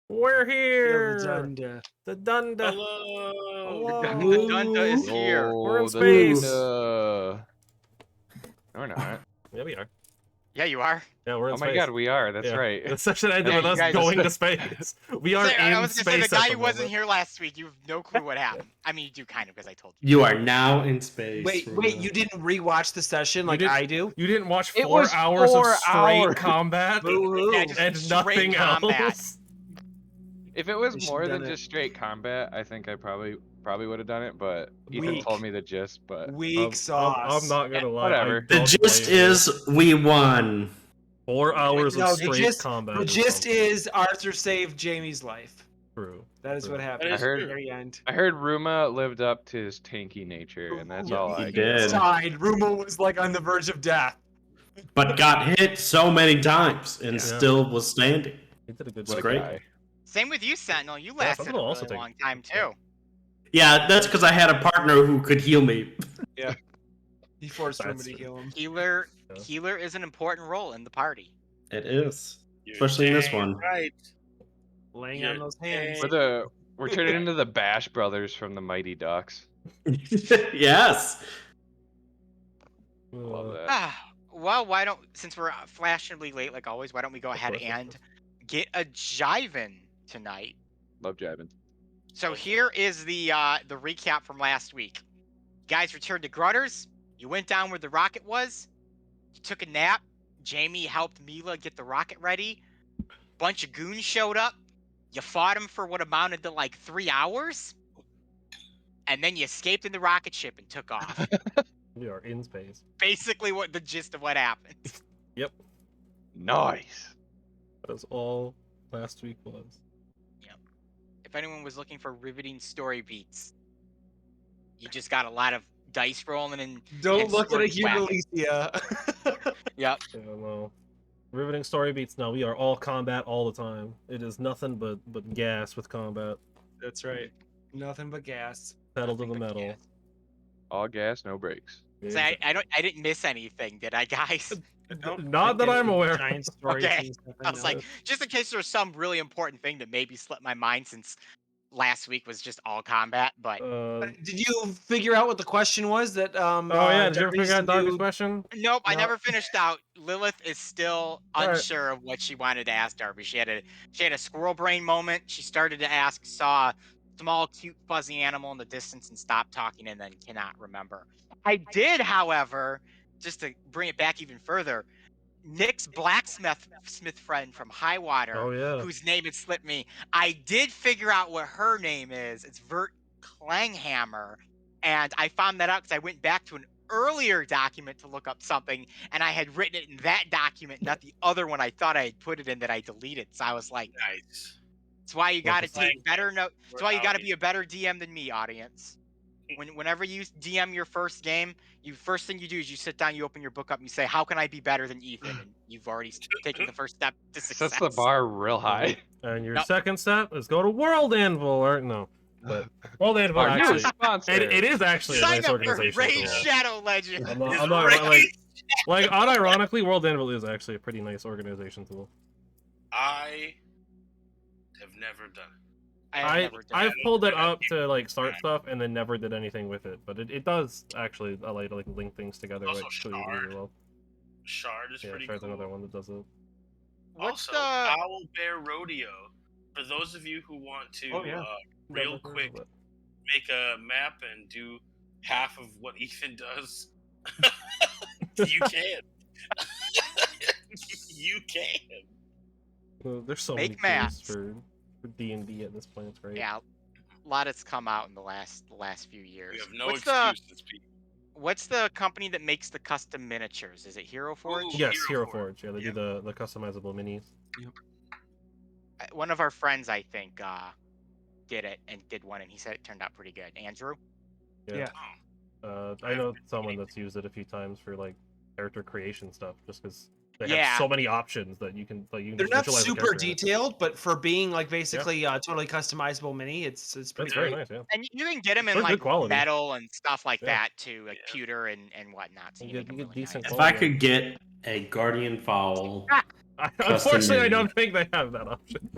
We're Feel here. the Dunda. The Dunda. Hello. Hello. The Dunda is here. We're in Oh, the space. Dunda. No, we're not. Yeah, we are. Yeah, you are. Yeah, we're in Oh space. my god, we are. That's Yeah. right. The session ended Yeah, with you us guys- going to space. We are So, I in was gonna say space the guy at who the wasn't moment. here last week. You have no clue what happened. I mean, you do kind of because I told you. You are now in space. Wait, you didn't rewatch the session like didn't- I do? You didn't watch It 4 was hours 4 of straight hours. combat Boo-hoo. Yeah, just and straight nothing combat. else. If it They was should've more done than it. just straight combat, I think I probably would have done it. But Ethan Weak. told me the gist. But Weak sauce. I'm not gonna lie. Whatever. I The don't gist blame you. is we won. 4 hours No, of the straight gist- combat. The is gist something. is Arthur saved Jamie's life. True. That is True. what happened That at is the true. very end. I heard Ruma lived up to his tanky nature, and that's Yeah, all he I did. get. Side, Ruma was like on the verge of death. But got hit so many times and Yeah. still was standing. He did a good It's job. What a great. guy. Same with you, Sentinel. You lasted a Sentinel also really take- long time too. Yeah, that's because I had a partner who could heal me. He forced Ruma That's to true. heal him. Healer, Yeah. healer is an important role in the party. It is. You're Especially in this dang one. Right. Laying Yeah. on those hands. We're turning into the Bash Brothers from the Mighty Ducks. Yes. Love that. Well, why don't, since we're fashionably late like always, why don't we go ahead course, of and course. get a jivin tonight? Love jiving. So here is the recap from last week. You guys returned to Grutters. You went down where the rocket was. You took a nap. Jamie helped Mila get the rocket ready. Bunch of goons showed up. You fought them for what amounted to like 3 hours. And then you escaped in the rocket ship and took off. We are in space. Basically what the gist of what happened. Nice. That's all last week was. If anyone was looking for riveting story beats, you just got a lot of dice rolling and Don't and look at a sword human whacking. Elyssia. Yep. Yeah, no. Riveting story beats. No, we are all combat all the time. It is nothing but gas with combat. That's right. Nothing but gas. Pedal to the Nothing but metal. gas. All gas, no brakes. So I didn't miss anything, did I, guys? Not that I'm aware. Giant stories Okay. and stuff, I was know. like, just in case there's some really important thing that maybe slipped my mind since last week was just all combat, but Did you figure out what the question was that oh yeah, did you ever Darby's figure out Darby's new- question? nope, I No. never finished out. Lilith is still Alright. unsure of what she wanted to ask Darby. She had a squirrel brain moment. She started to ask, saw a small, cute, fuzzy animal in the distance and stopped talking and then cannot remember. I did, however, just to bring it back even further, Nick's blacksmith friend from Highwater, Oh yeah. whose name had slipped me. I did figure out what her name is. It's Vert Klanghammer. And I found that out because I went back to an earlier document to look up something, and I had written it in that document, not the other one I thought I had put it in that I deleted. So I was like, Nice. that's why you got to Focus. take better note. That's We're why you got to out be a better DM than me, audience. Whenever you DM your first game, first thing you do is you sit down, you open your book up, and you say, "How can I be better than Ethan?" And you've already taken the first step to success. Sets the bar real high. And your Nope. second step is go to World Anvil, or no, but World Anvil Our new actually. sponsor. It is actually a Sign nice up for organization. Raid to roll. Shadow Legend. I'm not, It's I'm not right. like unironically, World Anvil is actually a pretty nice organization tool. I have never done it. I've never done I've it. pulled it up to like start stuff and then never did anything with it, but it does actually like link things together Also like pretty Shard. really well. Shard is Yeah, pretty Shard's cool. another one that does it. What's Also, the? Owl Bear Rodeo. For those of you who want to, Oh, yeah. real Never heard quick, of it. make a map and do half of what Ethan does, you can. You can. There's so Make many maps. tools for D&D at this point. It's great. Yeah, a lot has come out in the last few years. You have no what's the excuse to speak. What's the company that makes the custom miniatures? Is it Hero Forge? Ooh. Yes, Hero Hero Forge. Yeah, they Yep. do the customizable minis. One of our friends, I think, did it and did one, and he said it turned out pretty good. Andrew. Yeah. I know someone that's used it a few times for like character creation stuff, just because they Yeah. have so many options that you can like you can They're just not visualize the super character in it. detailed, but for being like basically totally customizable mini, it's pretty It's very great. nice. Yeah. And you can get them in They're good like quality. metal and stuff like Yeah. that too, like Yeah. pewter and whatnot. So You you get- make you them get really decent nice. If quality. I could get a guardian fowl, Unfortunately, I mini. don't think they have that option.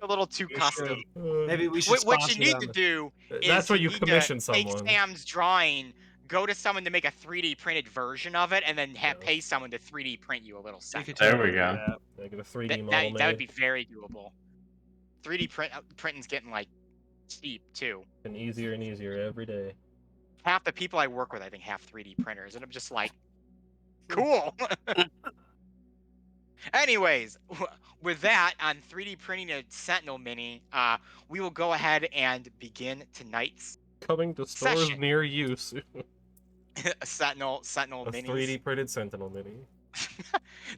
A little too We custom. Maybe we should What you sponsor need them. to do is That's where you need to commission take someone. Sam's drawing, go to someone to make a 3D printed version of it, and then pay someone to 3D print you a little You set. could There totally we do go. that. They get a 3D model That made. would be very doable. 3D printing's getting like cheap too. And easier every day. Half the people I work with, I think, have 3D printers, and I'm just like, cool. Anyways, with that, on 3D printing a Sentinel Mini, we will go ahead and begin tonight's Coming to stores Session. near you soon. Sentinel A Minis. 3D printed Sentinel Mini.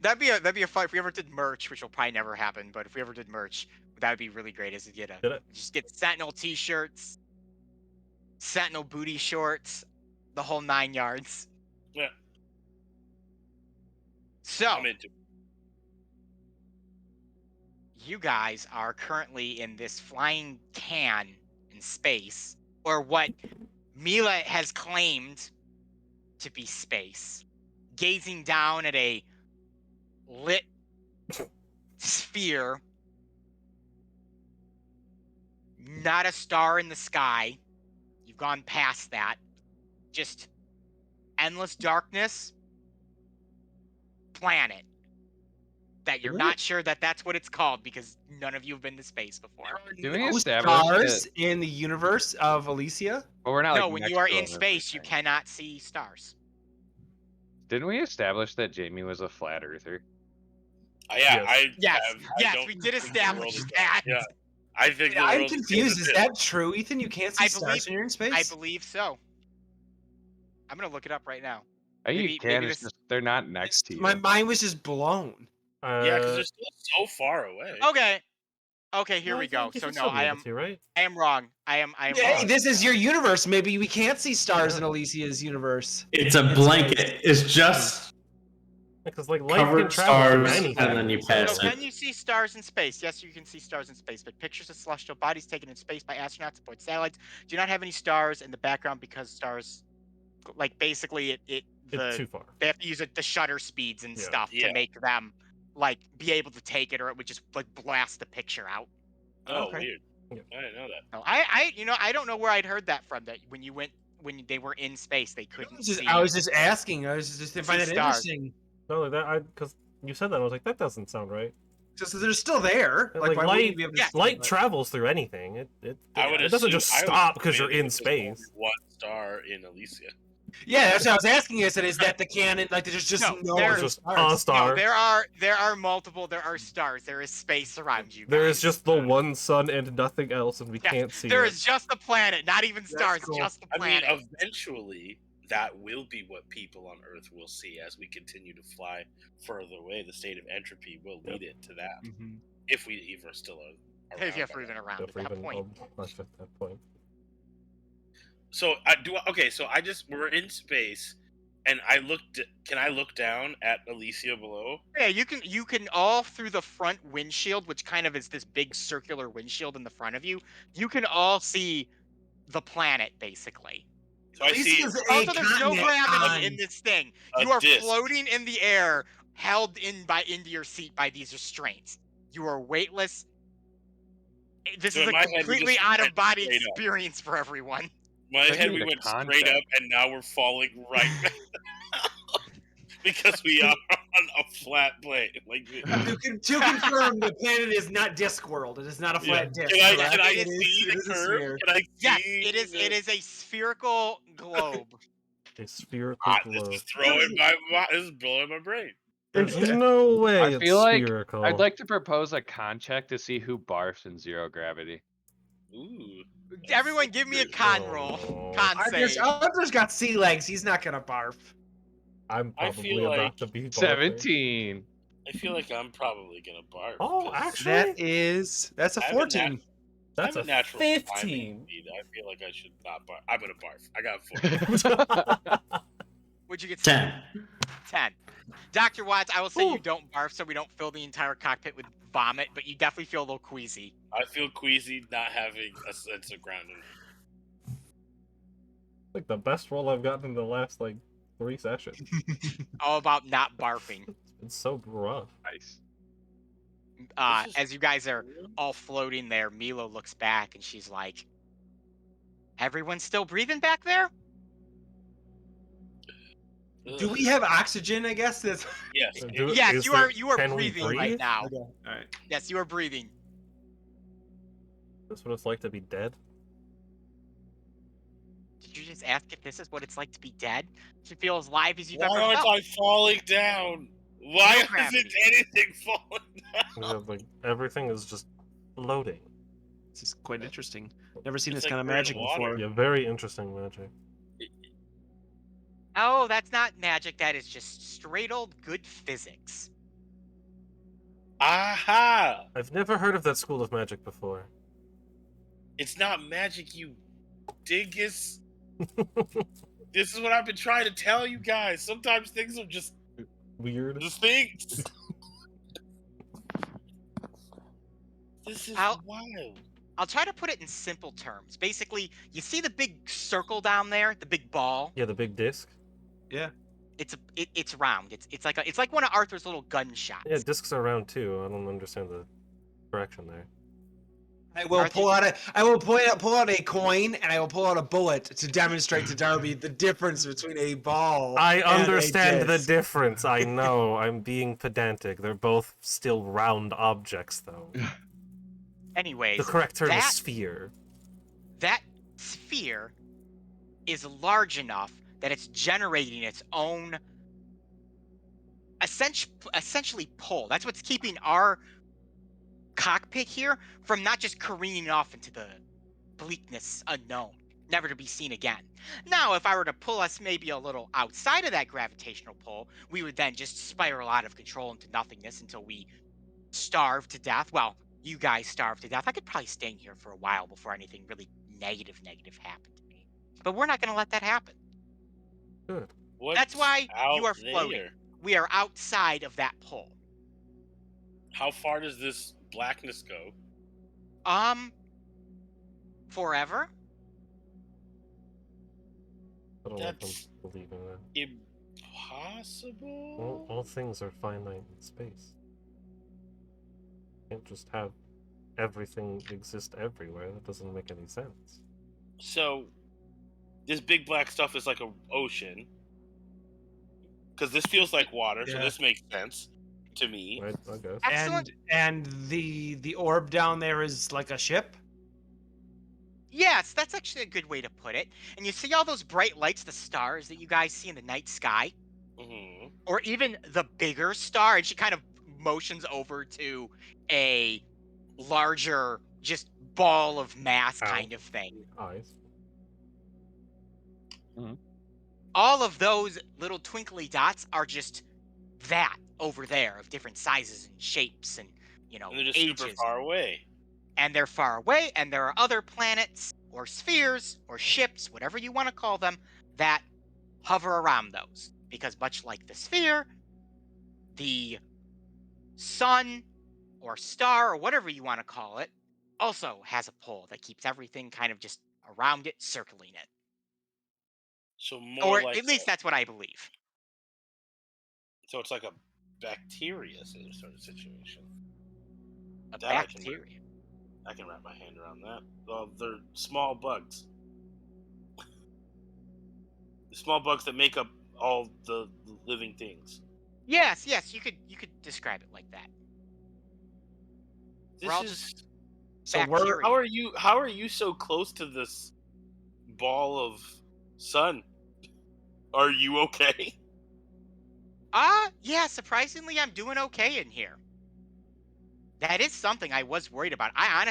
that'd be a fun if we ever did merch, which will probably never happen. But if we ever did merch, that would be really great. Is to Did it? just get Sentinel T-shirts, Sentinel booty shorts, the whole 9 yards. Yeah. So I'm into it. you guys are currently in this flying can in space, or what Mila has claimed to be space, gazing down at a lit sphere. Not a star in the sky. You've gone past that. Just endless darkness. Planet. That you're not sure that that's what it's called because none of you have been to space before. Do we No establish stars that- in the universe of Elyssia? But we're not. No, like, when next you are to in them space, you everything. cannot see stars. Didn't we establish that Jamie was a flat earther? Yeah, Yes. I Yes, don't we did think the establish world is- that. Yeah, I think the I'm world confused. Is it. that true, Ethan? You can't see I stars believe- when you're in space? I believe so. I'm gonna look it up right now. You Maybe- can. maybe It's this- just they're not next to you. My mind was just blown. Yeah, because Uh, they're still so far away. Okay, here I we go. think you So should no, still be I able am to, right? wrong. I am Hey, wrong. this is your universe. Maybe we can't see stars Yeah. in Elysia's universe. It's a blanket. It's just Because like light can covered travel through stars, anything. and then you So pass can it. you see stars in space? Yes, you can see stars in space, but pictures of celestial bodies taken in space by astronauts aboard satellites do not have any stars in the background because stars, like basically It's too far. they have to use the shutter speeds and Yeah. stuff Yeah. to make them like be able to take it, or it would just like blast the picture out. Oh, Okay. weird. Yeah. I didn't know that. No, I don't know where I'd heard that from. That when they were in space, they couldn't see. I was just asking. I was just find it See stars. interesting. No, because you said that, I was like, that doesn't sound right. Just they're still there. Like, why light- wouldn't you be able to yeah, see Light them? travels through anything. It I would doesn't assume- just I would stop because assume you're in there's only space. One star in Elyssia. Yeah, that's what I was asking. I said, is that the canon? Like, there's just No, no there's other just stars. a star. No, there are multiple. There are stars. There is space around you. There is guys. just the one sun and nothing else, and we Yeah, can't see There it. is just the planet, not even stars. cool. Just the I mean, planet. eventually, that will be what people on Earth will see as we continue to fly further away. The state of entropy will lead it to that, Mhm. if we even still are around. If you're by even then. around If at we're that even point. much at that point. So we're in space, and can I look down at Elyssia below? Yeah, you can all through the front windshield, which kind of is this big circular windshield in the front of you. You can all see the planet basically. So I see Alicia's a Also, there's no continent gravity in on- this thing. a You are disc. floating in the air, held into your seat by these restraints. You are weightless. This So is in a my head, we completely just out of went body straight up. experience for everyone. My They head, need we a went straight concept. up, and now we're falling right back. Because we are on a flat plane. Like, To confirm, the planet is not Discworld. It is not a flat disc. can correct? I It is- see it the is a curve? sphere. Can I see? Yes, it is a spherical globe. A spherical This globe. is this is blowing my brain. There's no way I it's feel like spherical. I'd like to propose a con check to see who barfs in zero gravity. Ooh. Everyone, give me a con Oh, roll. no. Con Arthur's, save. Arthur's got sea legs. He's not gonna barf. I'm I probably feel about like to be barfing. 17. I feel like I'm probably gonna barf. Oh, 'cause actually, That's a I have a 14. that's I'm a natural 15. timing speed. I feel like I should not barf. I'm gonna barf. I got 4. What'd you get? 10. 10. Dr. Watts, I will say Ooh. you don't barf, so we don't fill the entire cockpit with vomit, but you definitely feel a little queasy. I feel queasy not having a sense of grounding. Like the best roll I've gotten in the last like 3 sessions. All about not barfing. It's so rough. Nice. This is As you guys are cool. all floating there, Milo looks back and she's like, "Everyone's still breathing back there?" Do Ugh. we have oxygen? I guess that's. Yes. Yes, Is you are. there- You are can we breathing right breathe? now. Okay. All right. Yes, you are breathing. That's what it's like to be dead. Did you just ask if this is what it's like to be dead? You feel as live as you've Why ever aren't felt. I falling down? Why isn't gravity. anything falling We down? have, like, everything is just floating. This is quite interesting. Never seen It's this like kind of we're in magic water. before. Yeah, very interesting magic. Oh, that's not magic. That is just straight old good physics. Aha! I've never heard of that school of magic before. It's not magic, you dingus. This is what I've been trying to tell you guys. Sometimes things are just Weird. things. This is I'll- wild. I'll try to put it in simple terms. Basically, you see the big circle down there, the big ball. Yeah, the big disc. It's round. It's like one of Arthur's little gunshots. Yeah, discs are round too. I don't understand the correction there. I will Arthur- pull out a coin and I will pull out a bullet to demonstrate to Darby the difference between a ball. I and a understand the disc. difference. I know. I'm being pedantic. They're both still round objects, though. Anyways, The correct term is that- sphere. that sphere is large enough that it's generating its own essentially pull. That's what's keeping our cockpit here from not just careening off into the bleakness unknown, never to be seen again. Now, if I were to pull us maybe a little outside of that gravitational pull, we would then just spiral out of control into nothingness until we starve to death. Well, you guys starve to death. I could probably stay in here for a while before anything really negative happened to me. But we're not going to let that happen. Good. That's why you out are floating. there? We are outside of that pull. How far does this blackness go? Forever? I don't know if That's I'm believing that. impossible. All things are finite in space. Can't just have everything exist everywhere. That doesn't make any sense. So, this big black stuff is like an ocean. Because this feels like water, so Yeah. this makes sense to me. I guess. Excellent. And the orb down there is like a ship. Yes, that's actually a good way to put it. And you see all those bright lights, the stars that you guys see in the night sky? Hmm. Or even the bigger star? And she kind of motions over to a larger, just ball of mass Ow. kind of thing. Eyes. All of those little twinkly dots are just that over there of different sizes and shapes and, And they're just ages. super far away. And they're far away, and there are other planets or spheres or ships, whatever you want to call them, that hover around those. Because much like the sphere, the sun or star or whatever you want to call it also has a pull that keeps everything kind of just around it, circling it. So more Or like at least that's what I believe. so it's like a bacteria sort of situation. A That I can- bacteria. I can wrap my hand around that. Well, they're small bugs. The small bugs that make up all the living things. Yes, you could describe it like that. This We're all is. So Bacteria. How are you so close to this ball of sun? Are you okay? Yeah, surprisingly, I'm doing okay in here. That is something I was worried about. I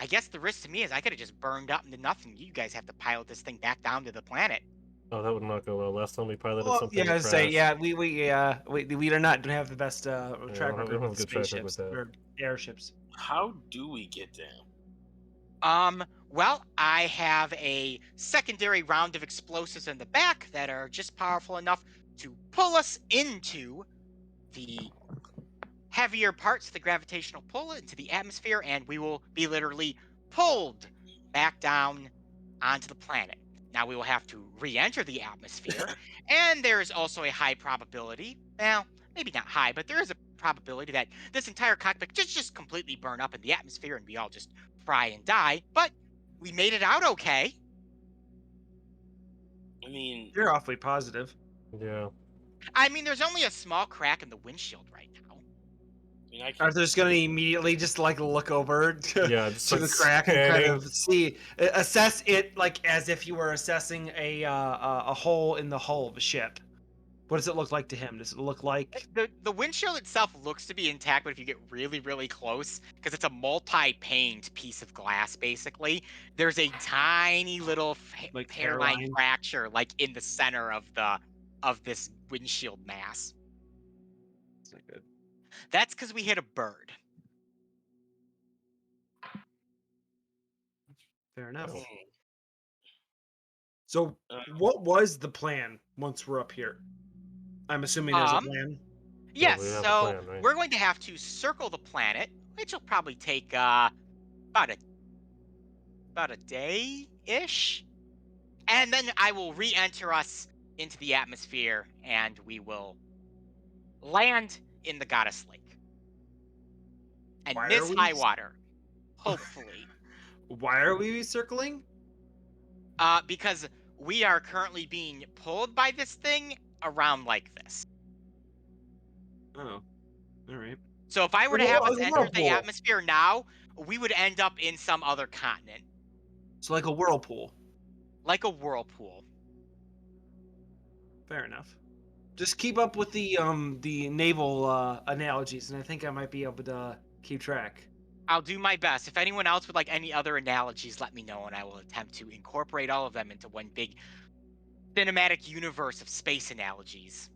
guess the risk to me is I could have just burned up into nothing. You guys have to pilot this thing back down to the planet. Oh, that would not go well. Last time we piloted Well, something. yeah, I it say crashed. we do not have the best track we record don't have with a good track record with spaceships that. or airships. How do we get down? Well, I have a secondary round of explosives in the back that are just powerful enough to pull us into the heavier parts of the gravitational pull into the atmosphere, and we will be literally pulled back down onto the planet. Now we will have to re-enter the atmosphere, and there is also a high probability, well, maybe not high, but there is a probability that this entire cockpit just completely burn up in the atmosphere and we all just fry and die. But we made it out okay. I mean, You're awfully positive. Yeah. I mean, there's only a small crack in the windshield right now. I can, Arthur's gonna immediately just like look over to, Yeah, just to like the crack and kind scanning. of assess it like as if you were assessing a hole in the hull of a ship. What does it look like to him? Does it look like The windshield itself looks to be intact, but if you get really, really close, because it's a multi-paned piece of glass, basically, there's a tiny little Like hairline hairline? fracture, like in the center of this windshield mass. It's not good. That's because we hit a bird. Fair enough. Oh. So, what was the plan once we're up here? I'm assuming there's a plan. Yes, we have a so plan, right? we're going to have to circle the planet, which will probably take about a day-ish, and then I will re-enter us into the atmosphere, and we will land in the Goddess Lake and Why are miss we high water, hopefully, Why are we circling? because we are currently being pulled by this thing around like this. Oh, all right. So if I were to Like have a us enter the whirlpool. atmosphere now, we would end up in some other continent, So like a whirlpool. like a whirlpool. Fair enough. Just keep up with the naval analogies, and I think I might be able to keep track. I'll do my best. If anyone else would like any other analogies, let me know, and I will attempt to incorporate all of them into one big cinematic universe of space analogies.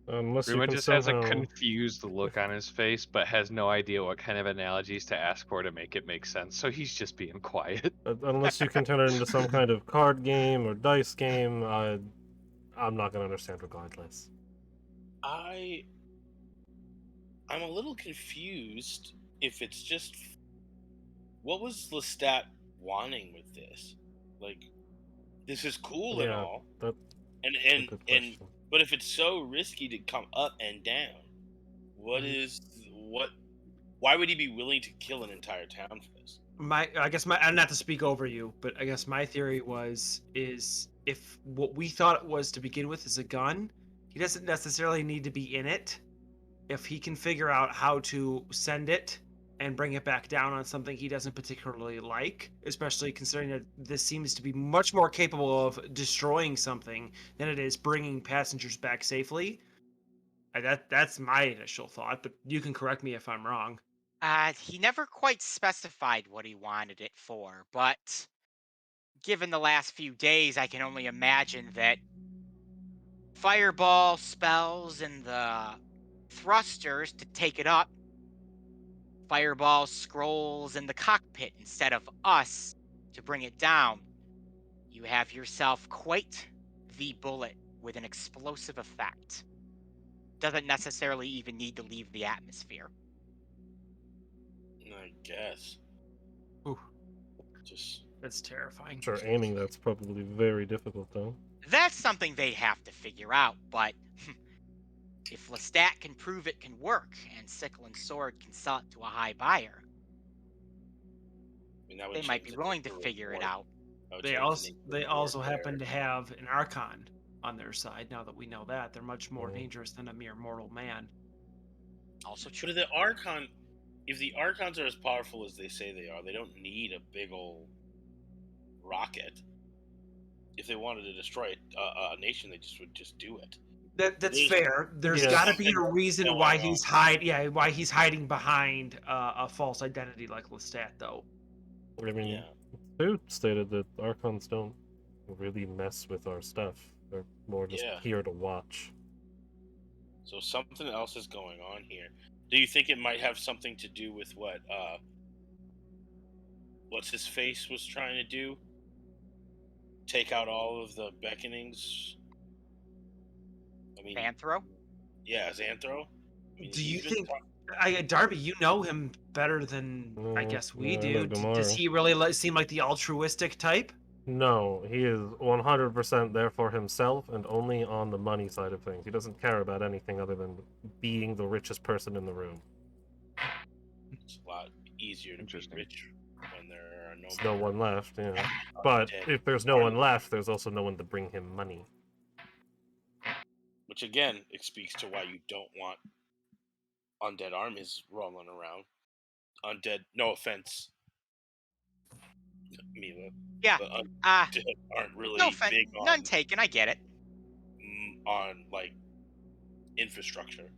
Unless you Ruma can just has a somehow... confused look on his face, but has no idea what kind of analogies to ask for to make it make sense. So he's just being quiet. Unless you can turn it into some kind of card game or dice game, I'm not gonna understand regardless. I'm a little confused if it's just what was Lestat wanting with this? Like, this is cool and Yeah, all, that's and a good question. but if it's so risky to come up and down, what is what? Why would he be willing to kill an entire town for this? And not to speak over you, but I guess my theory is if what we thought it was to begin with is a gun, he doesn't necessarily need to be in it. If he can figure out how to send it and bring it back down on something he doesn't particularly like, especially considering that this seems to be much more capable of destroying something than it is bringing passengers back safely. That's my initial thought, but you can correct me if I'm wrong. He never quite specified what he wanted it for, but given the last few days, I can only imagine that fireball spells and the thrusters to take it up, fireball scrolls in the cockpit instead of us to bring it down. You have yourself quite the bullet with an explosive effect. Doesn't necessarily even need to leave the atmosphere. I guess. Ooh, Just that's terrifying. Sure, aiming that's probably very difficult though. That's something they have to figure out, but if Lestat can prove it can work and Sickle and Sword can sell it to a high buyer, I mean, that would they might be change the willing to nature of figure it war. out. That would They change the also nature of they war also there. happen to have an Archon on their side. Now that we know that, they're much more Mhm. dangerous than a mere mortal man. Also But true. if the Archons are as powerful as they say they are, they don't need a big old rocket. If they wanted to destroy a nation, they would just do it. That's There's- fair. There's Yeah. got to be a something reason going why on. he's hiding behind a false identity like Lestat, though. I mean, Yeah. Stu stated that Archons don't really mess with our stuff. They're more just Yeah. here to watch. So something else is going on here. Do you think it might have something to do with what's his face was trying to do? Take out all of the beckonings. I mean, Anthro? yeah, Xanthro. I mean, Do you he's been think, talk- Darby, you know him better than I No, guess we no, I do? know Does Gamora. he really seem like the altruistic type? No, he is 100% there for himself and only on the money side of things. He doesn't care about anything other than being the richest person in the room. It's a lot easier to be Interesting. rich when there are There's no one left, yeah. undead But if there's no one armies. left, there's also no one to bring him money. Which again, it speaks to why you don't want undead armies rolling around. Undead, no offense, Mila, Yeah. but Uh, undead aren't really no offense, big none taken. I get it. on like infrastructure.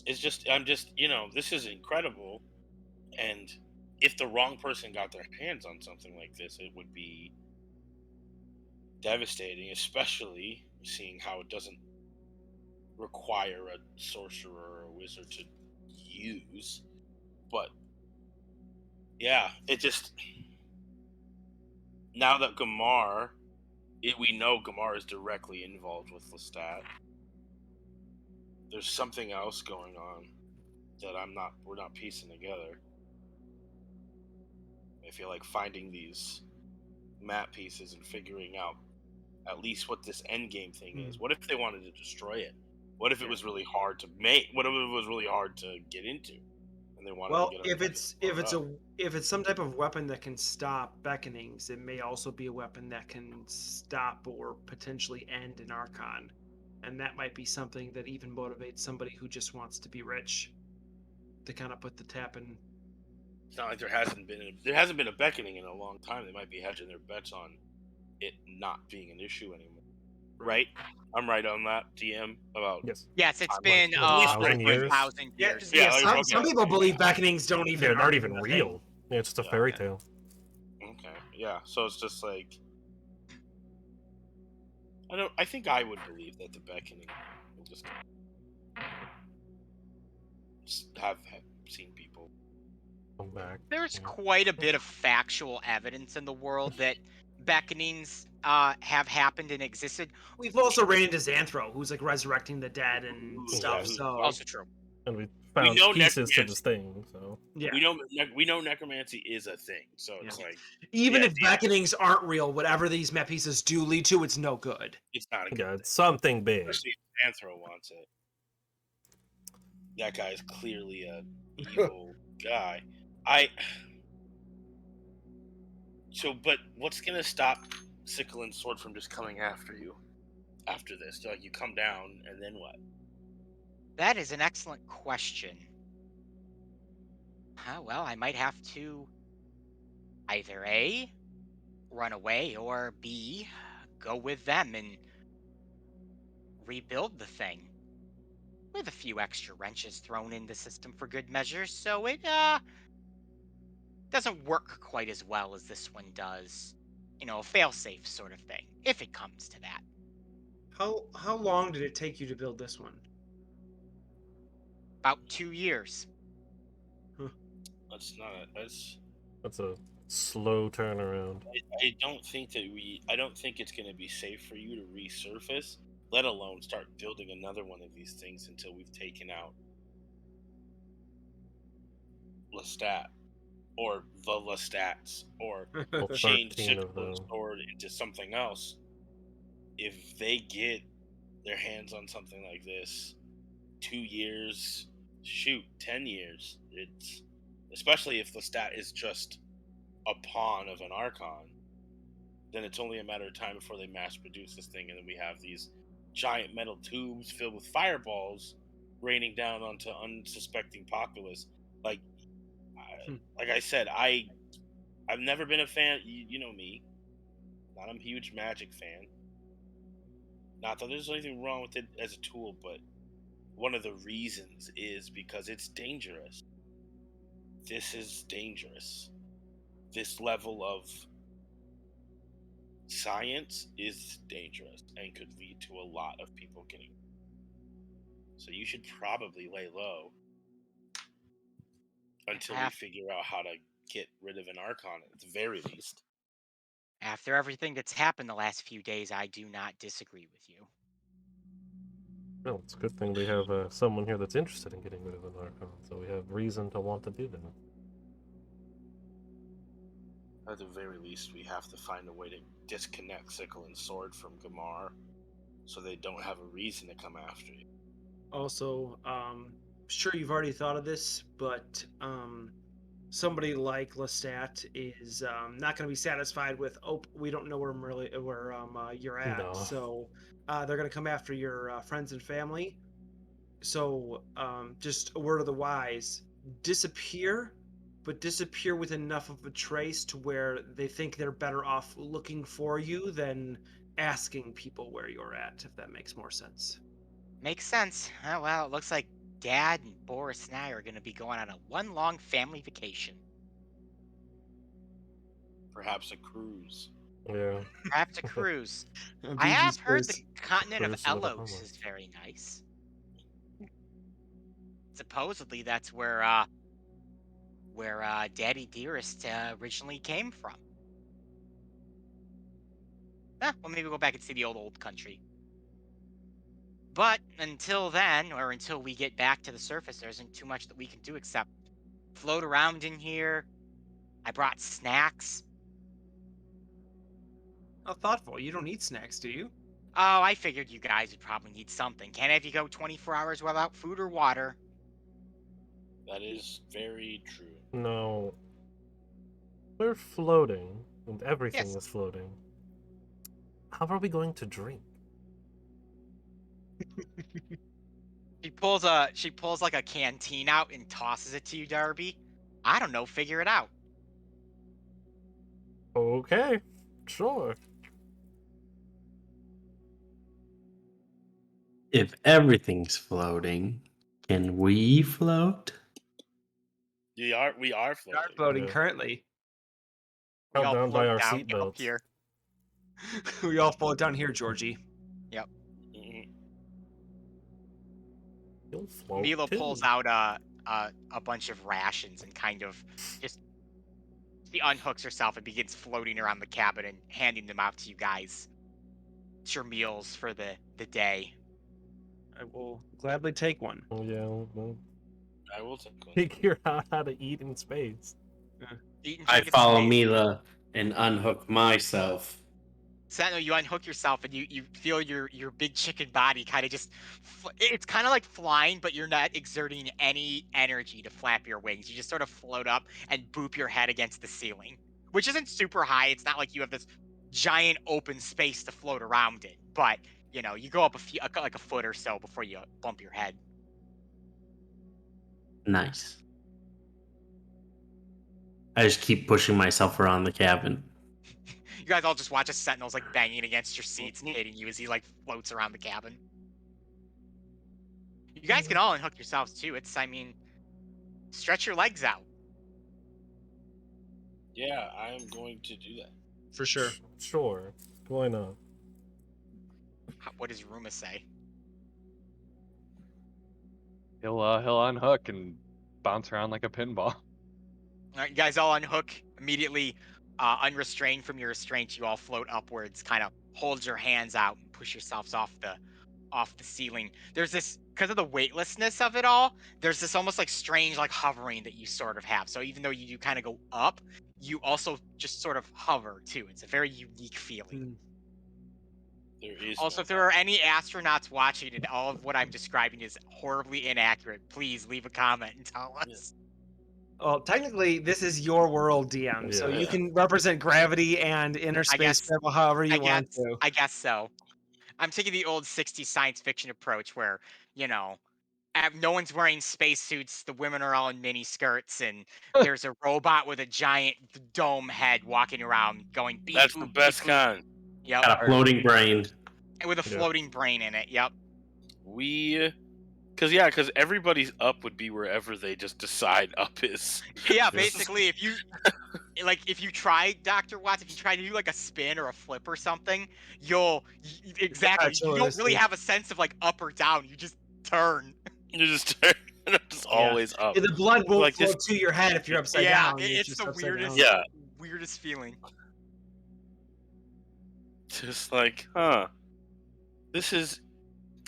It's just, I'm just, this is incredible, and if the wrong person got their hands on something like this, it would be devastating, especially seeing how it doesn't require a sorcerer or a wizard to use. But yeah, it just, now that we know Gamar is directly involved with Lestat, there's something else going on that we're not piecing together. I feel like finding these map pieces and figuring out at least what this end game thing is. What if they wanted to destroy it? What if it was really hard to make? What if it was really hard to get into, and they wanted Well, to get if up? it's some type of weapon that can stop beckonings, it may also be a weapon that can stop or potentially end an Archon, and that might be something that even motivates somebody who just wants to be rich to kind of put the tap in. It's not like there hasn't been a beckoning in a long time. They might be hedging their bets on it not being an issue anymore, right? I'm right on that, DM, about Yes. Yes, it's Like, been at least like 1,000 years? 1,000 Yeah, years. Yeah, yeah. like, Some okay. people believe beckonings don't even They're not aren't even a thing. real. Yeah, it's just a Yeah. fairy Yeah. tale. Okay, yeah. So it's just like, I think I would believe that the beckoning will just have seen people. Come back. There's Yeah. quite a bit of factual evidence in the world that beckonings have happened and existed. We've also ran into Xanthro, who's like resurrecting the dead and Ooh, stuff. yeah. So Also true. And we found know pieces to necromancy. this thing, so yeah, We know necromancy is a thing. So it's Yeah. like, even yeah, if beckonings aren't real, whatever these map pieces do lead to, it's no good. it's not a good yeah, thing. it's something big. Especially if Anthro wants it. That guy is clearly a evil guy. But what's gonna stop Sickle and Sword from just coming after you after this? So, like, you come down and then what? That is an excellent question. Well, I might have to either A, run away, or B, go with them and rebuild the thing. With a few extra wrenches thrown in the system for good measure, so it doesn't work quite as well as this one does. You know, a fail-safe sort of thing, if it comes to that. How long did it take you to build this one? About 2 years. That's not. That's a slow turnaround. I don't think I don't think it's gonna be safe for you to resurface, let alone start building another one of these things until we've taken out Lestat or the Lestats or Well, change 13 of Citadel them. Sword into something else. If they get their hands on something like this, 2 years, shoot, 10 years, it's especially if Lestat is just a pawn of an Archon, then it's only a matter of time before they mass produce this thing, and then we have these giant metal tubes filled with fireballs raining down onto unsuspecting populace. Like, like I said, I've never been a fan. You know me, not a huge Magic fan. Not that there's anything wrong with it as a tool, but one of the reasons is because it's dangerous. This is dangerous. This level of science is dangerous and could lead to a lot of people getting. So you should probably lay low until we figure out how to get rid of an Archon at the very least. After everything that's happened the last few days, I do not disagree with you. Well, it's a good thing we have someone here that's interested in getting rid of an Archon, so we have reason to want to do that. At the very least, we have to find a way to disconnect Sickle and Sword from Gamar, so they don't have a reason to come after you. Also, sure you've already thought of this, but somebody like Lestat is not going to be satisfied with, oh, we don't know where you're at. No. So they're going to come after your friends and family. So just a word of the wise: disappear, but disappear with enough of a trace to where they think they're better off looking for you than asking people where you're at, if that makes more sense. Makes sense. Oh, well, it looks like Dad and Boris and I are going to be going on a one long family vacation. Perhaps a cruise. Yeah. Perhaps a cruise. I BG have heard the Space. continent of Cruise to the Elos Bahamas. is very nice. Supposedly, that's where Daddy Dearest originally came from. Well, maybe go back and see the old country. But until then, or until we get back to the surface, there isn't too much that we can do except float around in here. I brought snacks. How thoughtful. You don't eat snacks, do you? Oh, I figured you guys would probably need something. Can't have you go 24 hours without food or water. That is very true. No. We're floating, and everything Yes. is floating. How are we going to drink? She pulls like a canteen out and tosses it to you, Darby. I don't know, figure it out. Okay, sure. If everything's floating, can we float? We are We are floating. floating Yeah. currently. We Held all down by float our down up seatbelts. here. We all float down here, Georgie. Mhm. You'll float Milo too. pulls out a bunch of rations and kind of just she unhooks herself and begins floating around the cabin and handing them out to you guys. It's your meals for the day. I will gladly take one. Oh, yeah, well, I will take one. figure out how to eat in space. Eat and I drink in follow space. Mila and unhook myself. Sentinel, you unhook yourself and you feel your big chicken body kind of just it's kind of like flying, but you're not exerting any energy to flap your wings. You just sort of float up and boop your head against the ceiling, which isn't super high. It's not like you have this giant open space to float around in, but you know, you go up like a foot or so before you bump your head. Nice. I just keep pushing myself around the cabin. You guys all just watch as Sentinel's like banging against your seats and hitting you as he like floats around the cabin. You guys can all unhook yourselves too. I mean, stretch your legs out. Yeah, I'm going to do that. For sure. Sure. Why not? What does Ruma say? He'll unhook and bounce around like a pinball. All right, you guys all unhook immediately, unrestrained from your restraint. You all float upwards, kind of hold your hands out and push yourselves off the ceiling. There's this, because of the weightlessness of it all, there's this almost like strange like hovering that you sort of have. So even though you do kind of go up, you also just sort of hover too. It's a very unique feeling. There is Also, no if there are any astronauts watching and all of what I'm describing is horribly inaccurate, please leave a comment and tell us. Well, technically, this is your world, DM, so Yeah. you can represent gravity and inner space guess- travel however you want to. I guess so. I'm taking the old 60s science fiction approach where, you know, no one's wearing spacesuits, the women are all in mini skirts, and there's a robot with a giant dome head walking around going beep That's boop, the beep, best boop. kind. Yep. Got a floating brain. And with a Yeah. floating brain in it. Yep. Because everybody's up would be wherever they just decide up is. Yeah, basically, if you try, Dr. Watts, if you try to do like a spin or a flip or something, exactly. You don't Perpetually. really have a sense of like up or down. You just turn. You just always up. The blood won't Like flow this- to your head if you're upside Yeah, down. it's just the upside weirdest. down. Yeah. Weirdest feeling. Just like, huh. This is.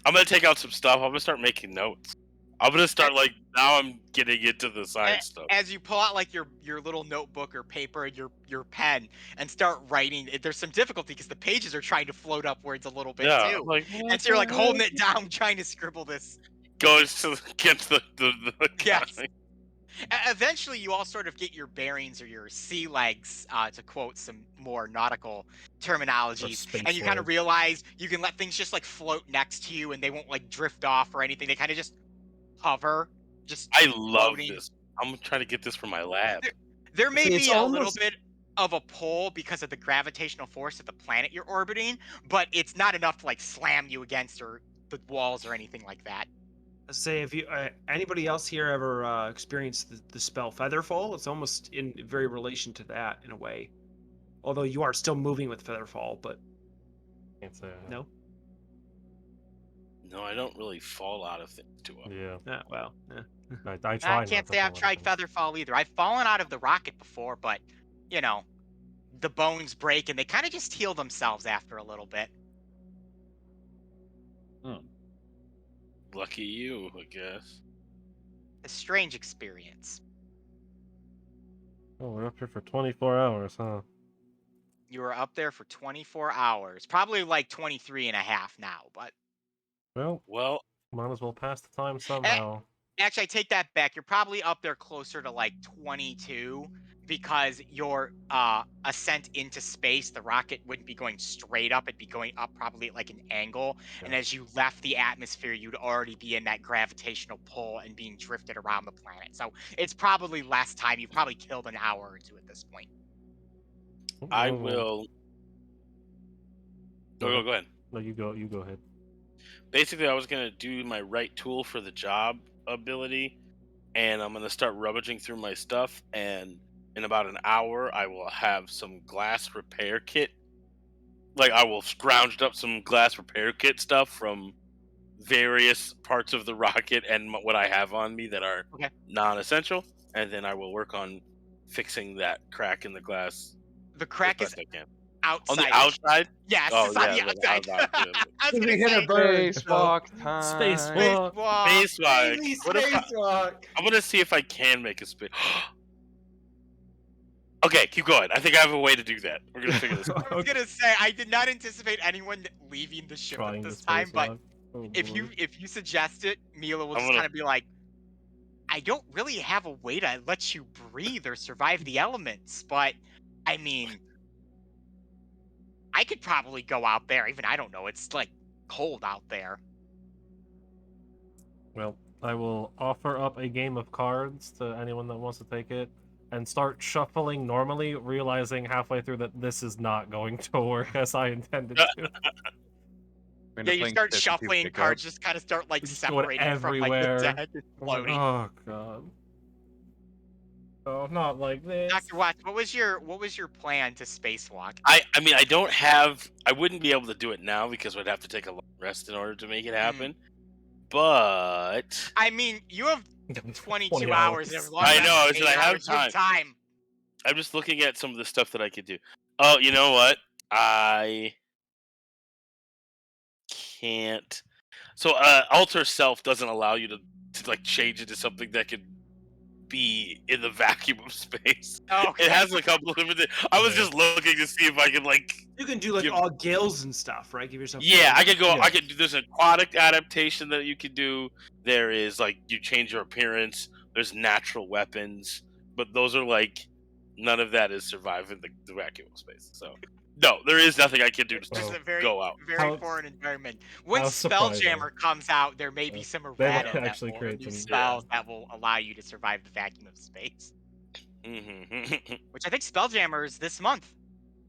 I'm gonna take out some stuff. I'm gonna start making notes. I'm gonna start like now. I'm getting into the science stuff. As you pull out like your little notebook or paper and your pen and start writing, there's some difficulty because the pages are trying to float upwards a little bit Yeah, too. like And so you're like holding it down, trying to scribble this. goes to against the Yes. guy. Eventually, you all sort of get your bearings or your sea legs, to quote some more nautical terminologies, space and you kind of legs. realize you can let things just like float next to you, and they won't like drift off or anything. They kind of just hover, just I love floating. this. I'm trying to get this for my lab. There may See, it's be a little almost- bit of a pull because of the gravitational force of the planet you're orbiting, but it's not enough to like slam you against or the walls or anything like that. Say if you anybody else here ever experienced the spell Featherfall, it's almost in very relation to that in a way. Although you are still moving with Featherfall, but Can't say I have. no. No, I don't really fall out of things too often. Yeah, Well, I I try. not can't to say I've fall tried into them. Featherfall either. I've fallen out of the rocket before, but you know, the bones break and they kind of just heal themselves after a little bit. Lucky you, I guess. A strange experience. Oh, we're up here for 24 hours, huh? You were up there for 24 hours, probably like 23 and a half now, but Well, might as well pass the time somehow. actually, I take that back. You're probably up there closer to like 22 because your ascent into space, the rocket wouldn't be going straight up. It'd be going up probably at like an angle. And Yeah. as you left the atmosphere, you'd already be in that gravitational pull and being drifted around the planet. So it's probably less time. You've probably killed an hour or two at this point. I Well, will. Go No, ahead. go ahead. No, you go ahead. Basically, I was gonna do my right tool for the job ability, and I'm gonna start rummaging through my stuff. And in about an hour, I will have some glass repair kit. Like I will scrounged up some glass repair kit stuff from various parts of the rocket and what I have on me that are Okay. non-essential, and then I will work on fixing that crack in the glass The as crack is best I can. outside. On the outside? Yes, Oh, it's on the yeah, outside. yeah. I was We gonna hit a say bird. Spacewalk time. Spacewalk. spacewalk. Spacewalk. Daily What if I, spacewalk. I'm gonna see if I can make a space. Okay, keep going. I think I have a way to do that. We're gonna figure this out. I was gonna say I did not anticipate anyone leaving the ship Trying at to this time, but spacewalk. Oh, if boy. you suggest it, Mila will I'm just gonna- kind of be like, I don't really have a way to let you breathe or survive the elements, but I mean, I could probably go out there. Even I don't know. It's like cold out there. Well, I will offer up a game of cards to anyone that wants to take it, and start shuffling normally, realizing halfway through that this is not going to work as I intended to. We're Yeah, gonna you play start 52 shuffling pickup. cards, just kind of start like Just going separating from like the everywhere. dead and I'm like, floating. oh god. Oh, not like this. Dr. Watts, what was your plan to spacewalk? I mean, I don't have. I wouldn't be able to do it now because I'd have to take a long rest in order to make it happen. But I mean, you have 22 20 hours. And I know, it's I have time. I'm just looking at some of the stuff that I could do. Oh, you know what? I can't. So, alter self doesn't allow you to like change into something that could be in the vacuum of space. Oh, It has a couple of different things. I was just looking to see if I could like. You can do like Give- all gills and stuff, right? Give yourself. Yeah, I could go. Yeah. I could do. There's an aquatic adaptation that you could do. There is like you change your appearance. There's natural weapons, but those are like none of that is surviving the vacuum of space. So no, there is nothing I can do to This is just a very, go out. very How- foreign environment. When how surprising. Spelljammer comes out, there may be Uh, some they might errata that actually will, create new some- spells that will allow you to survive the vacuum of space. Mhm. Which I think Spelljammer is this month.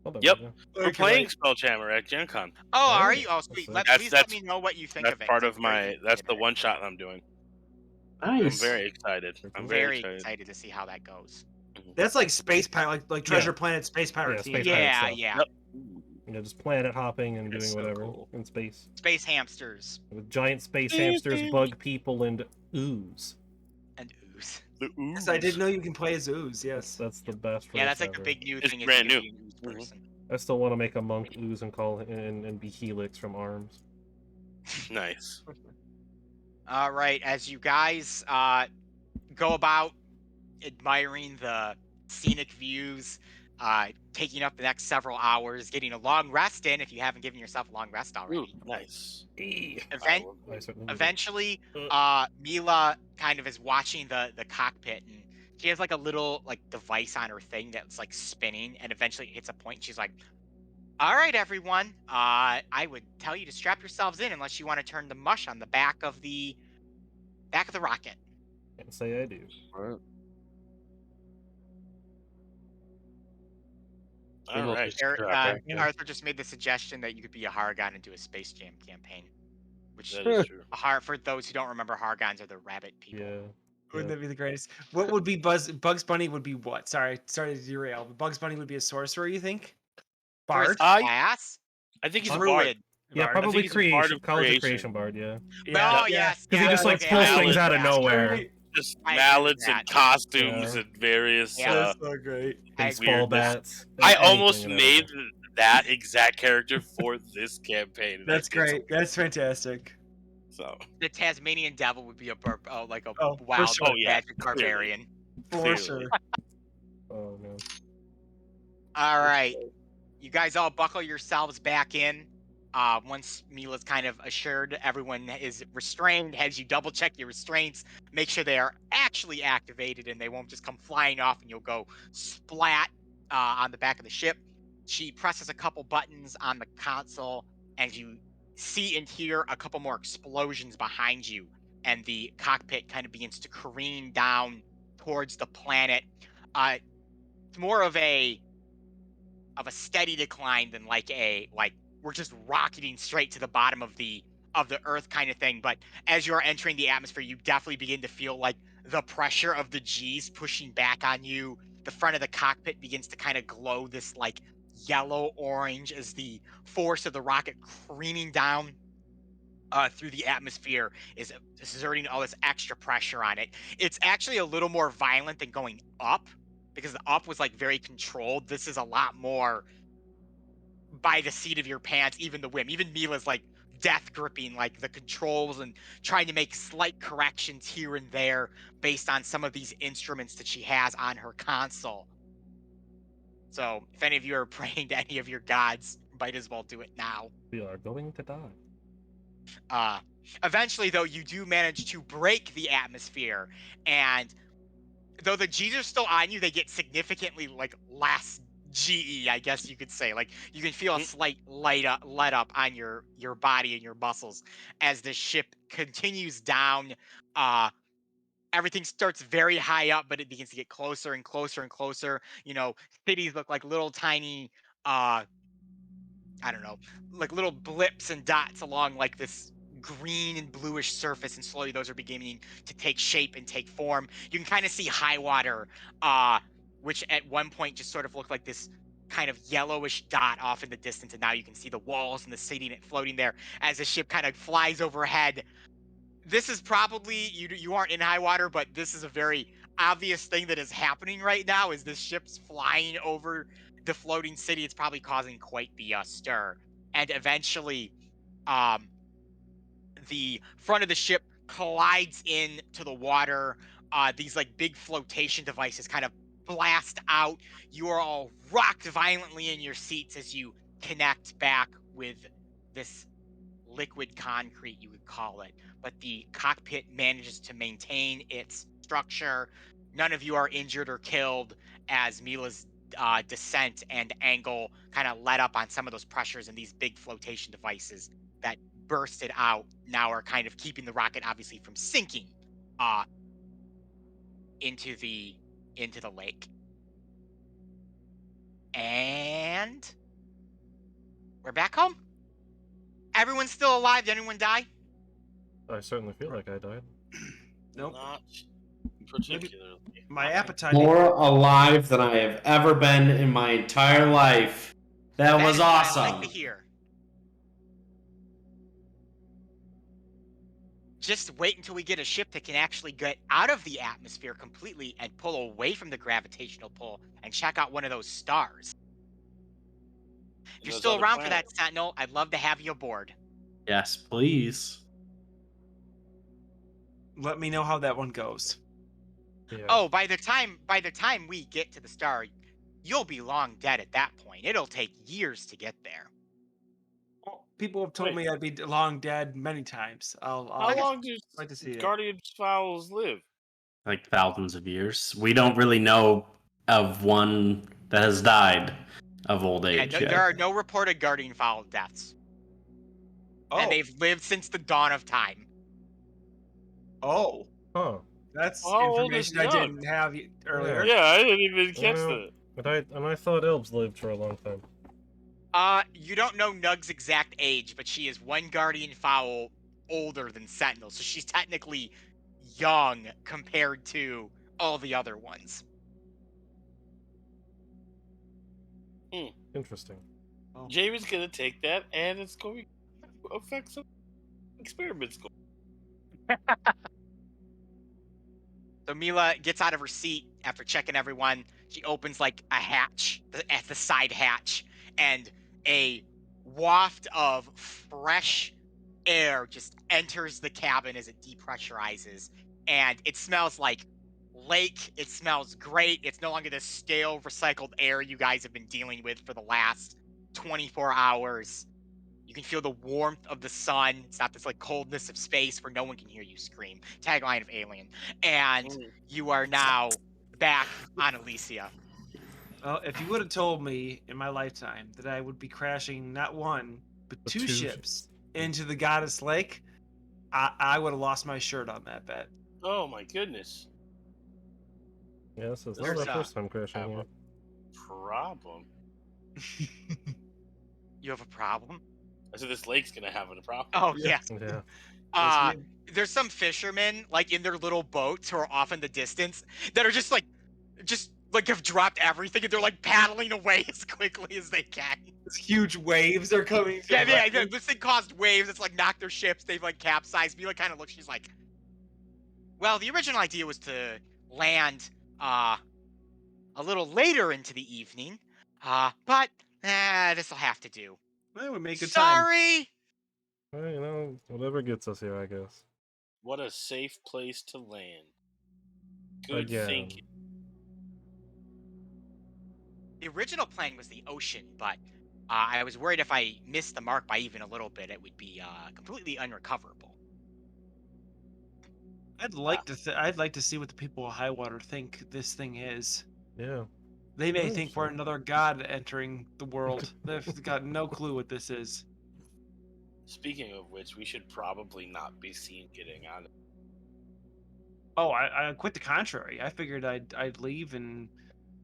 Hold on, Yep. yeah. We're playing Spelljammer at Gen Con. Oh, are Oh, you? Oh, sweet. that's- Please that's- let me know what you think That's of it. part 'cause of I'm very my. That's interested the in it. one shot I'm doing. Nice. I'm very excited. I'm I'm very very excited. excited to see how that goes. That's like space pirate, like Treasure Planet Space Pirate Yeah, theme. Space Pirate Yeah, stuff. yeah. Yep. You know, just planet hopping and That's doing so whatever cool. in space. Space hamsters With giant space hamsters, bug people, and ooze. and ooze. The Yes, I ooze. did know you can play as Ooze. Yes. That's the best. Yeah, race that's like the ever. big new It's thing. brand is you new. can be an ooze Mhm. person. I still want to make a monk ooze and call and be Helix from Arms. Nice. All right, as you guys go about admiring the scenic views, taking up the next several hours, getting a long rest in if you haven't given yourself a long rest Ooh, already. nice. I Event will I do. certainly need it. eventually, Mila kind of is watching the cockpit, and she has like a little like device on her thing that's like spinning, and eventually it hits a point, and she's like, "All right, everyone, I would tell you to strap yourselves in unless you want to turn the mush on the back of the rocket." Can't say I do. All We'll right. just drop back in. Arthur just made the suggestion that you could be a Hargon and do a Space Jam campaign, which That is true. for those who don't remember, Hargons are the rabbit people. Yeah. Wouldn't Yeah. that be the greatest? What would be Bugs Bunny would be what? Sorry to derail. But Bugs Bunny would be a sorcerer, you think? For his Bard? class, I think he's a druid. bard. Yeah, Bard. probably he's a bard creation. of College of creation. Creation Bard, yeah. Yeah. Oh yes, Because he just like okay, pulls I things like out of that. nowhere. Great. Just I agree with mallets and that. costumes Yeah. and various. Yeah. That's so great. I Baseball agree with that. bats. I anything almost and made everything. that exact character for this campaign. and I That's did so- great. That's fantastic. So The Tasmanian devil would be a like a Oh, for wild sure. Oh, yeah, magic clearly. barbarian. For Clearly. sure. Oh man. All right, you guys all buckle yourselves back in. Once Mila's kind of assured everyone is restrained, has you double check your restraints, make sure they are actually activated and they won't just come flying off and you'll go splat on the back of the ship. She presses a couple buttons on the console and you see and hear a couple more explosions behind you, and the cockpit kind of begins to careen down towards the planet. It's more of a steady decline than like we're just rocketing straight to the bottom of the earth kind of thing. But as you're entering the atmosphere, you definitely begin to feel like the pressure of the G's pushing back on you. The front of the cockpit begins to kind of glow this like yellow orange as the force of the rocket careening down through the atmosphere is exerting all this extra pressure on it. It's actually a little more violent than going up, because the up was like very controlled. This is a lot more by the seat of your pants, even the whim. Even Mila's like death gripping like the controls and trying to make slight corrections here and there based on some of these instruments that she has on her console. So if any of you are praying to any of your gods, might as well do it now. We are going to die. Eventually, though, you do manage to break the atmosphere, and though the G's are still on you, they get significantly like less GE, I guess you could say. Like you can feel a slight let up on your body and your muscles as the ship continues down. Everything starts very high up, but it begins to get closer and closer and closer. You know, cities look like little tiny I don't know, like little blips and dots along like this green and bluish surface, and slowly those are beginning to take shape and take form. You can kind of see high water, which at one point just sort of looked like this kind of yellowish dot off in the distance, and now you can see the walls and the city and it floating there as the ship kind of flies overhead. This is probably you aren't in high water, but this is a very obvious thing that is happening right now. Is this ship's flying over the floating city? It's probably causing quite the stir, and eventually, the front of the ship collides into the water. These like big flotation devices kind of blast out. You are all rocked violently in your seats as you connect back with this liquid concrete, you would call it. But the cockpit manages to maintain its structure. None of you are injured or killed as Mila's descent and angle kind of let up on some of those pressures, and these big flotation devices that bursted out now are kind of keeping the rocket obviously from sinking into the lake. And we're back home. Everyone's still alive. Did anyone die? I certainly feel like I died. Nope. Not particularly. My appetite. More alive than I have ever been in my entire life. That was is what awesome. I like to hear. Just wait until we get a ship that can actually get out of the atmosphere completely and pull away from the gravitational pull and check out one of those stars. If you're those still other around for that, planets. Sentinel, I'd love to have you aboard. Yes, please. let me know how that one goes. Yeah. Oh, by the time we get to the star, you'll be long dead at that point. It'll take years to get there. Well, people have told Wait. me I'd be long dead many times. How I'll long do like to see it. guardian fowls live? Like thousands of years. We don't really know of one that has died of old Yeah, age no, yet. there are no reported guardian fowl deaths, and Oh, they've lived since the dawn of time. oh, Huh. that's Well, how old is information I Nug? didn't have earlier. Yeah, I didn't even catch Well, that. and I thought elves lived for a long time. You don't know Nug's exact age, but she is one guardian fowl older than Sentinel, so she's technically young compared to all the other ones. Interesting. Jamie's gonna take that, and it's going to affect some experiments. So Mila gets out of her seat after checking everyone. She opens like a hatch at the side hatch, and a waft of fresh air just enters the cabin as it depressurizes. And it smells like lake. It smells great. It's no longer the stale, recycled air you guys have been dealing with for the last 24 hours. You can feel the warmth of the sun. It's not this like coldness of space where no one can hear you scream. Tagline of Alien. And you are now back on Elyssia. Well, if you would have told me in my lifetime that I would be crashing not one but But two two ships into the Goddess Lake, I would have lost my shirt on that bet. Oh my goodness. Yeah, this is There's not the a- first time crashing have here. a problem. You have a problem? I said this lake's gonna have a problem. Oh, Yeah. yeah. Yeah. There's some fishermen like in their little boats who are off in the distance that are just like have dropped everything and they're like paddling away as quickly as they can. These huge waves are coming. Yeah, this thing caused waves. It's like knocked their ships. They've like capsized. Mila kind of looks. She's like, well, the original idea was to land a little later into the evening, but this will have to do. Well, we make good time. Sorry. Well, you know, whatever gets us here, I guess. What a safe place to land. Good Again. thinking. The original plan was the ocean, but I was worried if I missed the mark by even a little bit, it would be completely unrecoverable. I'd like to see what the people of Highwater think this thing is. Yeah. They may Oh, think sure. we're another god entering the world. They've got no clue what this is. Speaking of which, we should probably not be seen getting out of Oh, I quite the contrary. I figured I'd leave and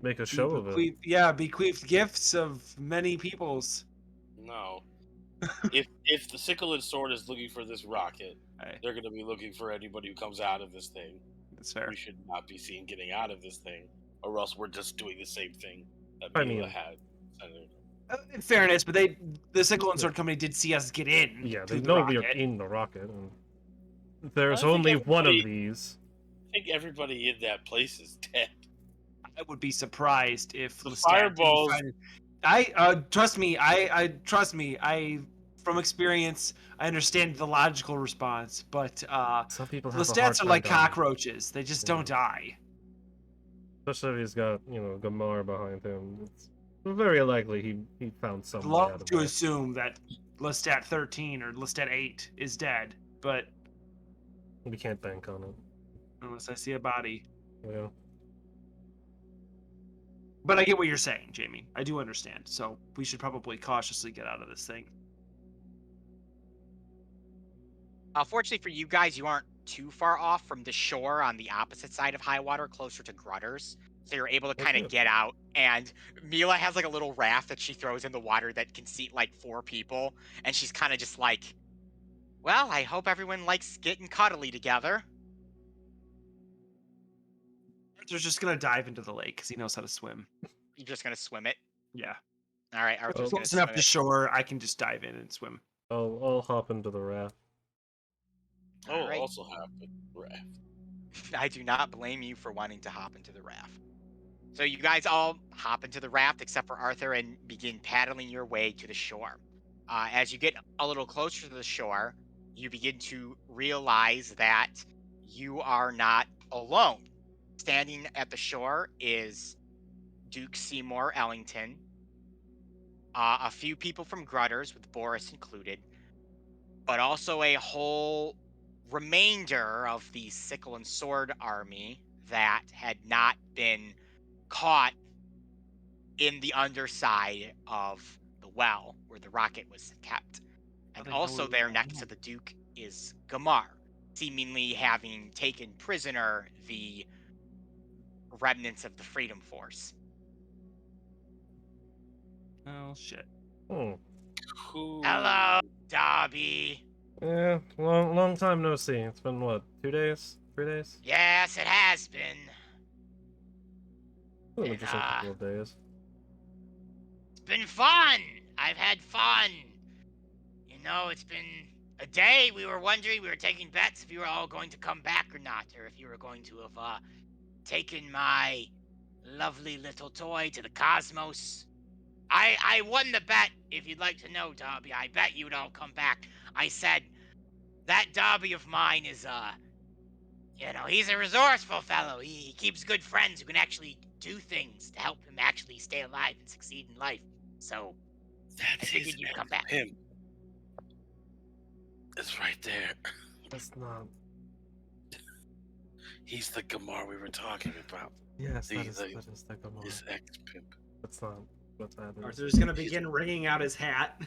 Make a show of it. bequeath gifts of many peoples. No. if the sickle and sword is looking for this rocket, Hey, they're gonna be looking for anybody who comes out of this thing. that's fair. We should not be seen getting out of this thing, or else we're just doing the same thing that I Mila mean- had. In fairness, but the sickle and sword company did see us get in. Yeah, to they the know we are rocket. in the rocket. And there's I think only one of everybody- these. I think everybody in that place is dead. I would be surprised if The Lestat didn't fireballs- find it. I trust me. I trust me. From experience, I understand the logical response, but Some people have a hard Lestats are time like dying. cockroaches. They just Yeah. don't die. Especially if he's got, Gamar behind him. It's very likely he found some way out Love of to that. assume that Lestat 13 or Lestat 8 is dead, but We can't bank on it. unless I see a body. Yeah. But I get what you're saying, Jamie. I do understand. So we should probably cautiously get out of this thing. Fortunately for you guys, you aren't too far off from the shore on the opposite side of Highwater, closer to Grutters. So you're able to kind of good. get out. And Mila has like a little raft that she throws in the water that can seat like 4 people. And she's kind of just like, well, I hope everyone likes getting cuddly together. Arthur's just gonna dive into the lake because he knows how to swim. You're just going to swim it. Yeah. All right, Arthur's going to Close enough swim to it. shore, I can just dive in and swim. I'll hop into the raft. Oh, Alright. also have the raft. I do not blame you for wanting to hop into the raft. So you guys all hop into the raft except for Arthur and begin paddling your way to the shore. As you get a little closer to the shore, you begin to realize that you are not alone. Standing at the shore is Duke Seymour Ellington, a few people from Grutters, with Boris included, but also a whole remainder of the Sickle and Sword army that had not been caught in the underside of the well where the rocket was kept. And the hell also were we there all next to on? the Duke is Gamar, seemingly having taken prisoner the remnants of the Freedom Force. Oh shit. Hmm. Who? Hello, Dobby. Yeah, long time no see. It's been what, 2 days? 3 days? Yes, it has been. It's been And, just a couple of days. It's been fun. I've had fun. You know, it's been a day. We were wondering, we were taking bets if you were all going to come back or not, or if you were going to have taken my lovely little toy to the cosmos. I won the bet, if you'd like to know, Dobby. I bet you'd all come back. I said, that Dobby of mine is, he's a resourceful fellow. He keeps good friends who can actually do things to help him actually stay alive and succeed in life. So, I That's figured his you'd come back. pimp. It's right there. That's not. He's the Gamar we were talking about. Yes, The- that is the- the Gamar. His ex-pimp. That's not what that is. Arthur's gonna begin wringing out his hat.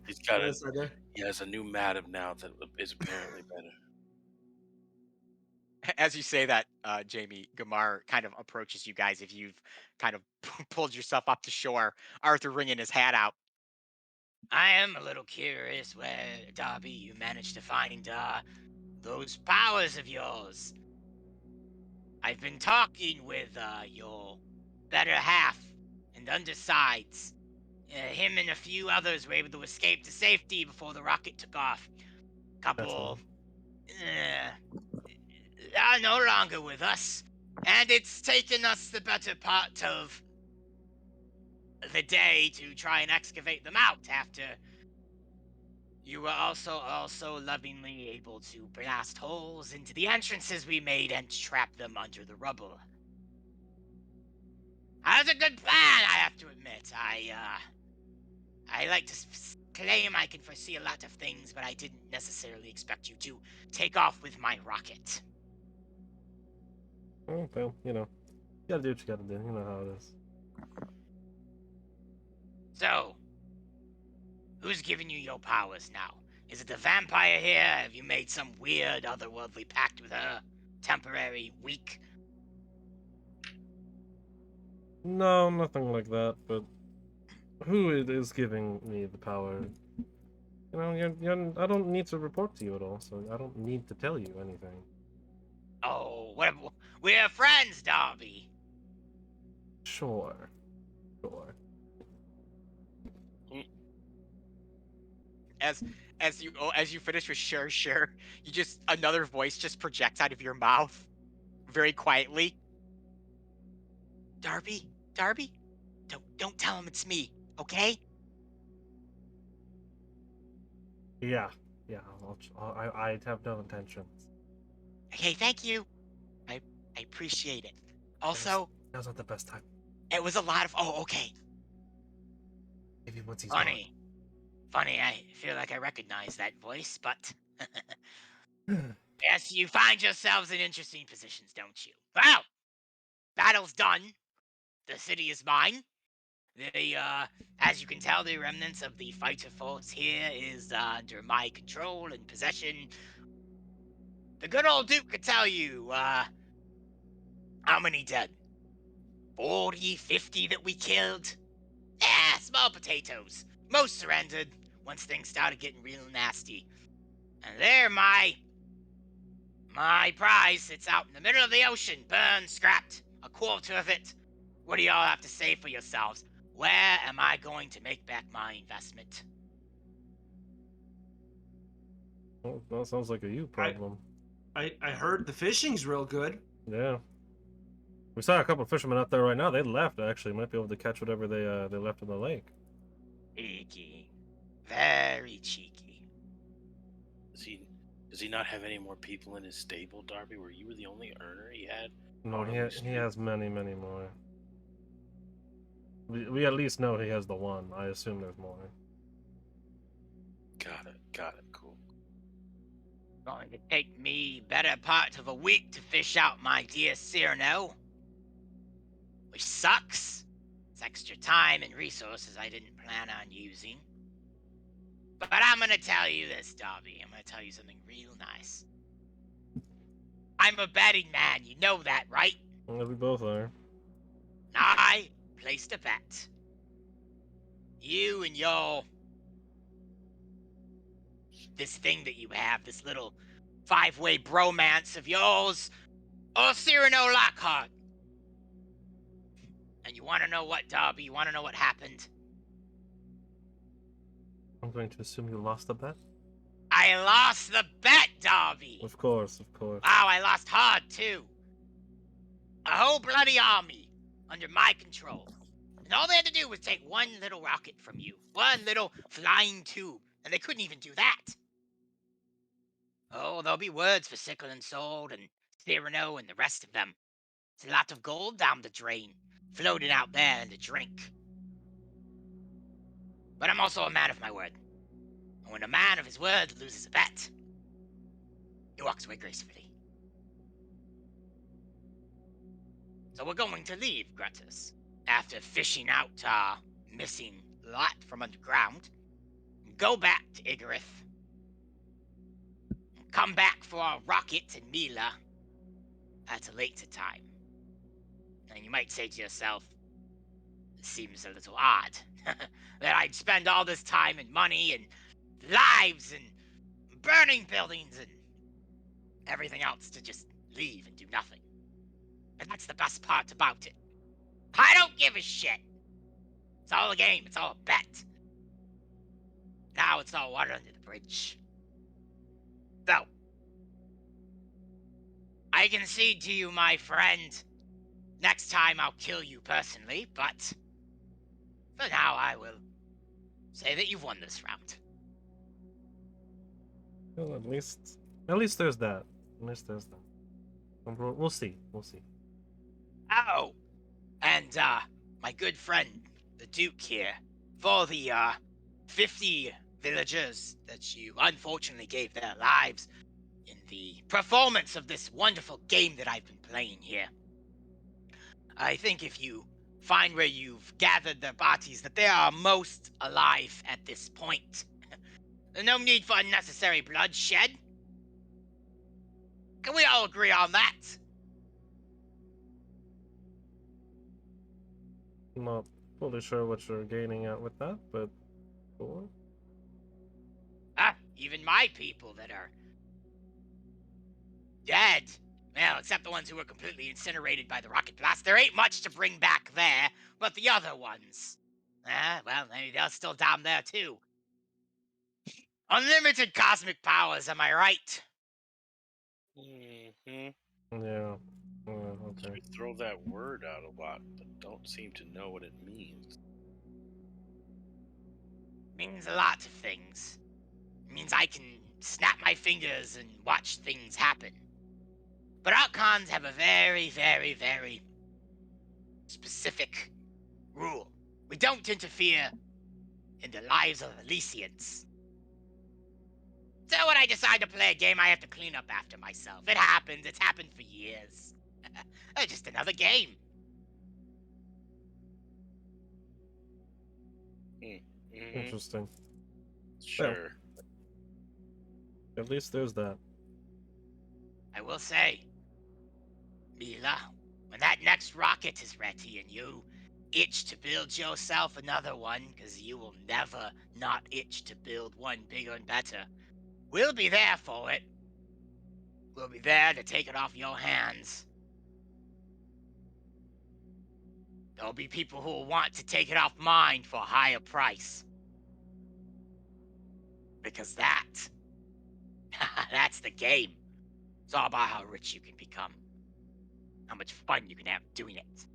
He's got a, Yes, Arthur. he has a new madam now that is apparently better. As you say that, Jamie, Gamar kind of approaches you guys if you've kind of pulled yourself up to shore. Arthur wringing his hat out. I am a little curious where, Dobby, you managed to find those powers of yours. I've been talking with your better half and undersides. Him and a few others were able to escape to safety before the rocket took off. Couple are no longer with us, and it's taken us the better part of the day to try and excavate them out after you were also lovingly able to blast holes into the entrances we made and trap them under the rubble. That was a good plan, I have to admit. I like to claim I can foresee a lot of things, but I didn't necessarily expect you to take off with my rocket. Oh, well, you gotta do what you gotta do. You know how it is. So, who's giving you your powers now? Is it the vampire here? Have you made some weird otherworldly pact with her? Temporary, weak? No, nothing like that. But who is giving me the power? I don't need to report to you at all, so I don't need to tell you anything. Oh, we're friends, Dobby. Sure. As you finish with sure, you just another voice just projects out of your mouth, very quietly. Darby, don't tell him it's me, okay? Yeah. I have no intentions. Okay, thank you. I appreciate it. Also, Now's not the best time. it was a lot of. Oh, okay. Maybe once he's Funny. I feel like I recognize that voice, but yes, you find yourselves in interesting positions, don't you? Well, battle's done. The city is mine. As you can tell, the remnants of the fighter force here is under my control and possession. The good old Duke could tell you, how many dead? 40, 50 that we killed? Small potatoes. Most surrendered once things started getting real nasty. And there, my prize sits out in the middle of the ocean, burned, scrapped, a quarter of it. What do y'all have to say for yourselves? Where am I going to make back my investment? Well, that sounds like a you problem. I heard the fishing's real good. Yeah. We saw a couple of fishermen out there right now. They left, actually. Might be able to catch whatever they left in the lake. Cheeky. Very cheeky. Does he not have any more people in his stable, Darby? Where you were the only earner he had? No, out on the he has many more. We at least know he has the one. I assume there's more. Got it. Cool. Going to take me better part of a week to fish out my dear Cyrano. Which sucks. It's extra time and resources I didn't plan on using. But I'm gonna tell you this, Darby. I'm gonna tell you something real nice. I'm a betting man, you know that, right? Yeah, we both are. I placed a bet. You and your... this thing that you have, this little five-way bromance of yours, or Cyrano Lockhart. And you wanna know what, Darby? You wanna know what happened? I'm going to assume you lost the bet. I lost the bet, Darby! Of course. Wow, I lost hard, too. A whole bloody army under my control. And all they had to do was take one little rocket from you. One little flying tube. And they couldn't even do that. Oh, there'll be words for Sickle and Sword and Cyrano and the rest of them. It's a lot of gold down the drain, floating out there in the drink. But I'm also a man of my word. And when a man of his word loses a bet, he walks away gracefully. So we're going to leave Gratus after fishing out our missing lot from underground. Go back to Igarith. Come back for our rocket and Mila at a later time. And you might say to yourself, it seems a little odd that I'd spend all this time and money and lives and burning buildings and everything else to just leave and do nothing. And that's the best part about it. I don't give a shit. It's all a game. It's all a bet. Now it's all water under the bridge. So, I concede to you, my friend. Next time I'll kill you personally, but for now I will say that you've won this round. Well, at least there's that. At least there's that. We'll see. Oh, and my good friend, the Duke here, for the 50 villagers that you unfortunately gave their lives in the performance of this wonderful game that I've been playing here. I think if you find where you've gathered their bodies, that they are most alive at this point. There's no need for unnecessary bloodshed. Can we all agree on that? I'm not fully sure what you're gaining at with that, but cool. Even my people that are dead, well, except the ones who were completely incinerated by the rocket blast, there ain't much to bring back there, but the other ones, well, maybe they're still down there too. Unlimited cosmic powers, am I right? Mm-hmm. Yeah. Okay. We throw that word out a lot, but don't seem to know what it means. Means a lot of things. It means I can snap my fingers and watch things happen. But Archons have a very, very, very specific rule. We don't interfere in the lives of Elysians. So when I decide to play a game, I have to clean up after myself. It happens. It's happened for years. Just another game. Mm-hmm. Interesting. Sure. At least there's that. I will say, Mila, when that next rocket is ready and you itch to build yourself another one, because you will never not itch to build one bigger and better, we'll be there for it. We'll be there to take it off your hands. There'll be people who will want to take it off mine for a higher price. Because that's the game. It's all about how rich you can become. How much fun you can have doing it.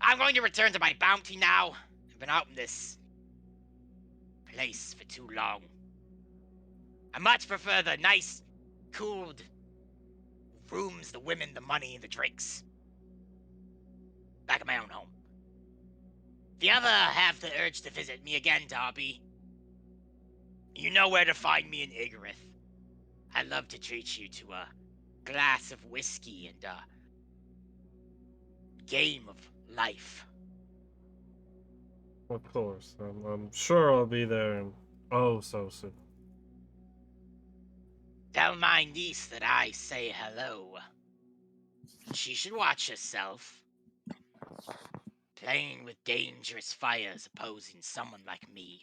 I'm going to return to my bounty now. I've been out in this place for too long. I much prefer the nice, cooled rooms, the women, the money, the drinks. Back at my own home. If you ever have the urge to visit me again, Darby, you know where to find me in Igarith. I'd love to treat you to a glass of whiskey and a game of life. Of course. I'm sure I'll be there in oh so soon. Tell my niece that I say hello. She should watch herself. Playing with dangerous fires opposing someone like me.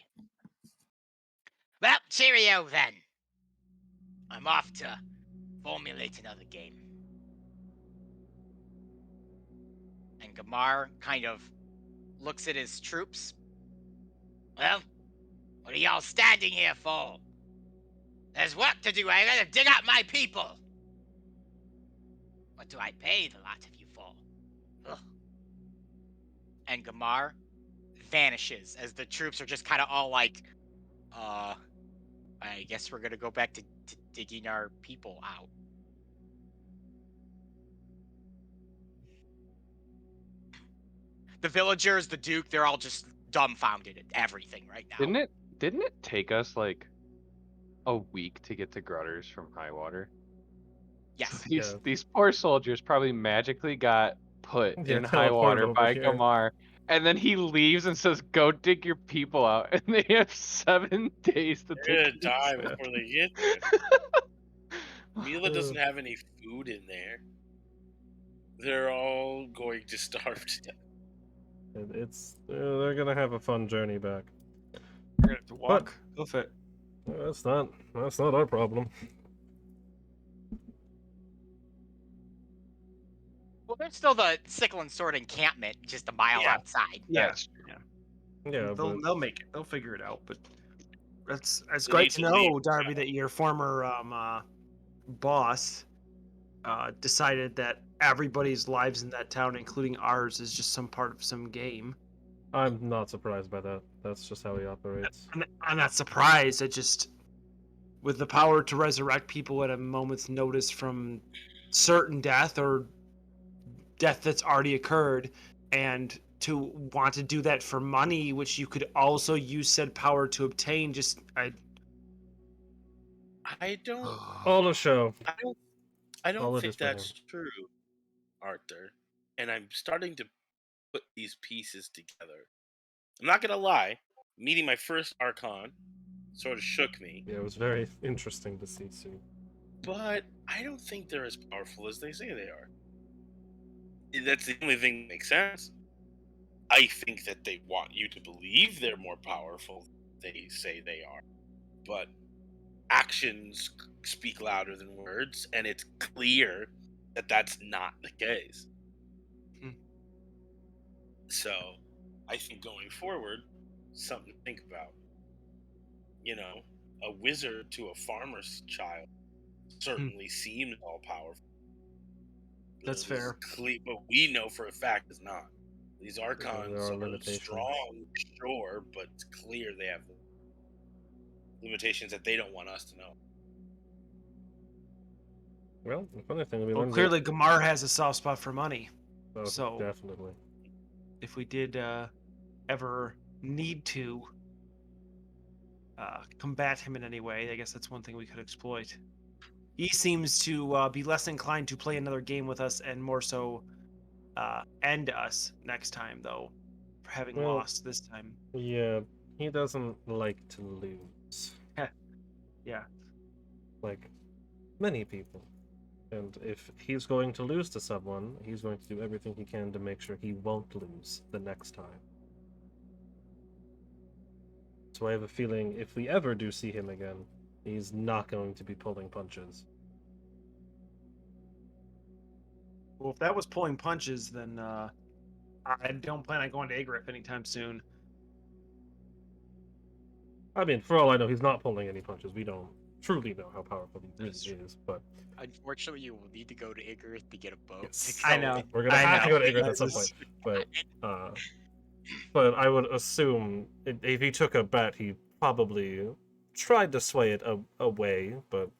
Well, cheerio then. I'm off to formulate another game. And Gamar kind of looks at his troops. Well, what are y'all standing here for? There's work to do. I gotta dig out my people. What do I pay the lot of you for? Ugh. And Gamar vanishes as the troops are just kind of all like, I guess we're gonna go back to digging our people out. The villagers, the Duke, they're all just dumbfounded at everything right now. Didn't it take us like a week to get to Grutters from Highwater? Yes. These poor soldiers probably magically got put Yeah, in teleported Highwater over by here. Gamar, and then he leaves and says, "Go dig your people out," and they have 7 days to They're gonna dig. die Yeah. before they get there. Mila doesn't have any food in there. They're all going to starve to death. It's they're gonna have a fun journey back. We're gonna have to walk. Go fit. That's not our problem. Well, there's still the sickle and sword encampment just a mile Yeah. outside. Yeah. That's true. Yeah, but They'll make it. They'll figure it out. But it's They great need to to know, leave. Darby, that your former boss decided that everybody's lives in that town, including ours, is just some part of some game. I'm not surprised by that. That's just how he operates. I'm not surprised. It just, with the power to resurrect people at a moment's notice from certain death or death that's already occurred, and to want to do that for money, which you could also use said power to obtain, just I don't. All a show. I don't All it think is for that's true, Arthur. And I'm starting to put these pieces together. I'm not gonna lie. Meeting my first Archon sort of shook me, Yeah, it was very interesting to see Sue. but I don't think they're as powerful as they say they are. That's the only thing that makes sense. I think that they want you to believe they're more powerful than they say they are. But actions speak louder than words, and it's clear that that's not the case. Hmm. So, I think going forward, something to think about. You know, a wizard to a farmer's child certainly seems all powerful. That's It is fair. but we know for a fact it's not. These there archons are are limitations. strong, sure, but it's clear they have limitations that they don't want us to know. Well, the funny thing we Well, learned clearly Gamar has a soft spot for money. so- definitely. If we did ever need to combat him in any way, I guess that's one thing we could exploit. He seems to be less inclined to play another game with us and more so end us next time, though, for having Well- lost this time. Yeah, he doesn't like to lose. Yeah. Like many people. And if he's going to lose to someone, he's going to do everything he can to make sure he won't lose the next time. So I have a feeling if we ever do see him again, he's not going to be pulling punches. Well, if that was pulling punches, then I don't plan on going to Igarith anytime soon. I mean, for all I know, he's not pulling any punches. We don't truly know how powerful he That's really is, but Unfortunately, you will need to go to Igarith to get a boat. Yes. to I go know. with. we're gonna I have to know. go to Igarith at some This point. is- But I would assume if he took a bet, he'd probably tried to sway it away, but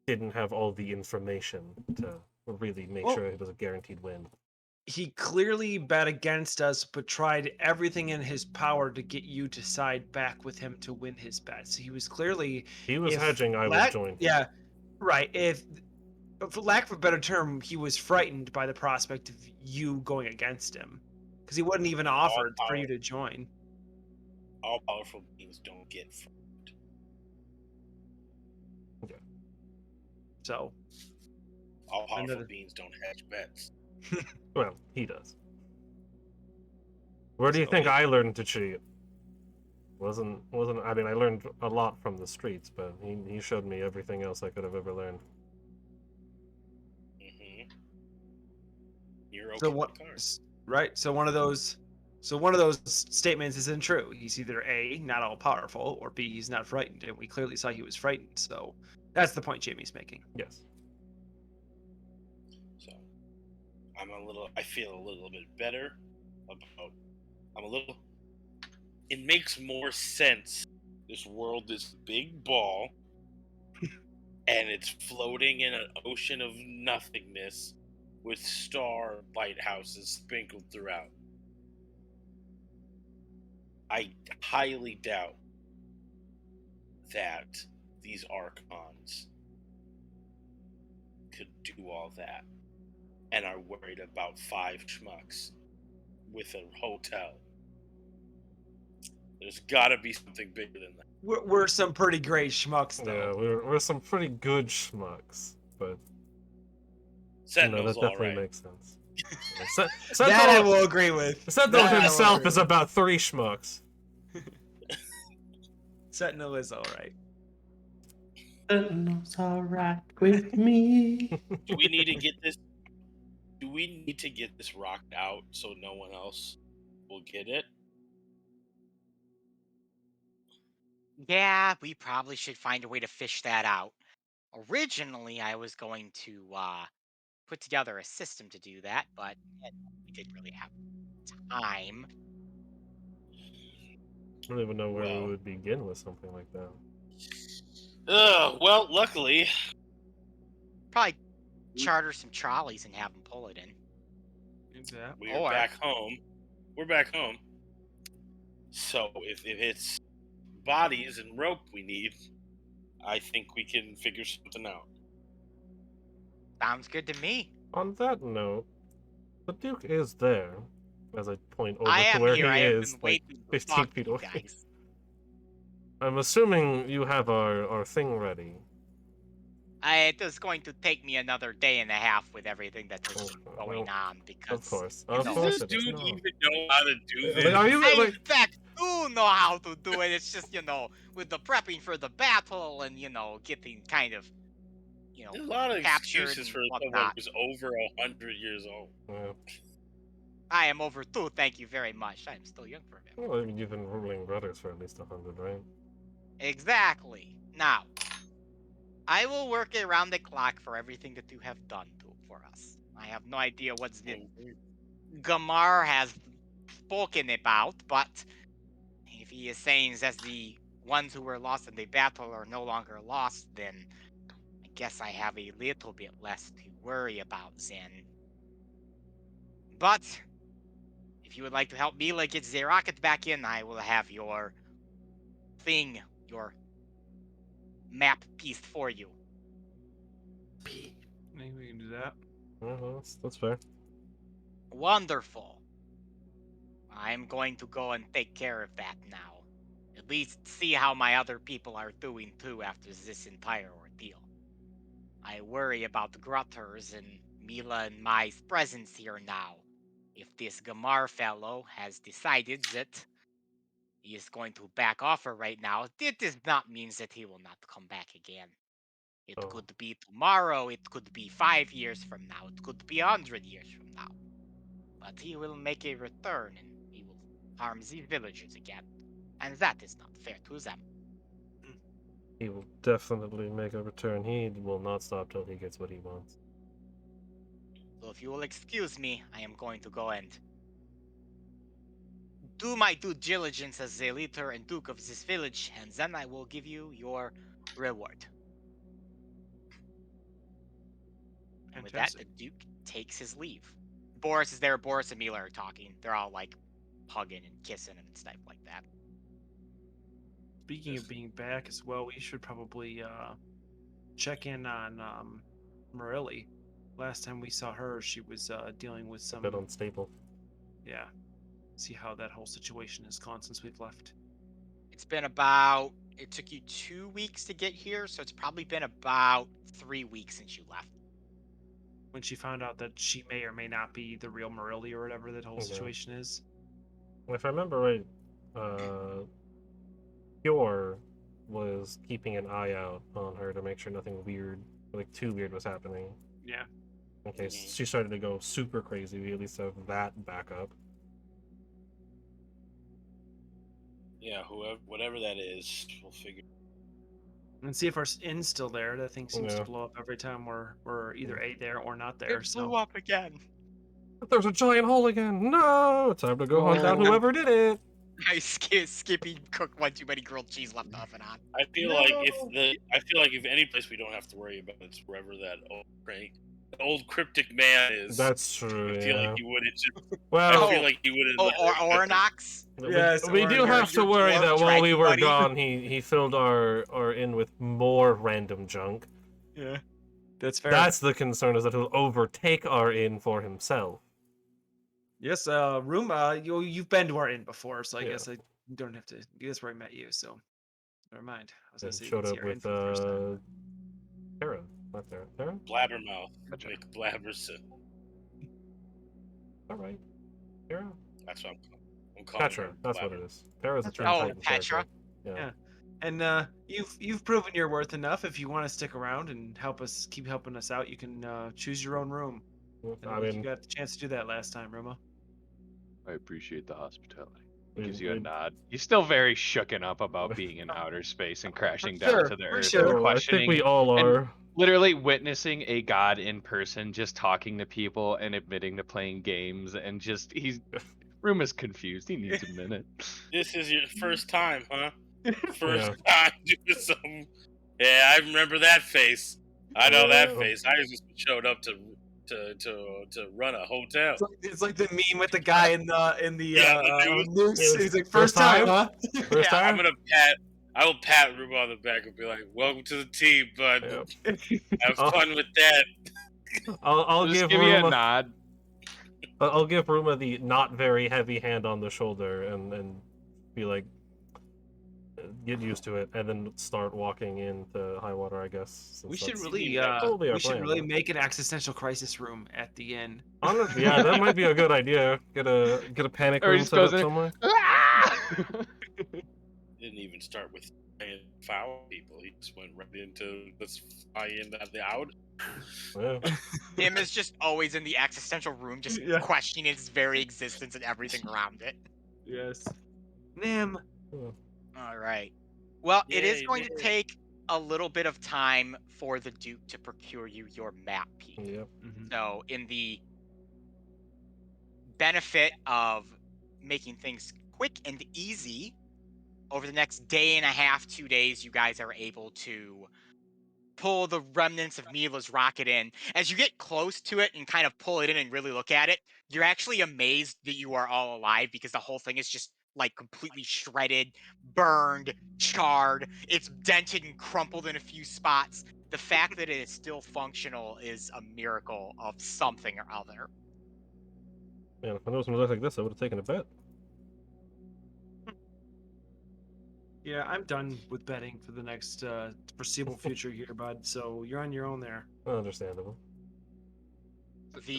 didn't have all the information to really make Well- sure it was a guaranteed win. He clearly bet against us, but tried everything in his power to get you to side back with him to win his bets. He was clearly He was if hedging, I was joining. Yeah, right. If for lack of a better term, he was frightened by the prospect of you going against him, because he wouldn't even offer for you to join. All powerful beings don't get So all powerful Another- beings don't hedge bets. Well, he does. Where do you So think it- I learned to cheat? Wasn't I mean I learned a lot from the streets, but he showed me everything else I could have ever learned. Mm-hmm. You're okay so with what? cards. Right. So one of those statements isn't true. He's either A, not all powerful, or B, he's not frightened, and we clearly saw he was frightened. So that's the point Jamie's making. Yes. So I feel a little bit better about. It makes more sense. This world is a big ball, and it's floating in an ocean of nothingness with star lighthouses sprinkled throughout. I highly doubt that these archons could do all that and are worried about 5 schmucks with a hotel. There's gotta be something bigger than that. We're some pretty great schmucks, Yeah, though. we're some pretty good schmucks, but Sentinel's that definitely alright. makes sense. That I will agree with. Sentinel That I will himself agree is with. about 3 schmucks. Sentinel is all right. Sentinel's alright with me. Do we need to get this? Do we need to get this rocked out so no one else will get it? Yeah, we probably should find a way to fish that out. Originally, I was going to put together a system to do that, but we didn't really have time. I don't even know where Well. we would begin with something like that. Well, luckily, Probably charter some trolleys and have them pull it in. we're Or- back home. We're back home. So if it's bodies and rope we need, I think we can figure something out. Sounds good to me. On that note, the Duke is there, as I point over I to am where here. I he have is, been like waiting to 15 talk feet to you away. guys. I'm assuming you have our thing ready. It was going to take me another day and a half with everything that was Okay, going well, on because. Of course, you of know, Does course this it is. dude No. even know how to do Like, this? are you I, like? in fact, do know how to do it. It's just, with the prepping for the battle and, getting kind of, There's a lot of captured excuses and for someone whatnot. who's over 100 years old. Yeah. I am over 2, thank you very much. I am still young for him. Well, I mean, you've been ruling brothers for at least 100, right? Exactly. Now, I will work around the clock for everything that you have done for us. I have no idea what's the Gamar has spoken about, but if he is saying that the ones who were lost in the battle are no longer lost, then I guess I have a little bit less to worry about then. But if you would like to help Mila get the rocket back in, I will have your thing, your map pieced for you. Maybe we can do that. That's fair. Wonderful. I'm going to go and take care of that now. At least see how my other people are doing too after this entire ordeal. I worry about the Grutters and Mila and my presence here now. If this Gamar fellow has decided that he is going to back off her right now, it does not mean that he will not come back again. It Oh. could be tomorrow, it could be 5 years from now, it could be 100 years from now. But he will make a return and he will harm these villagers again. And that is not fair to them. He will definitely make a return. He will not stop till he gets what he wants. So if you will excuse me, I am going to go and do my due diligence as the leader and duke of this village, and then I will give you your reward. And with that, the Fantastic. duke takes his leave. Boris is there. Boris and Mila are talking. They're all like hugging and kissing and stuff like that. Speaking of being back as well, we should probably check in on Morelli. Last time we saw her, she was dealing with A some. bit unstable. Yeah. See how that whole situation has gone since we've left. It's been about. It took you 2 weeks to get here, so it's probably been about 3 weeks since you left. When she found out that she may or may not be the real Morelli or whatever that whole Yeah. situation is. If I remember right, Pure was keeping an eye out on her to make sure nothing weird, like too weird, was happening. Yeah. In case she started to go super crazy, we at least have that backup. Yeah, whatever that is, we'll figure. And see if our inn's still there. That thing seems Yeah. to blow up every time we're either there or not there. It blew So up again. But there's a giant hole again! No! Time to go hunt down Oh. whoever did it! I Skippy cooked one too many grilled cheese left off and on. I feel like if any place we don't have to worry about, it's wherever that old cryptic man is. That's true, I feel yeah. like he wouldn't. I Well, feel like he wouldn't. Oh, or Ornox. Yes, we do or have to your worry dwarf that while we dragon were buddy. gone, he filled our inn with more random junk. yeah, that's fair. That's the concern, is that he'll overtake our inn for himself. Yes, room. You've been to our inn before, so I Yeah. guess I don't have to. That's where I met you, so never mind. I was gonna And say you showed can see up our inn with for the first time. Tara. Not Tara. Tara? Blabbermouth. Gotcha. Like Blabberson. Alright. Tara? That's what I'm calling Petra. her. That's what it is. Tara's a Petra. Teen Oh, Titan Petra. character. Yeah. Yeah. And you've proven your worth enough. If you want to stick around and keep helping us out, you can choose your own room. I You mean, got the chance to do that last time, Roma. I appreciate the hospitality. we- Gives you a we- nod. He's still very shooken up about being in outer space and crashing down Sure, to the for earth sure. and Oh, I think questioning, we all and- are. literally witnessing a god in person, just talking to people and admitting to playing games, and just Room is confused. He needs a minute. This is your first time, huh? First Yeah. time doing some. Yeah, I remember that face. I know that Yeah. face. I just showed up to run a hotel. It's like the meme with the guy in the Yeah, the dude. noose. Yeah, He's like, first first time, time? huh? First Yeah, time? I will pat Ruben on the back and be like, "Welcome to the team, bud. Yeah. Have Oh. fun with that." I'll Just give give you a Ruma. nod. I'll give Ruma the not very heavy hand on the shoulder and be like, get used to it, and then start walking into high water, I guess. We since should that's really, totally our we should plan, really but- make an existential crisis room at the inn. Honestly, yeah, that might be a good idea. Get a panic Or he room just set goes up in- somewhere. Didn't even start with foul people. He just went right into let's fly in the out. Yeah. Him is just always in the existential room, just Yeah. questioning its very existence and everything around it. Yes. Nim. All right. Well, it is Yay, going to yay. take a little bit of time for the Duke to procure you your map piece. Yep. So, in the benefit of making things quick and easy, over the next day and a half, 2 days, you guys are able to pull the remnants of Mila's rocket in. As you get close to it and kind of pull it in and really look at it, you're actually amazed that you are all alive because the whole thing is just like completely shredded, burned, charred. It's dented and crumpled in a few spots. The fact that it is still functional is a miracle of something or other. Man, if I knew it was gonna look like this, I would have taken a bet. Yeah, I'm done with betting for the next foreseeable future here, bud. So you're on your own there. Understandable.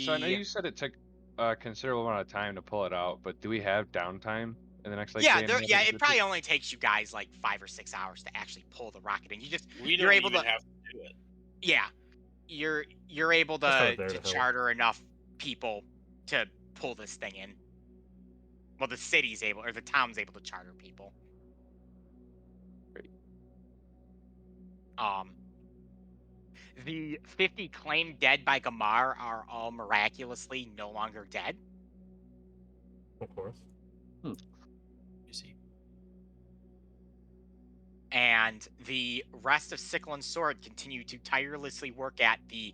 So I know you said it took a considerable amount of time to pull it out, but do we have downtime in the next like? Yeah, day and a half yeah. of It the probably trip? only takes you guys like 5 or 6 hours to actually pull the rocket in. We You're don't able even to- have to do it. Yeah, you're able Just out to there to help. charter enough people to pull this thing in. Well, the city's able, or the town's able to charter people. Great. The 50 claimed dead by Gamar are all miraculously no longer dead. Of course. and the rest of Sickle and Sword continue to tirelessly work at the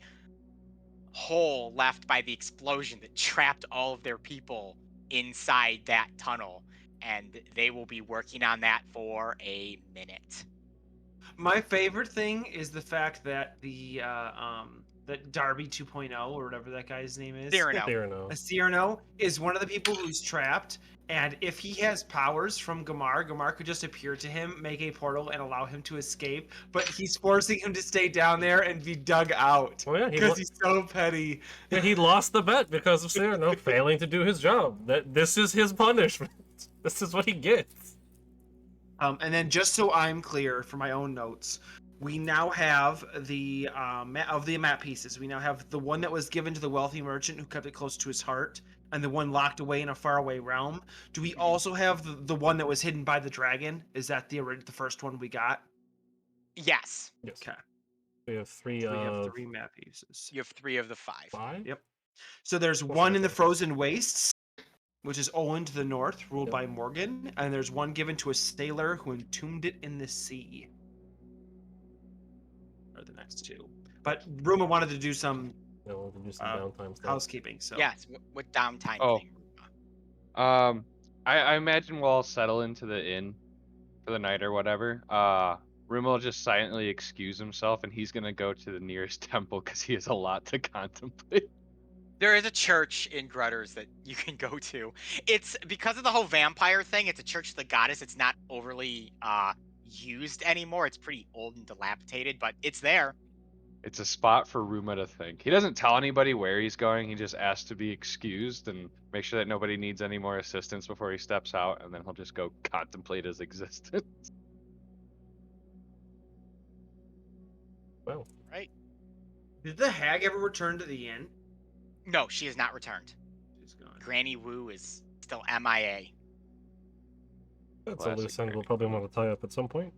hole left by the explosion that trapped all of their people inside that tunnel, and they will be working on that for a minute. My favorite thing is the fact that that Darby 2.0 or whatever that guy's name is, Cyrano. Cyrano is one of the people who's trapped. And if he has powers from Gamar could just appear to him, make a portal, and allow him to escape. But he's forcing him to stay down there and be dug out Oh yeah, because he's so petty. yeah, he lost the bet because of Cyrano failing to do his job. This is his punishment. This is what he gets. And then, just so I'm clear for my own notes, we now have the of the map pieces. We now have the one that was given to the wealthy merchant who kept it close to his heart, and the one locked away in a faraway realm. Do we also have the one that was hidden by the dragon? Is that the first one we got? Yes. Yes. Okay. We have three. So we have 3 map pieces. You have 3 of the 5. 5. Yep. So there's one in the frozen wastes, which is Olin to the north, ruled by Morgan, and there's one given to a sailor who entombed it in the sea. Or the next 2. But Ruma wanted to do some Yeah, we'll do some downtime stuff. housekeeping. So Yes. What downtime Oh. thing? I imagine we'll all settle into the inn for the night or whatever. Ruma will just silently excuse himself, and he's gonna go to the nearest temple because he has a lot to contemplate. There is a church in Grutters that you can go to. It's because of the whole vampire thing. It's a church of the goddess. It's not overly used anymore. It's pretty old and dilapidated, but it's there. It's a spot for Ruma to think. He doesn't tell anybody where he's going. He just asks to be excused and make sure that nobody needs any more assistance before he steps out, and then he'll just go contemplate his existence. Well, Right? did the hag ever return to the inn? No, she has not returned. She's gone. Granny Wu is still MIA. that's Classic a loose end we'll Granny. probably want to tie up at some point.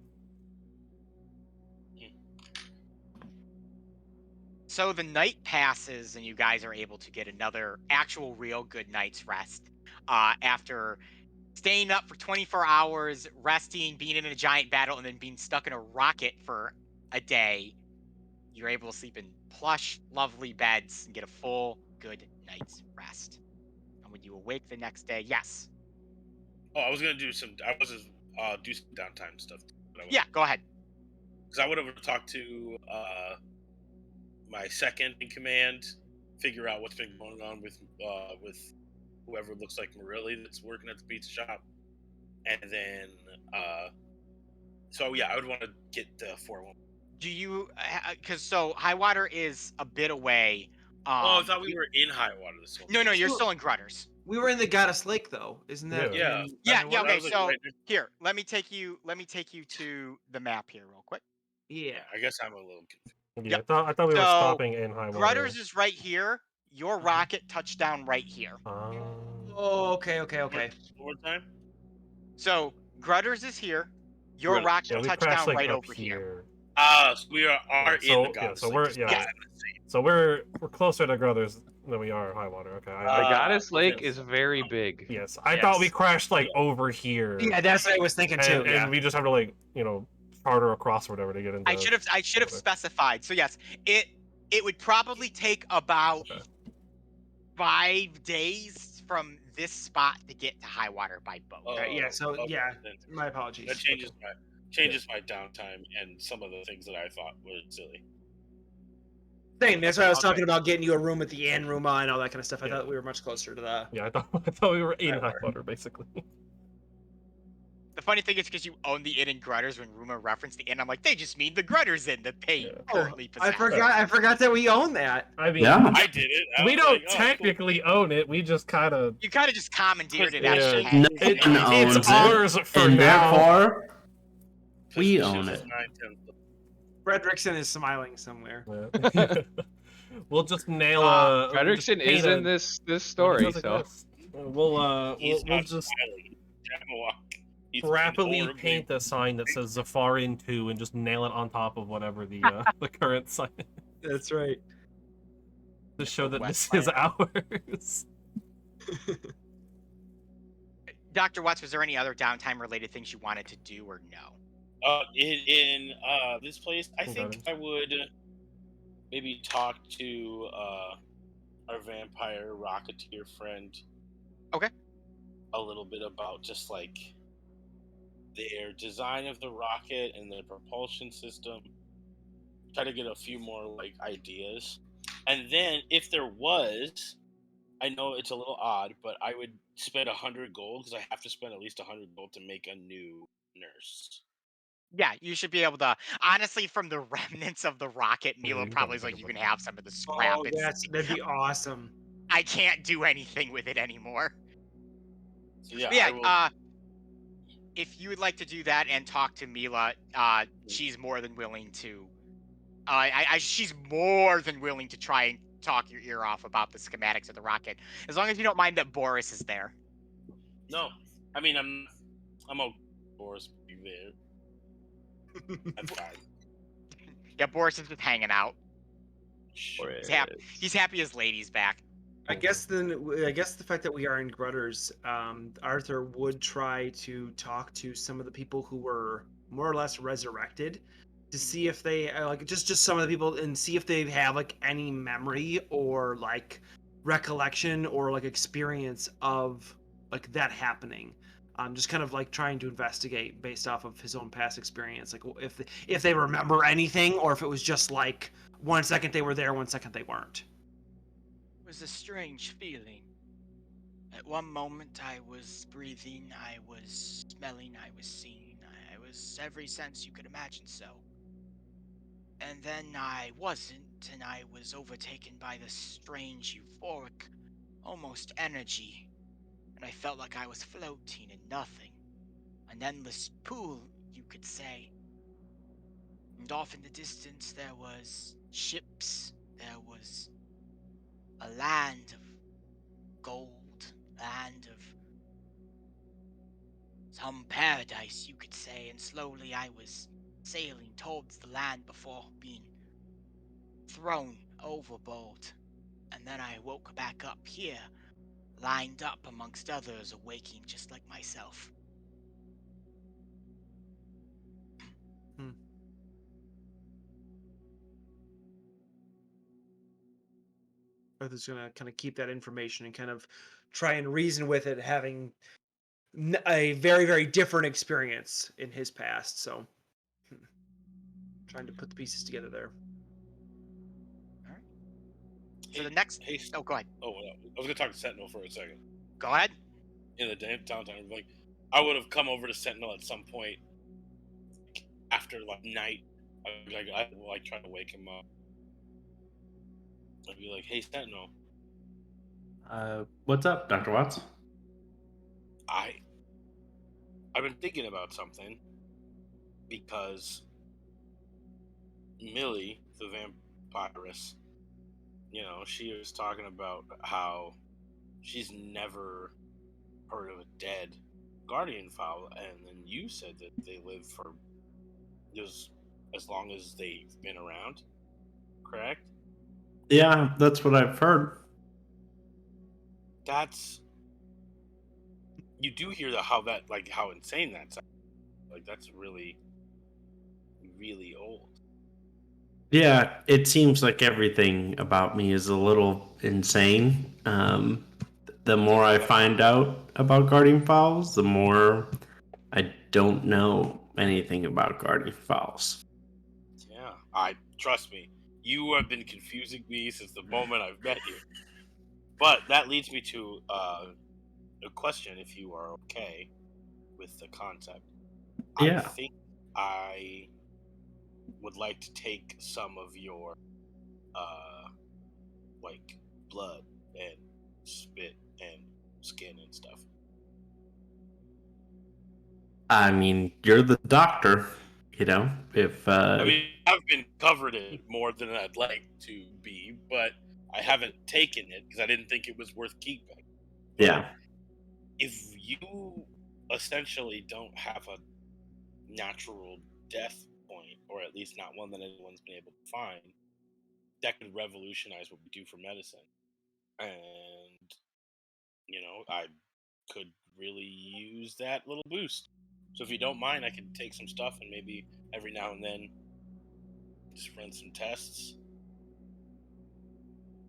So the night passes, and you guys are able to get another actual real good night's rest. After staying up for 24 hours, resting, being in a giant battle, and then being stuck in a rocket for a day, you're able to sleep in plush, lovely beds and get a full, good night's rest. And when you awake the next day, yes. Oh, I was gonna do some. I was do some downtime stuff. Yeah, go ahead. Because I would have talked to my second in command, figure out what's been going on with whoever looks like Marilli that's working at the pizza shop, and then so yeah, I would want to get the 4-1. Do you, because so Highwater is a bit away. Oh, I thought we were in Highwater this whole. No, you're Sure. still in Grutters. We were in the Goddess Lake, though, isn't that? Yeah. Yeah, I yeah. Okay, was like, so right there. here, let me take you to the map here real quick. Yeah. I guess I'm a little confused. Yeah, Yep. I thought we were So, stopping in High Water. Grutters is right here. Your rocket touched down right here. Oh, okay. One more time. So Grutters is here. Your Grutters. rocket Yeah, we touched crashed down like right up over here. here. So we are in so, the goddess. so we're Lake, just yeah. not in the same. So we're closer to Grutters than we are High Water. Okay. The Goddess Lake yes. is very big. Yes, I thought we Yes. crashed like over here. Yeah, that's what I was thinking too. and we just have to like charter across or whatever to get into. I should have Okay. specified. So yes, it would probably take about Okay. 5 days from this spot to get to Highwater by boat. Yeah, so, okay, yeah. then My apologies. that changes my downtime and some of the things that I thought were silly. Same. That's why I was Okay. talking about getting you a room at the inn, Ruma, and all that kind of stuff. I Yeah. thought we were much closer to the. Yeah, I thought we were in High High Water. Water basically. The funny thing is because you own the inn in Grutters, when Ruma referenced the inn, I'm like, they just mean the Grutters inn that they Yeah. currently I possess. I forgot that we own that. I mean, Yeah. I did it. I we was don't like, oh, cool. technically own it. We just kind of. You kind of just commandeered it Yeah. out your No head. one owns It's it, ours for and now. therefore we Suspicious own is it. 9/10. Fredrickson is smiling somewhere. Yeah. We'll just nail a. Fredrickson is in this story, so We'll He's we'll not just smiling. Jabberwock. He's been rapidly horribly- paint a sign that says Zafarin 2 and just nail it on top of whatever the the current sign is That's right. to show that this Westland. is ours. Dr. Watts, was there any other downtime related things you wanted to do or no? In this place, I think Gardens. I would maybe talk to our vampire rocketeer friend. Okay. A little bit about just like their design of the rocket and the propulsion system. Try to get a few more like ideas, and then if there was, I know it's a little odd, but I would spend 100 gold because I have to spend at least 100 gold to make a new nurse. Yeah, you should be able to. Honestly, from the remnants of the rocket, Milo probably is like, you can have some of the scrap. Oh, It's that'd be awesome. I can't do anything with it anymore. So yeah, But yeah, I will. if you would like to do that and talk to Mila, she's more than willing to. She's more than willing to try and talk your ear off about the schematics of the rocket, as long as you don't mind that Boris is there. No, I mean I'm okay. Boris being there. That's fine. Yeah, Boris is just hanging out. He's happy. He's happy his lady's back. I guess the fact that we are in Grutters, Arthur would try to talk to some of the people who were more or less resurrected to see if they like just some of the people and see if they have like any memory or like recollection or like experience of like that happening. Just kind of like trying to investigate based off of his own past experience, like if they remember anything or if it was just like 1 second they were there, 1 second they weren't. It was a strange feeling. At one moment I was breathing, I was smelling, I was seeing, I was every sense you could imagine so. And then I wasn't, and I was overtaken by this strange euphoric, almost energy, and I felt like I was floating in nothing. An endless pool, you could say. And off in the distance there was ships, there was a land of gold, land of some paradise, you could say, and slowly I was sailing towards the land before being thrown overboard. And then I woke back up here, lined up amongst others, awaking just like myself. Arthur's gonna kind of keep that information and kind of try and reason with it, having a very very different experience in his past. So, trying to put the pieces together there. All right. So the next. Hey, Oh, go ahead. I was gonna talk to Sentinel for a second. Go ahead. In the downtime, like I would have come over to Sentinel at some point after like night. I will like try to wake him up. I'd be like, "Hey, Sentinel, What's up, Dr. Watts? I've been thinking about something because Millie, the vampiress, she was talking about how she's never heard of a dead guardian fowl, and then you said that they live for just as long as they've been around, correct? Yeah, that's what I've heard. You do hear how insane that sounds. Like that's really, really old. Yeah, it seems like everything about me is a little insane. The more I find out about guardian fowls, the more I don't know anything about guardian fowls. Yeah, trust me. You have been confusing me since the moment I've met you. But that leads me to a question, if you are okay with the concept. Yeah. I think I would like to take some of your like blood and spit and skin and stuff. I mean, you're the doctor, if I mean, I've been covered in more than I'd like to be, but I haven't taken it because I didn't think it was worth keeping. But yeah. if you essentially don't have a natural death point, or at least not one that anyone's been able to find, that could revolutionize what we do for medicine. And, I could really use that little boost. So if you don't mind, I can take some stuff and maybe every now and then just run some tests.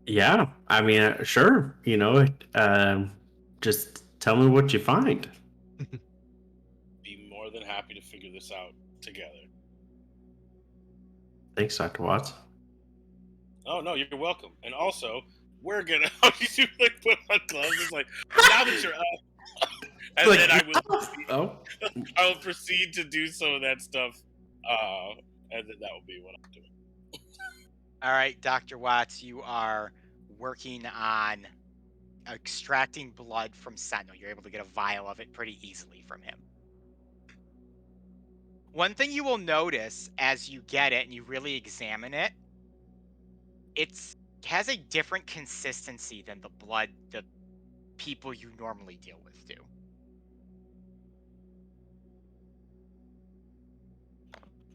Yeah, I mean, sure. Just tell me what you find. Be more than happy to figure this out together. Thanks, Dr. Watts. Oh no, you're welcome. And also, we're gonna you like put on gloves. It's like now that you're up, and Like, then I will oh, proceed to do some of that stuff, and then that will be what I'm doing. All right, Dr. Watts, you are working on extracting blood from Sentinel. You're able to get a vial of it pretty easily from him. One thing you will notice as you get it and you really examine it, it has a different consistency than the blood the people you normally deal with do.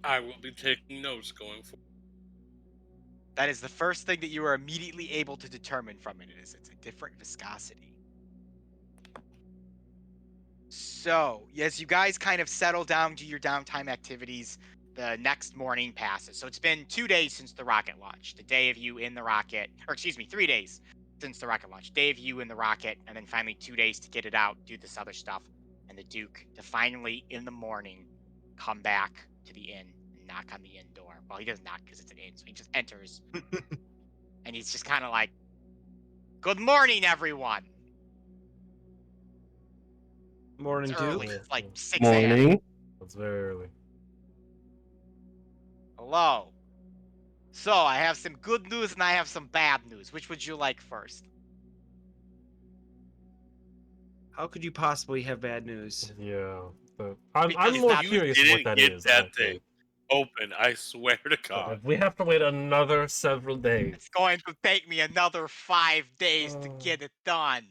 I will be taking notes going forward. That is the first thing that you are immediately able to determine from it is it's a different viscosity. So, as you guys kind of settle down to your downtime activities, the next morning passes. So it's been 2 days since the rocket launch. The day of you in the rocket, or excuse me, 3 days since the rocket launch. Day of you in the rocket, and then finally 2 days to get it out, do this other stuff, and the Duke to finally in the morning come back to the inn and knock on the inn door. Well, he doesn't knock because it's an inn, so he just enters, and he's just kind of like, "Good morning, everyone." Morning, It's Duke. early. It's like 6 a.m. morning. That's very early. Hello. So, I have some good news and I have some bad news. Which would you like first? How could you possibly have bad news? Yeah. I'm Because more that- You curious what didn't that get is. that actually. thing open. I swear to But God. if we have to wait another several days. It's going to take me another 5 days to get it done.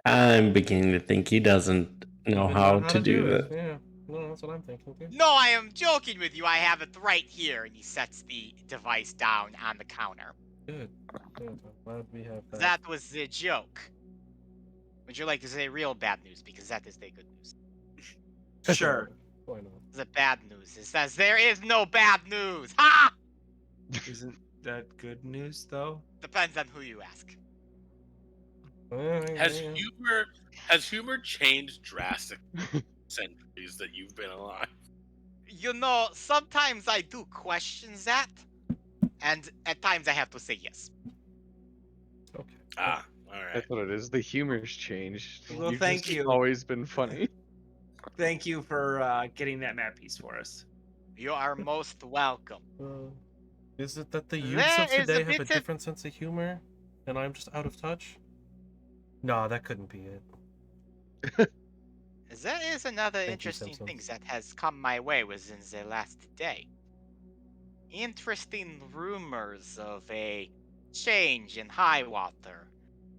I'm beginning to think he doesn't know Even how know to do it. that. Yeah. No, that's what I'm thinking too. No, I am joking with you. I have it right here. And he sets the device down on the counter. Good. Good. I'm glad we have that. That was the joke. Would you like to say real bad news? Because that is the good news. Sure. Why not? The bad news is that there is no bad news. Ha! Isn't that good news though? Depends on who you ask. Has humor changed drastically centuries that you've been alive? You know, sometimes I do question that, and at times I have to say yes. Okay. Ah, all right. That's what it is. The humor's changed. Well, You've thank just you. always been funny. Thank you for getting that map piece for us. You are most welcome. Is it that the There youths of is a today have a bit of- different sense of humor, and I'm just out of touch? No, that couldn't be it. There is another Thank you, interesting thing Simpsons. that has come my way within the last day. Interesting rumors of a change in high water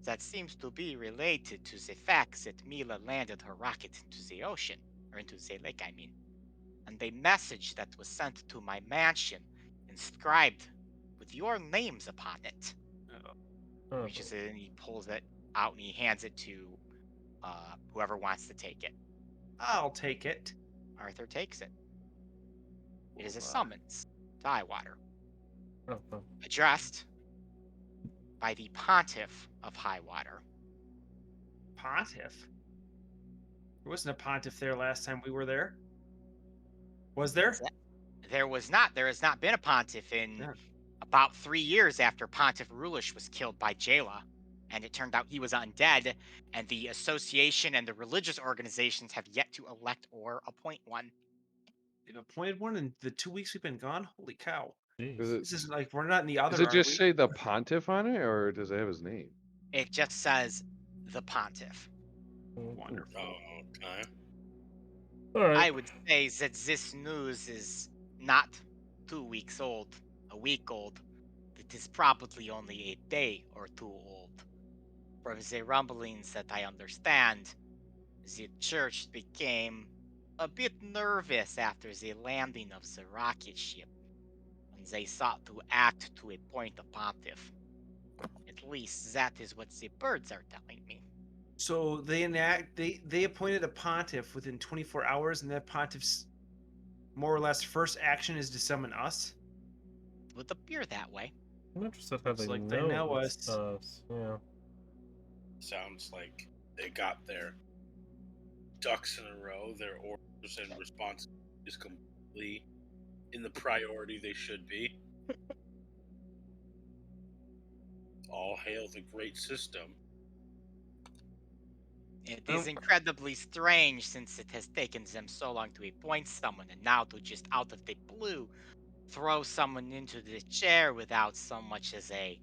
that seems to be related to the fact that Mila landed her rocket into the ocean, or into the lake, I mean. And a message that was sent to my mansion, inscribed with your names upon it. Oh, Which is it, and he pulls it out and he hands it to whoever wants to take it. I'll take it. Arthur takes it. It is a Well, summons to Highwater, oh, oh. addressed by the Pontiff of Highwater. Pontiff. There wasn't a pontiff there last time we were there. Was there? There was not. There has not been a pontiff in Yeah. about 3 years after Pontiff Rulish was killed by Jayla, and it turned out he was undead, and the association and the religious organizations have yet to elect or appoint one. They've appointed one in the 2 weeks we've been gone. Holy cow! Jeez. Is it, This is like we're not in the other. does it are just we? say the pontiff on it, or does it have his name? It just says the Pontiff. Wonderful. Oh, okay. All right. I would say that this news is not 2 weeks old, a week old. It is probably only a day or two old. From the rumblings that I understand, the church became a bit nervous after the landing of the rocket ship, and they sought to act to appoint a pontiff. At least that is what the birds are telling me. So they appointed a pontiff within 24 hours, and that pontiff's more or less first action is to summon us. Would appear that way. I'm interested how Looks they like they know know it's us. us. Yeah. Sounds like they got their ducks in a row. Their orders and response is completely in the priority they should be. All hail the great system. It is incredibly strange since it has taken them so long to appoint someone, and now to just out of the blue throw someone into the chair without so much as a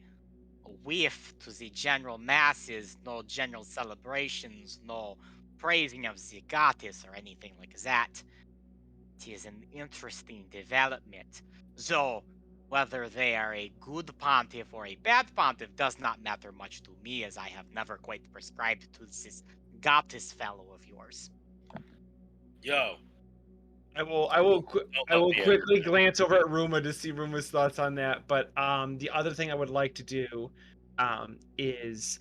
whiff to the general masses, no general celebrations, no praising of the goddess or anything like that. It is an interesting development. Though, whether they are a good pontiff or a bad pontiff does not matter much to me, as I have never quite prescribed to this goddess fellow of yours. Yo, I will don't let me quickly glance over at Ruma to see Ruma's thoughts on that. But the other thing I would like to do is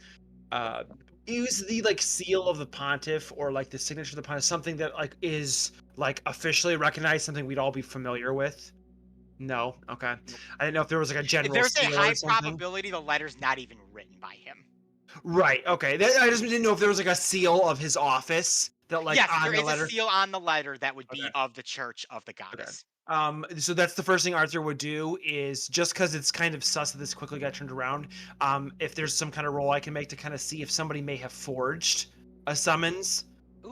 use the like seal of the pontiff or like the signature of the pontiff, something that like is like officially recognized, something we'd all be familiar with. No, okay. I didn't know if there was like a general There's a seal high or something. probability the letter's not even written by him. Right. Okay. I just didn't know if there was like a seal of his office that like Yes, on there the is letter. a seal on the letter that would be Okay. of the Church of the Goddess. So that's the first thing Arthur would do is just because it's kind of sus that this quickly got turned around. If there's some kind of roll I can make to kind of see if somebody may have forged a summons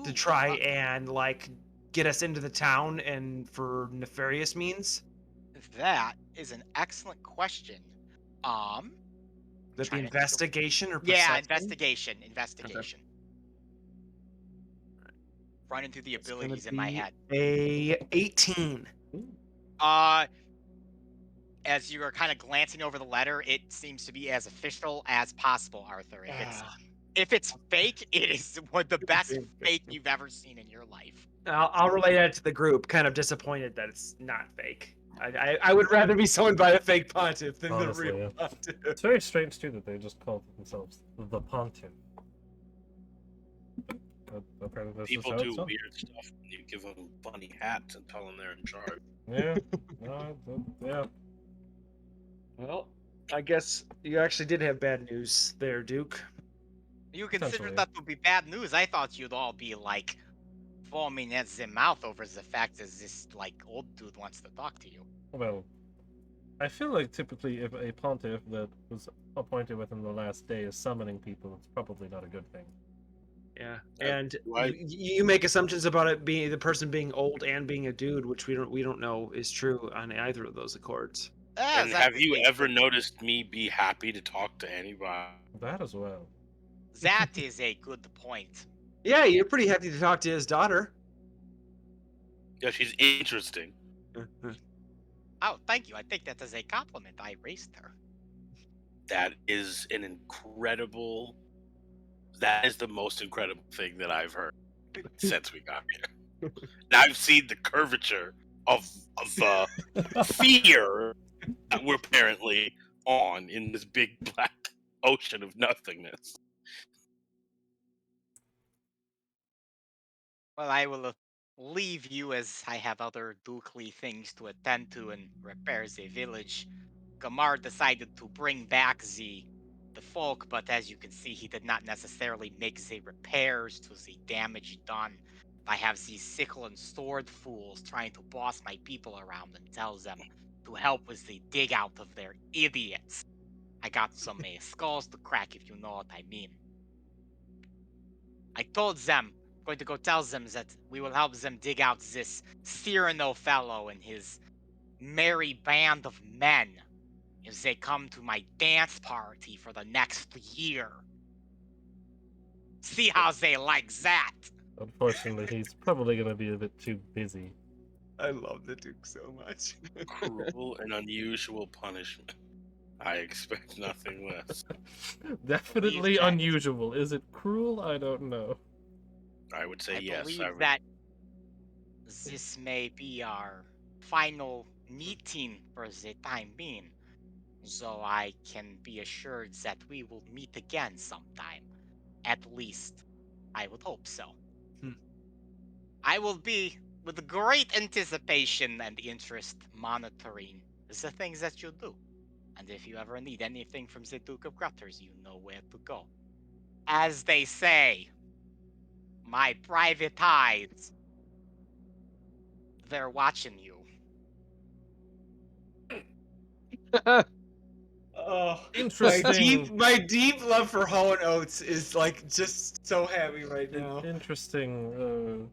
to Ooh, try and like get us into the town and for nefarious means. that is an excellent question. That the Trying to think of- investigation or Yeah, perception? investigation. Running through the It's gonna abilities in my be head. a 18. As you are kind of glancing over the letter, it seems to be as official as possible, Arthur. If it's fake, it is one of the best being fake you've ever seen in your life. I'll relay that to the group. Kind of disappointed that it's not fake. I would rather be summoned by a fake pontiff than Honestly, the real yeah. pontiff. It's very strange too that they just called themselves the Pontiff. Apparently that's People just how do it's done. weird stuff when you give them funny hats and tell them they're in charge. Yeah. No, yeah. Well, I guess you actually did have bad news there, Duke. You consider Potentially. that to be bad news. I thought you'd all be like foaming at the mouth over the fact that this like old dude wants to talk to you. Well, I feel like typically if a pontiff that was appointed within the last day is summoning people, it's probably not a good thing. Yeah, Uh, and why- you make assumptions about it being the person being old and being a dude, which we don't know is true on either of those accords. And that have is you a- ever noticed me be happy to talk to anybody? That as well. That is a good point. Yeah, you're pretty happy to talk to his daughter. Yeah, she's interesting. Oh, thank you. I take that as a compliment. I raised her. That is an incredible. That is the most incredible thing that I've heard since we got here. And I've seen the curvature of fear that we're apparently on in this big black ocean of nothingness. Well, I will leave you as I have other Dukely things to attend to and repair the village. Gamar decided to bring back the folk, but as you can see, he did not necessarily make the repairs to the damage done. I have these sickle and sword fools trying to boss my people around and tell them to help with the dig out of their idiots. I got some skulls to crack, if you know what I mean. I told them, going to go tell them that we will help them dig out this Cyrano fellow and his merry band of men if they come to my dance party for the next year. See how they like that. Unfortunately, he's probably going to be a bit too busy. I love the Duke so much. Cruel and unusual punishment. I expect nothing less. Definitely Believe that. unusual. Is it cruel? I don't know. I would say I yes. believe I would- that this may be our final meeting for the time being. So I can be assured that we will meet again sometime. At least I would hope so. Hmm. I will be with great anticipation and interest monitoring the things that you do. And if you ever need anything from the Duke of Grutters, you know where to go. As they say, my private eyes, they're watching you. Oh, Interesting. my deep love for Hall & Oates is like just so happy right now. Interesting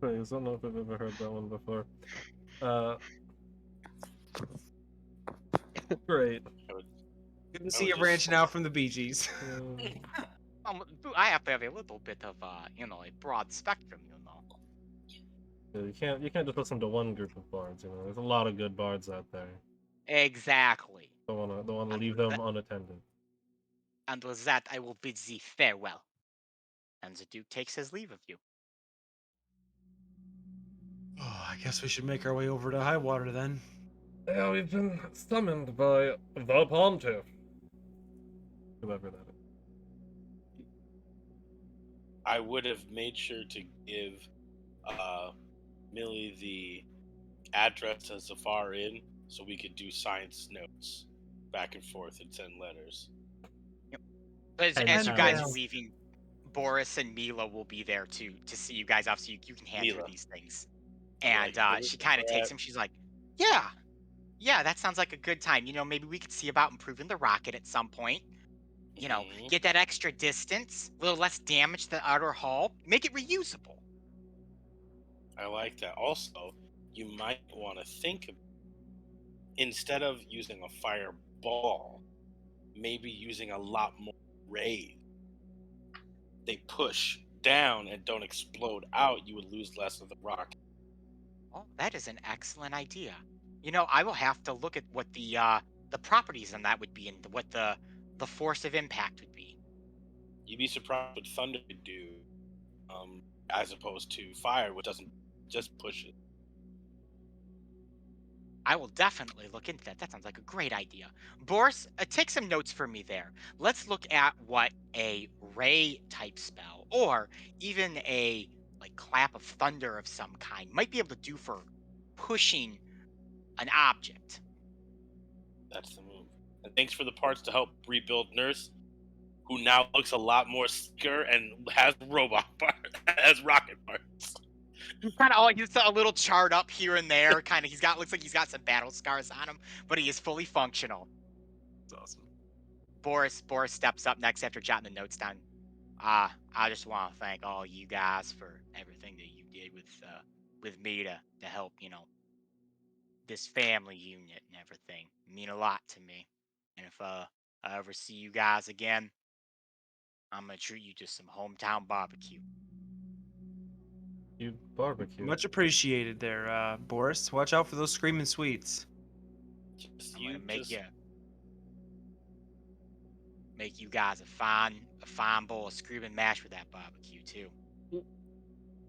phrase. I don't know if I've ever heard that one before. Great. Good to see you branching out from the Bee Gees. I have to have a little bit of, a broad spectrum, You can't just listen to one group of bards. There's a lot of good bards out there. Exactly. Don't wanna leave them unattended. And with that, I will bid thee farewell. And the Duke takes his leave of you. Oh, I guess we should make our way over to Highwater then. Yeah, we've been summoned by the Pontiff. Whoever that is. I would have made sure to give Millie the address to Zafar Inn so we could do science notes back and forth and send letters. But And as you guys are towels. leaving, Boris and Mila will be there to see you guys off, so you can hand her Mila. these things. Like, And she kind of takes them. She's like, yeah, that sounds like a good time. Maybe we could see about improving the rocket at some point. Mhm. Get that extra distance, a little less damage to the outer hull, make it reusable. I like that. Also, you might want to think of, instead of using a fireball, maybe using a lot more rays. They push down and don't explode out, you would lose less of the rocket. Oh, that is an excellent idea. I will have to look at what the properties on that would be and what the force of impact would be. You'd be surprised what thunder could do, as opposed to fire, which doesn't just push it. I will definitely look into that. That sounds like a great idea. Boris, take some notes for me there. Let's look at what a ray type spell or even a clap of thunder of some kind might be able to do for pushing an object. That's the move. And thanks for the parts to help rebuild Nurse, who now looks a lot more sicker and has robot parts, has rocket parts. He's a little charred up here and there. Looks like he's got some battle scars on him, but he is fully functional. That's awesome. Boris steps up next after jotting the notes down. I just want to thank all you guys for everything that you did with me to help, this family unit and everything. It mean a lot to me. And if I ever see you guys again, I'm gonna treat you to some hometown barbecue. You barbecue. Much appreciated there, Boris. Watch out for those screaming sweets. I'm gonna make you guys a fine bowl of screaming mash with that barbecue too.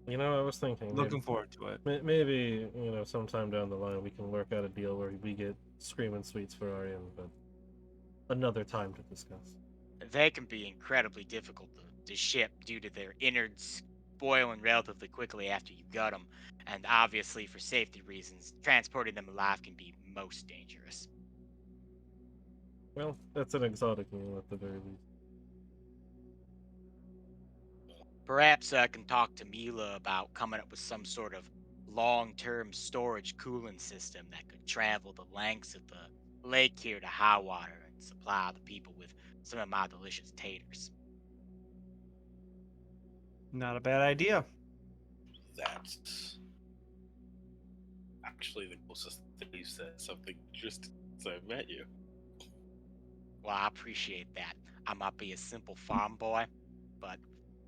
I was thinking. Looking forward to it. Maybe sometime down the line we can work out a deal where we get screaming sweets for our inn, but another time to discuss. They can be incredibly difficult to ship due to their innards spoiling relatively quickly after you gut them, and obviously for safety reasons, transporting them alive can be most dangerous. Well, that's an exotic meal at the very least. Perhaps I can talk to Mila about coming up with some sort of long-term storage cooling system that could travel the lengths of the lake here to Highwater and supply the people with some of my delicious taters. Not a bad idea. That's actually the closest thing you said something just since I met you. Well, I appreciate that. I might be a simple farm boy, but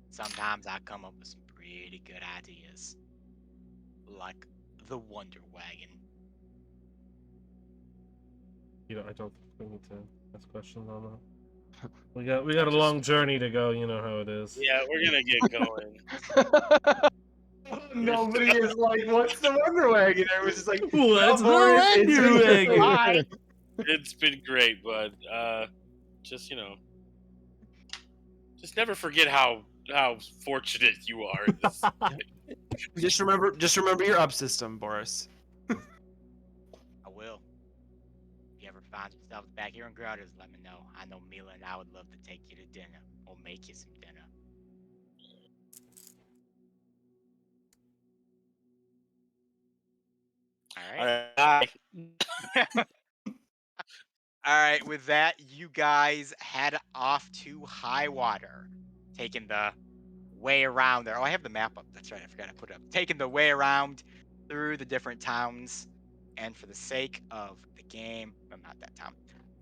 sometimes I come up with some pretty good ideas. Like the Wonder Wagon. I don't think we need to ask questions on that. We got a long journey to go. You know how it is. Yeah, we're gonna get going. Nobody is like, what's the Wonder Wagon? Everyone's just like, What's the Boris, it's Wonder been Wagon? fine. It's been great, bud. Just just never forget how how fortunate you are. In this. Just remember your up system, Boris. I will. If you ever find yourself back here in Grouters, let me know. I know Mila and I would love to take you to dinner or make you some dinner. All right. Bye. All right, with that, you guys head off to Highwater, taking the way around there. Oh, I have the map up. That's right. I forgot to put it up. Taking the way around through the different towns. And for the sake of the game, I'm not that town.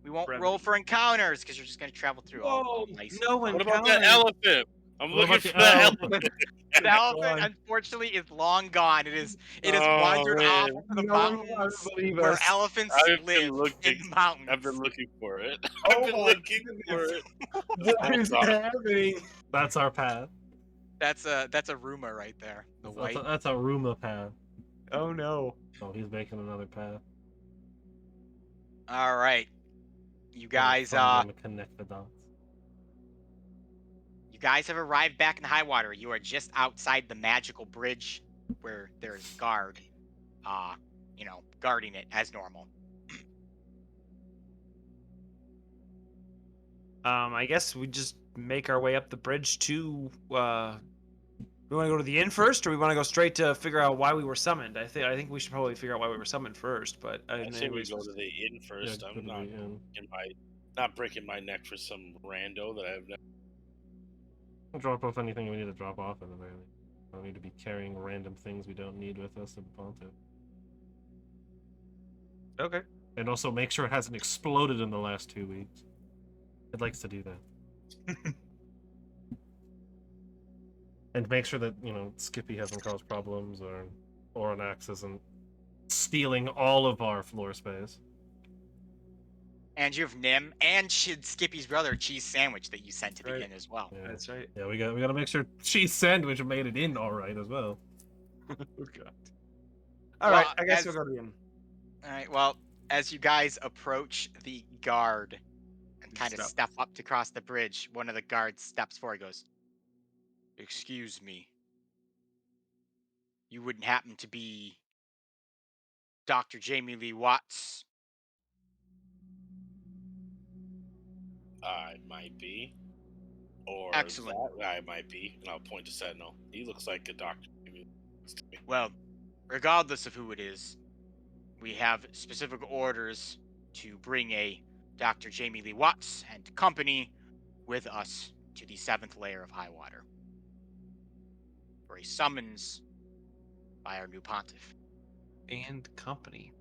We won't roll Brevity. for encounters because you're just going to travel through all Whoa, nice. no and fun. What about that Encounters. elephant? I'm What looking about for the that elephant? elephant. The elephant, Gone. unfortunately, is long gone. It is Oh, wandered off man. into the No one will mountains ever believe where us. elephants I've been live looking. in the mountains. I've been looking for it. Oh I've been my looking for goodness. it. What is Hold on. happening? That's our path. That's a rumor right there. The white. That's a Roomba path. Oh no. Oh, he's making another path. All right, you Really guys. fun game to connect the dots. You guys have arrived back in Highwater. You are just outside the magical bridge where there's a guard, guarding it as normal. I guess we just make our way up the bridge to. We want to go to the inn first, or we want to go straight to figure out why we were summoned. I think we should probably figure out why we were summoned first. But I say we anyways, go to the inn first. Yeah, I'm not breaking my neck for some rando that I've never. Drop off anything we need to drop off in the very least. We don't need to be carrying random things we don't need with us to the Pontiff. Okay. And also make sure it hasn't exploded in the last 2 weeks. It likes to do that. And make sure that, Skippy hasn't caused problems or Oranax isn't stealing all of our floor space. And you have Nim and Skippy's brother, Cheese Sandwich, that you sent to the Right. inn as well. Yeah. That's right. Yeah, we gotta make sure Cheese Sandwich made it in alright as well. Oh god. All right. Well, I guess as- we'll go to the inn. All right. Well, as you guys approach the guard and kind of Stop. step up to cross the bridge, one of the guards steps forward. He goes, "Excuse me. You wouldn't happen to be Dr. Jamie Lee Watts?" I might be. Or Excellent. that I might be. And I'll point to Sentinel. He looks like a doctor. Well, regardless of who it is, we have specific orders to bring a Dr. Jamie Lee Watts and company with us to the 7th layer of Highwater for a summons by our new pontiff. And company.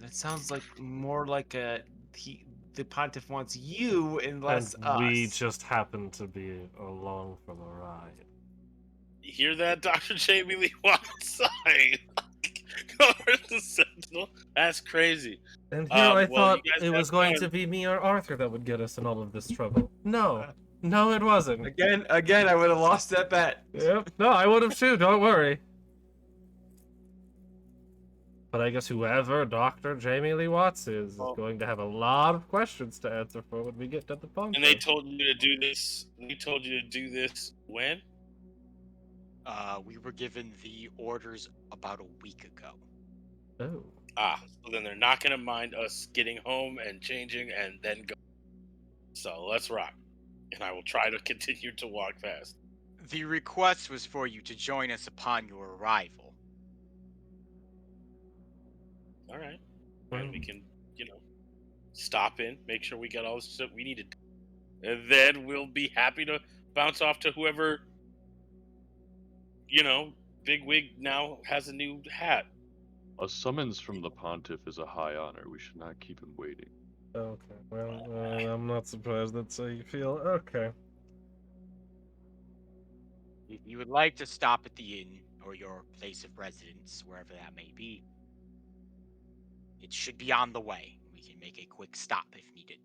That sounds like more like the pontiff wants you and less And us. we just happen to be along for the ride. You hear that, Dr. Jamie Lee Watts? Go over the Sentinel. That's crazy. And here I well, thought you guys it have was going fun. to be me or Arthur that would get us in all of this trouble. No, it wasn't. Again, I would have lost that bet. Yep. No, I would have too. Don't worry. But I guess whoever Dr. Jamie Lee Watts is Well- going to have a lot of questions to answer for when we get to the punk. And they told you to do this. They told you to do this when? We were given the orders about a week ago. Oh. So then they're not going to mind us getting home and changing and then go. So let's rock. And I will try to continue to walk fast. The request was for you to join us upon your arrival. All right. Well- And we can, stop in, make sure we got all the stuff we needed. And then we'll be happy to bounce off to whoever, Big Wig now has a new hat. A summons from the Pontiff is a high honor. We should not keep him waiting. Okay. Well, I'm not surprised that's how you feel. Okay. If you would like to stop at the inn or your place of residence, wherever that may be, it should be on the way. We can make a quick stop if needed.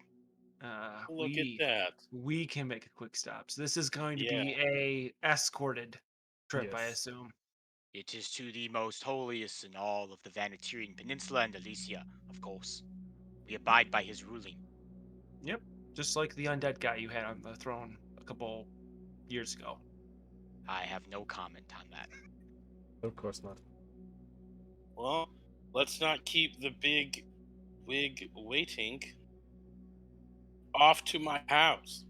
Look at that. We can make a quick stop. So this is going to Yeah. be a escorted trip, I Yes. assume. It is to the most holiest in all of the Vanaturian Peninsula and Elyssia, of course. We abide by his ruling. Just like the undead guy you had on the throne a couple years ago. I have no comment on that. Of course not. Well, let's not keep the big wig waiting. Off to my house.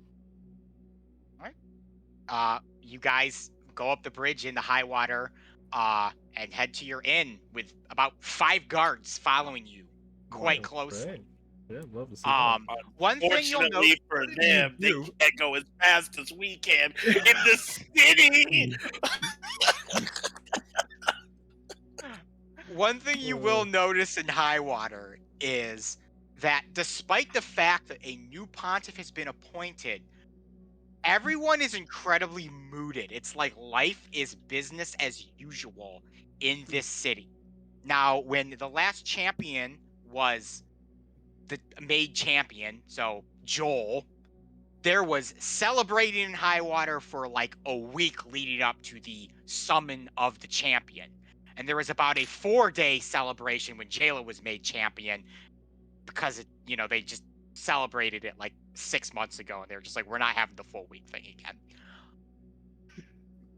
You guys go up the bridge in the high water, and head to your inn with about 5 guards following you quite Oh, closely. great. Yeah, I'd love to see that. One thing you'll note. Fortunately for them, they can't go as fast as we can in the city. One thing you will notice in high water is that despite the fact that a new pontiff has been appointed, everyone is incredibly mooded. It's like life is business as usual in this city. Now, when the last champion was the made champion, so Joel, there was celebrating in high water for like a week leading up to the summon of the champion. And there was about a 4-day celebration when Jayla was made champion because they just celebrated it like 6 months ago, and they were just like, we're not having the full week thing again.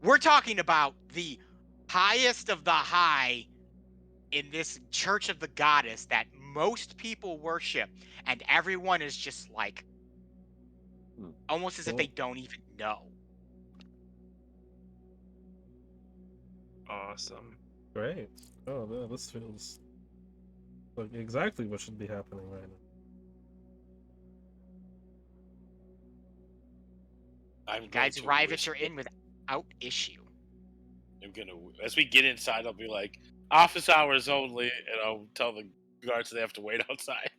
We're talking about the highest of the high in this church of the goddess that most people worship, and everyone is just like almost as if they don't even know. Awesome. Great. Oh, no, this feels like exactly what should be happening right now. I'm Guys going to arrive at whisper- your inn without issue. I'm gonna, as we get inside, I'll be like, office hours only, and I'll tell the guards they have to wait outside.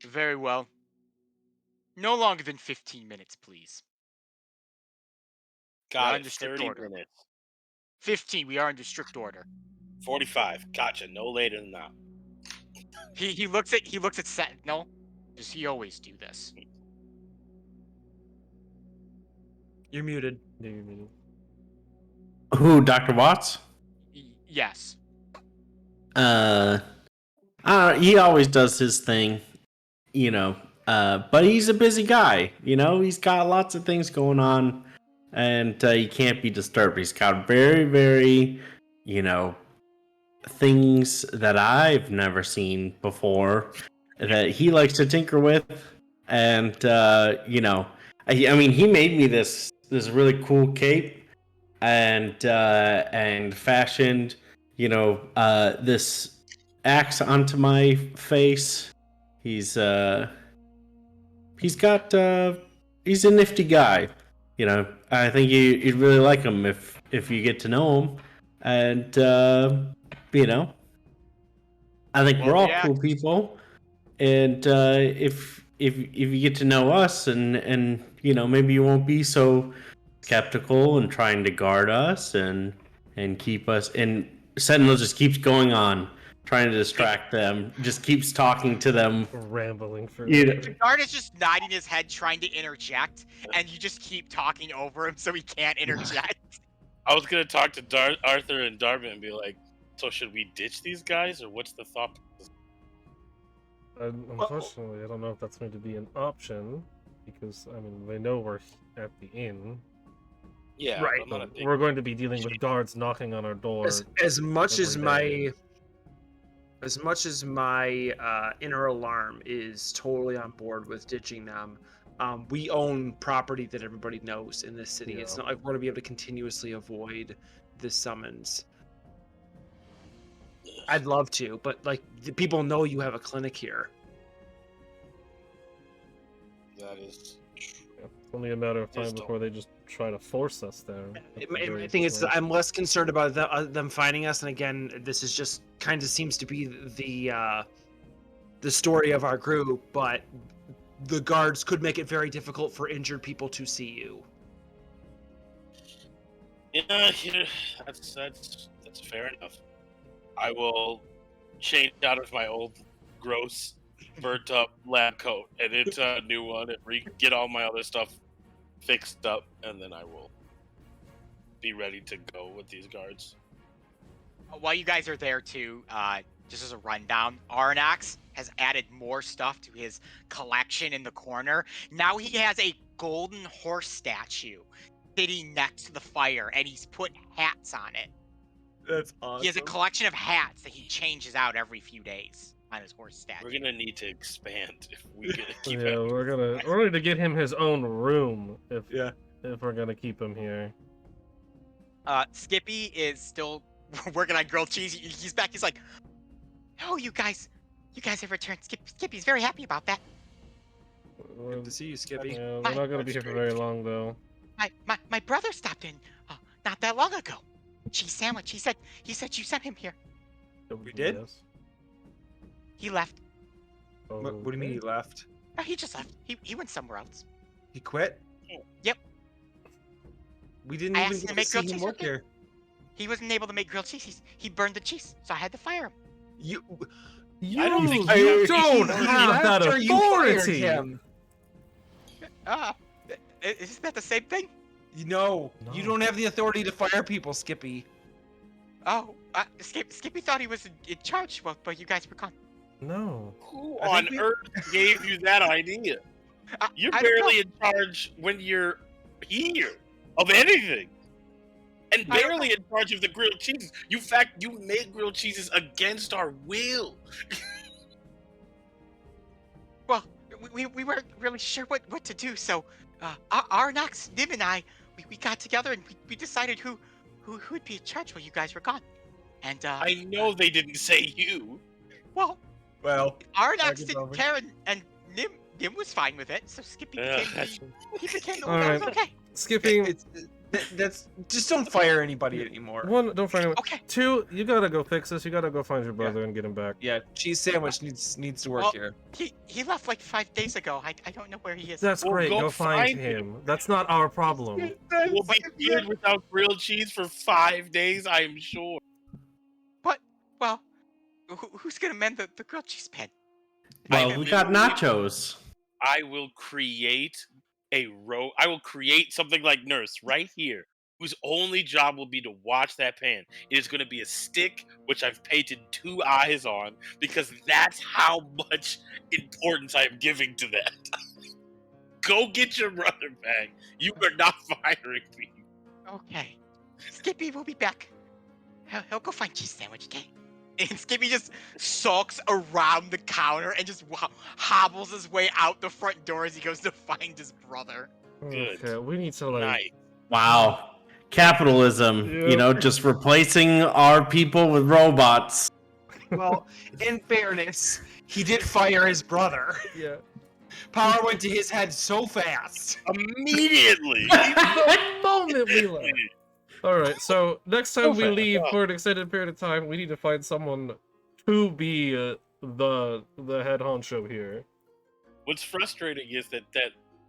Very well. No longer than 15 minutes, please. Got under it. strict 30 order. minutes. 15, we are under strict order. 45. Gotcha. No later than that. He looks at Sentinel. Does he always do this? You're muted. Who, Dr. Watts? Yes. He always does his thing, but he's a busy guy, he's got lots of things going on, and he can't be disturbed. He's got very, very, things that I've never seen before that he likes to tinker with, and, I mean, he made me this really cool cape, and fashioned, this axe onto my face. He's a nifty guy. I think you'd really like him if you get to know him. And I think we're all cool people. And if you get to know us, and maybe you won't be so skeptical and trying to guard us and keep us. And Sentinel just keeps going on, trying to distract them, just keeps talking to them, rambling for. The guard is just nodding his head, trying to interject, and you just keep talking over him so he can't interject. I was gonna talk to Arthur and Darvin and be like, so should we ditch these guys, or what's the thought? Unfortunately, I don't know if that's going to be an option, because I mean they know we're at the inn. Yeah, right. We're going to be dealing with guards knocking on our door. As much as day. my inner alarm is totally on board with ditching them, we own property that everybody knows in this city. Yeah. It's not like we're going to be able to continuously avoid the summons. I'd love to, but like the people know you have a clinic here. That is. Yeah, it's only a matter of time before they just try to force us there. I think I'm less concerned about them finding us, and again, this is just kind of seems to be the story of our group, but the guards could make it very difficult for injured people to see you. Yeah, that's fair enough. I will change out of my old, gross, burnt up lab coat and into a new one and get all my other stuff fixed up, and then I will be ready to go with these guards. While you guys are there too, just as a rundown, Arnax has added more stuff to his collection in the corner. Now he has a golden horse statue sitting next to the fire, and he's put hats on it. That's awesome. He has a collection of hats that he changes out every few days on his horse statue. We're gonna need to expand if we gonna keep Yeah, having we're going to get him his own room if Yeah. we're gonna keep him here. Skippy is still working on grilled cheese. He's back. He's like, "Oh, you guys have returned." Skippy's very happy about that. Good to see you, Skippy. Yeah, we're not gonna be here for very long though. My brother stopped in not that long ago. Cheese sandwich. He said you sent him here. We did? Yes. He left. What do you mean he left? He just left. He went somewhere else. He quit? Yep. We didn't I even asked him get to to make see grilled him cheese work with me. here. He wasn't able to make grilled cheese. He burned the cheese, so I had to fire him. You I don't think you he don't left have that or you fired authority. him? Isn't that the same thing? No, No. you don't have the authority to fire people, Skippy. Oh, Skippy thought he was in charge, but you guys were gone. No. Who I on think we- earth gave you that idea? You're I don't know. barely in charge when you're here of anything. And I don't barely in charge of the grilled cheeses. You made grilled cheeses against our will. Well, we weren't really sure what to do, so Arnox, Nim, and I, we got together and we decided who'd be in charge while you guys were gone. And I know they didn't say you. well, Well, Arnox Argument didn't over. care, and Nim was fine with it, so Skippy became the All one that right. was okay. Skipping that's just don't fire anybody anymore. one, don't find anyone. Okay. Two, you gotta go fix this. You gotta go find your brother and get him back. Yeah, cheese sandwich needs to work Well, here. He left like 5 days ago. I don't know where he is. That's Well, great. go Go find find him. That's not our problem. We'll be here without grilled cheese for 5 days, I'm sure. But well, who's gonna mend the grilled cheese pan? Well, we got nachos. I will create I will create something like Nurse right here, whose only job will be to watch that pan. It is going to be a stick, which I've painted 2 eyes on, because that's how much importance I am giving to that. Go get your brother back. You are not firing me. Okay. Skippy will be back. He'll go find cheese sandwich, okay? And Skippy just sulks around the counter and just hobbles his way out the front door as he goes to find his brother. Good. Okay, we need to like. Nice. Wow. Capitalism, Yep. just replacing our people with robots. Well, in fairness, he did fire his brother. Yeah. Power went to his head so fast. Immediately. The moment we left. All right. So next time we fast. leave for an extended period of time, we need to find someone to be the head honcho here. What's frustrating is that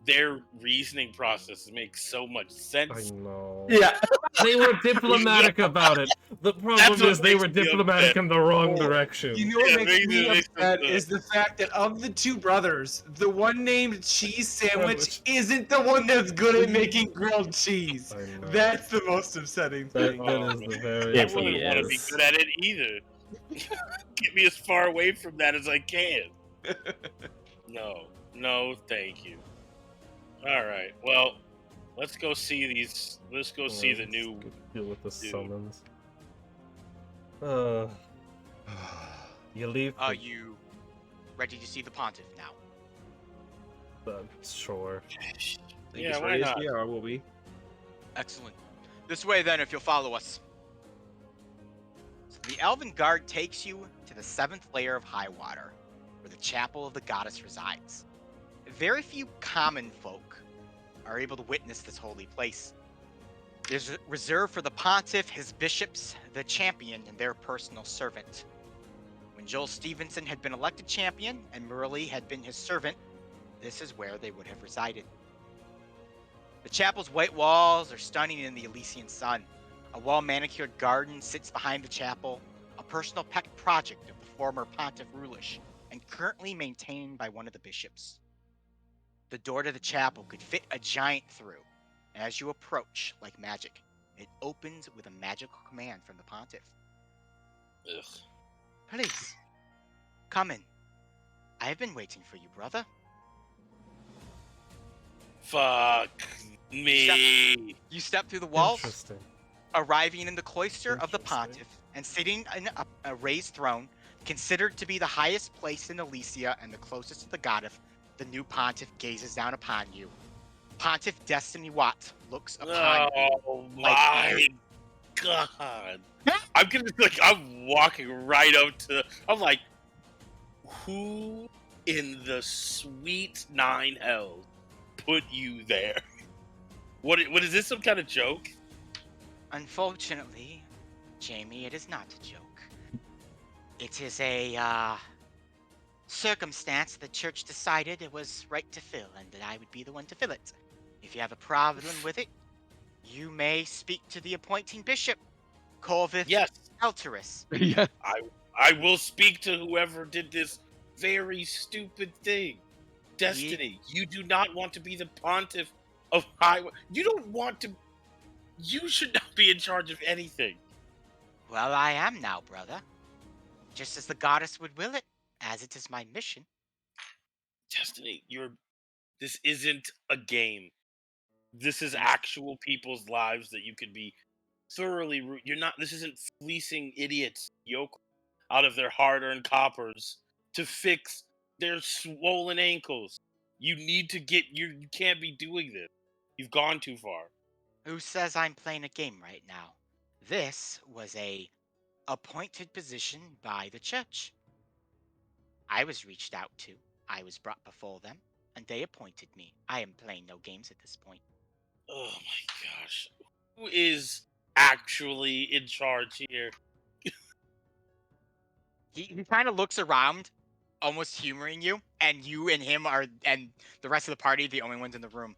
their reasoning process makes so much I sense. know. Yeah. They were diplomatic about it. The That's problem what is they makes were me diplomatic upset. in the wrong Oh, direction. You know what Yeah, makes me makes upset sense. is the fact that of the 2 brothers, the one named Cheese Sandwich Sandwich. isn't the one that's good at making grilled cheese. I know. That's the most upsetting That, thing. that is the very. I If he wouldn't want to be is. good at it either. Get me as far away from that as I can. No, thank you. All right, well, let's go see these. Let's go see the new. Deal with the dude. summons. You leave. You ready to see the pontiff now? Sure. Yeah, why not? Yeah, will we? Excellent. This way then, if you'll follow us. So the Elven Guard takes you to the 7th layer of High Water, where the chapel of the goddess resides. Very few common folk are able to witness this holy place. It is reserved for the pontiff, his bishops, the champion, and their personal servant. When Joel Stevenson had been elected champion and Merle had been his servant, this is where they would have resided. The chapel's white walls are stunning in the Elysian sun. A well-manicured garden sits behind the chapel, a personal pet project of the former Pontiff Rulish, and currently maintained by one of the bishops. The door to the chapel could fit a giant through, and as you approach, like magic, it opens with a magical command from the Pontiff. Ugh. Please, come in. I have been waiting for you, brother. Fuck Me. You step through the walls, Interesting. arriving in the cloister of the Interesting. pontiff, and sitting in a raised throne, considered to be the highest place in Elyssia and the closest to the goddess. The new pontiff gazes down upon you. Pontiff Destiny Watt looks upon you. Oh like my god. I'm walking right up to, I'm like, who in the sweet nine hells put you there? What is this, some kind of joke? Unfortunately, Jamie, it is not a joke. It is a circumstance the church decided it was right to fill, and that I would be the one to fill it. If you have a problem with it, you may speak to the appointing bishop, Corvus Yes, Elturus. Yeah. I will speak to whoever did this very stupid thing. Destiny, you do not want to be the pontiff of highway. You don't want to. You should not be in charge of anything. Well, I am now, brother. Just as the goddess would will it, as it is my mission. Destiny, this isn't a game. This is actual people's lives that you could be thoroughly. You're not. This isn't fleecing idiots yoke out of their hard-earned coppers to fix their swollen ankles. You need to get. You can't be doing this. You've gone too far. Who says I'm playing a game right now? This was a appointed position by the church. I was reached out to. I was brought before them, and they appointed me. I am playing no games at this point. Oh my gosh. Who is actually in charge here? He kind of looks around, almost humoring you, and you and him and the rest of the party, the only ones in the room.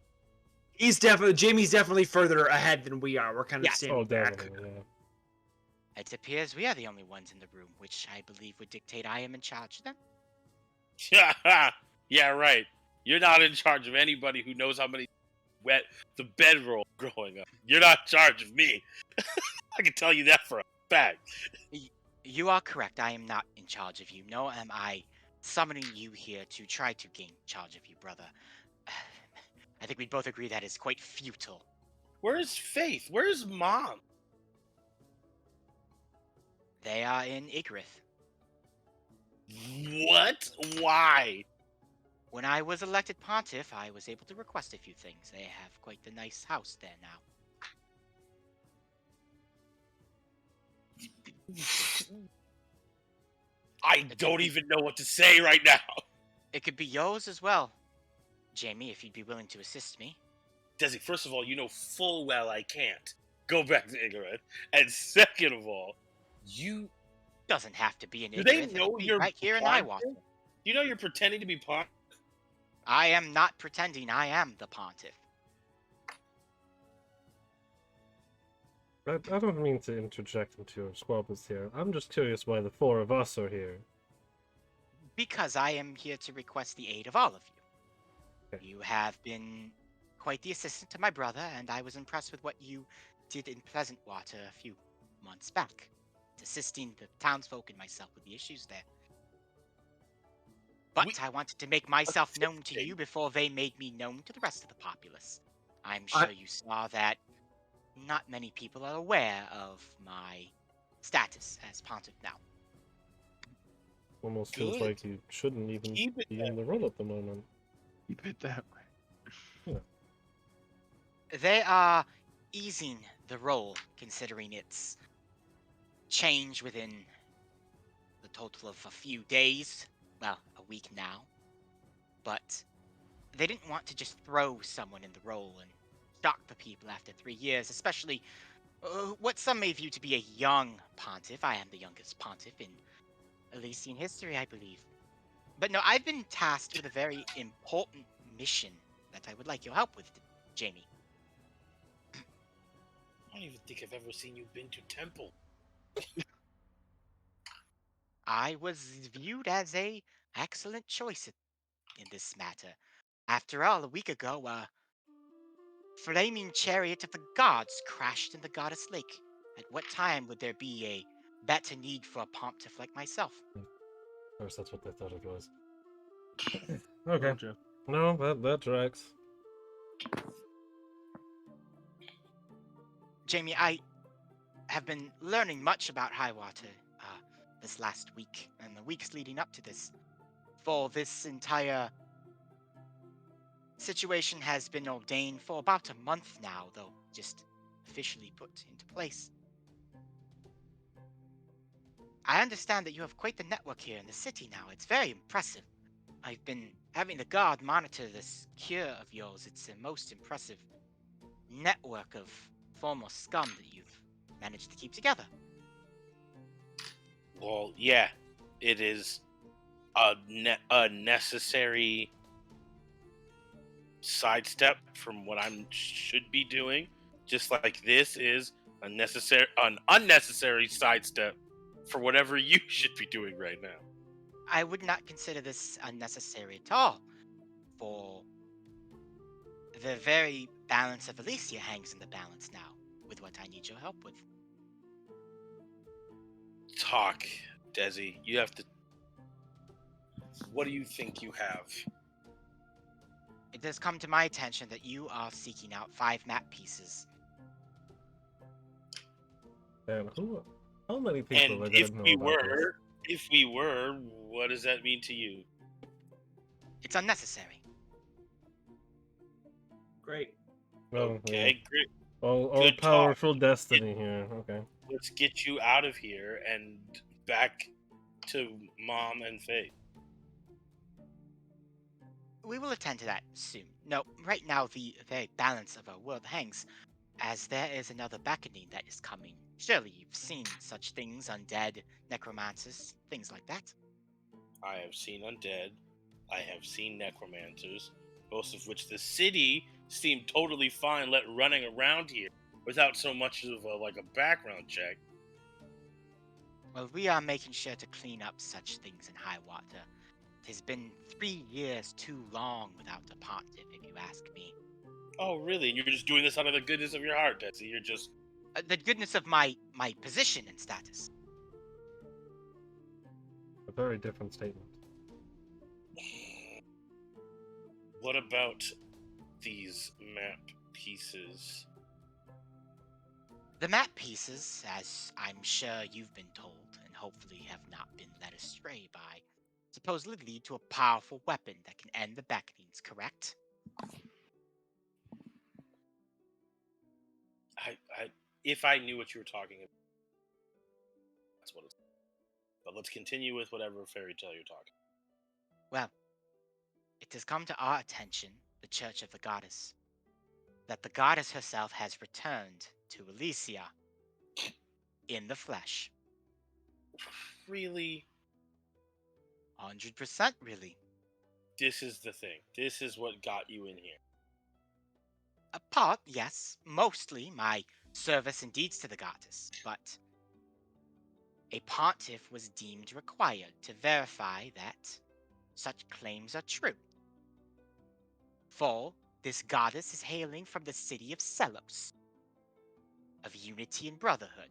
Jamie's definitely further ahead than we are. We're kind of Yes. standing Oh, back. definitely. Yeah. It appears we are the only ones in the room, which I believe would dictate I am in charge of them. Yeah, right. You're not in charge of anybody who knows how many wet the bedroll growing up. You're not in charge of me. I can tell you that for a fact. You are correct. I am not in charge of you, nor am I summoning you here to try to gain charge of you, brother. I think we both agree that is quite futile. Where's Faith? Where's Mom? They are in Igrith. What? Why? When I was elected pontiff, I was able to request a few things. They have quite the nice house there now. I don't even know what to say right now. It could be yours as well, Jamie, if you'd be willing to assist me. Desi, first of all, you know full well I can't go back to Igoreth. And second of all, you... Doesn't have to be an Do they Igrith. It know could be you're right here in pontiff? Iwater. You know you're pretending to be pontiff? I am not pretending I am the pontiff. I don't mean to interject into your squabbles here. I'm just curious why the four of us are here. Because I am here to request the aid of all of you. Okay. You have been quite the assistant to my brother, and I was impressed with what you did in Pleasantwater a few months back, assisting the townsfolk and myself with the issues there. But I wanted to make myself known to you before they made me known to the rest of the populace. I'm sure you saw that not many people are aware of my status as pontiff now. Almost feels Good. like you shouldn't even Keep it be that in the role at the moment. Keep it that way. They are easing the role, considering its change within the total of a few days. Well, a week now. But they didn't want to just throw someone in the role and shock the people after 3 years, especially what some may view to be a young pontiff. I am the youngest pontiff in Elysian history, I believe. But no, I've been tasked with a very important mission that I would like your help with, Jamie. I don't even think I've ever seen you been to temple. I was viewed as a excellent choice in this matter. After all, a week ago, a flaming chariot of the gods crashed in the goddess lake. At what time would there be a better need for a pontiff like myself? Of course, that's what they thought it was. Okay. No, that tracks. Jamie, I have been learning much about Highwater this last week and the weeks leading up to this. For this entire situation has been ordained for about a month now, though just officially put into place. I understand that you have quite the network here in the city now. It's very impressive. I've been having the guard monitor this cure of yours. It's a most impressive network of former scum that you've managed to keep together. Well, yeah, it is a necessary sidestep from what I should be doing. Just like this is an unnecessary sidestep for whatever you should be doing right now. I would not consider this unnecessary at all, for the very balance of Elyssia hangs in the balance now, with what I need your help with. Talk, Desi. You have to. What do you think you have? It has come to my attention that you are seeking out 5 map pieces. And how many people And are if gonna know we about this? were, what does that mean to you? It's unnecessary. Great. Oh, Okay, great. yeah. All Good talk. powerful destiny here. Okay. Let's get you out of here and back to Mom and Faith. We will attend to that soon. No, right now the very balance of our world hangs, as there is another beckoning that is coming. Surely you've seen such things, undead, necromancers, things like that. I have seen undead. I have seen necromancers, most of which the city seemed totally fine running around here without so much of a background check. Well, we are making sure to clean up such things in Highwater. It has been 3 years too long without a pontiff, if you ask me. Oh, really? And you're just doing this out of the goodness of your heart, Desi? You're just... The goodness of my position and status. A very different statement. What about these map pieces? The map pieces, as I'm sure you've been told, and hopefully have not been led astray by, supposedly lead to a powerful weapon that can end the beckonings, correct? If I knew what you were talking about, that's what it's... But let's continue with whatever fairy tale you're talking. Well, it has come to our attention, the Church of the Goddess, that the goddess herself has returned to Elyssia in the flesh. Really? 100% really. This is the thing. This is what got you in here. A part, yes, mostly my service and deeds to the goddess, but a pontiff was deemed required to verify that such claims are true. For this goddess is hailing from the city of Selos, of unity and brotherhood,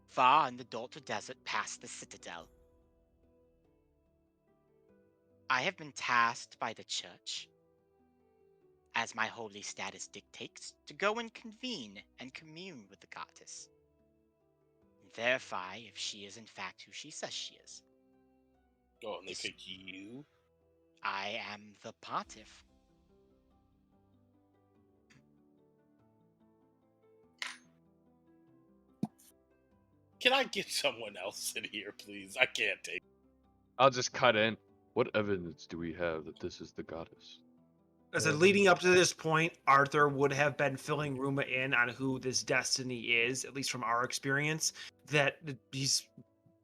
far in the Dalter Desert past the citadel. I have been tasked by the church, as my holy status dictates, to go and convene and commune with the goddess, and verify if she is in fact who she says she is. Oh, and they Yes. picked you? I am the pontiff. Can I get someone else in here, please? I can't take... I'll just cut in. What evidence do we have that this is the goddess? As I said, leading up to this point, Arthur would have been filling Ruma in on who this Destiny is, at least from our experience, that he's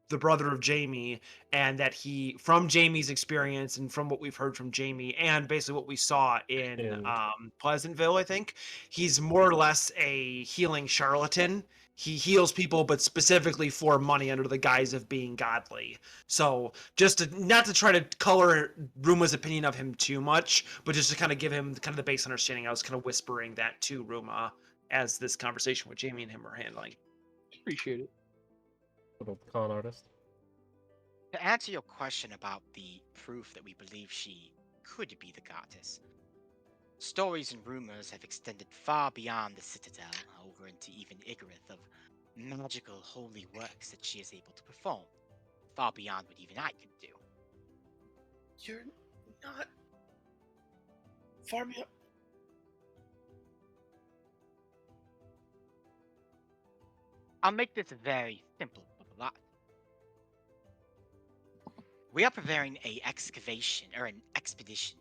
the brother of Jamie, and that he, from Jamie's experience and from what we've heard from Jamie, and basically what we saw in Yeah. Pleasantville, I think, he's more or less a healing charlatan. He heals people, but specifically for money under the guise of being godly. So just to, not to try to color Ruma's opinion of him too much, but just to kind of give him kind of the base understanding, I was kind of whispering that to Ruma as this conversation with Jamie and him are handling. Appreciate it. Little con artist. To answer your question about the proof that we believe she could be the goddess, Stories and rumors have extended far beyond the Citadel, over into even Igorith, of magical holy works that she is able to perform, far beyond what even I could do. You're not far beyond. I'll make this very simple, lot. We are preparing an expedition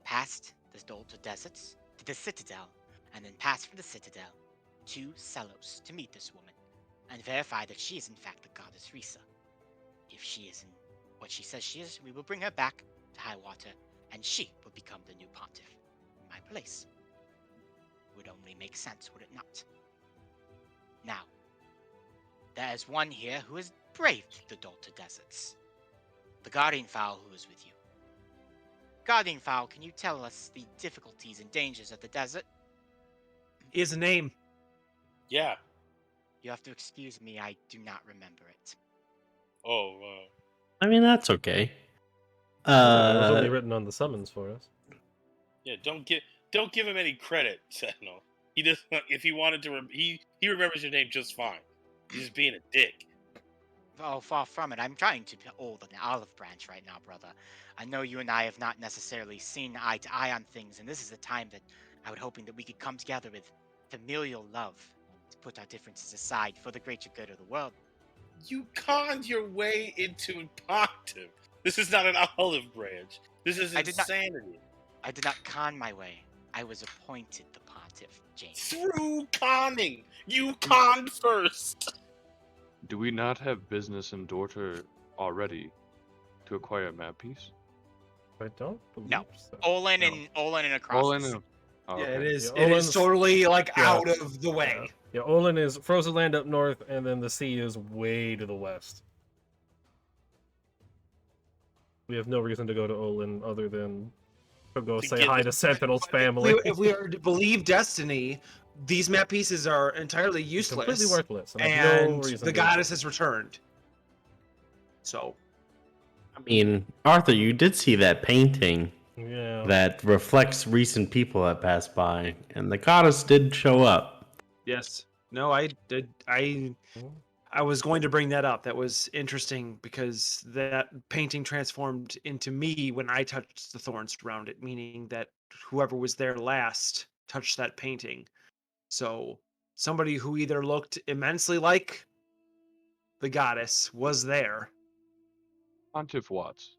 past the Dolta Deserts to the Citadel, and then past from the Citadel to Celos to meet this woman and verify that she is in fact the goddess Risa. If she isn't what she says she is, we will bring her back to Highwater, and she will become the new pontiff in my place. Would only make sense, would it not? Now, there is one here who has braved the Dolta Deserts. The Guardian Fowl who is with you. Guardian Fowl, can you tell us the difficulties and dangers of the desert? He has a name. Yeah. You have to excuse me, I do not remember it. Oh, I mean, that's okay. It was only Uh, written on the summons for us. yeah. Don't give him any credit, Sentinel. He does. If he wanted to, he remembers your name just fine. He's just being a dick. Oh, far from it. I'm trying to hold an olive branch right now, brother. I know you and I have not necessarily seen eye to eye on things, and this is the time that I was hoping that we could come together with familial love and put our differences aside for the greater good of the world. You conned your way into pontiff. This is not an olive branch. This is I did not- insanity. I did not con my way. I was appointed the pontiff, James. Through conning, you conned first. Do we not have business in Dorter already to acquire a map piece? I don't believe No. so. Olin No. and across. Oh, I the know. Oh, Yeah, okay. it is. Yeah, It Olin's- is totally like yeah. out of the way. Yeah, Olin is frozen land up north, and then the sea is way to the west. We have no reason to go to Olin other than to go To say get hi the- to Sentinel's If family. if we are to believe Destiny, these map pieces are entirely useless. Completely worthless, and, I have no And reason the to- goddess has returned. So I mean, Arthur, you did see that painting Yeah. that reflects recent people that passed by, and the goddess did show up. yes, no, I did. I was going to bring that up. That was interesting because that painting transformed into me when I touched the thorns around it, meaning that whoever was there last touched that painting. So somebody who either looked immensely like the goddess was there. Pontiff Watts,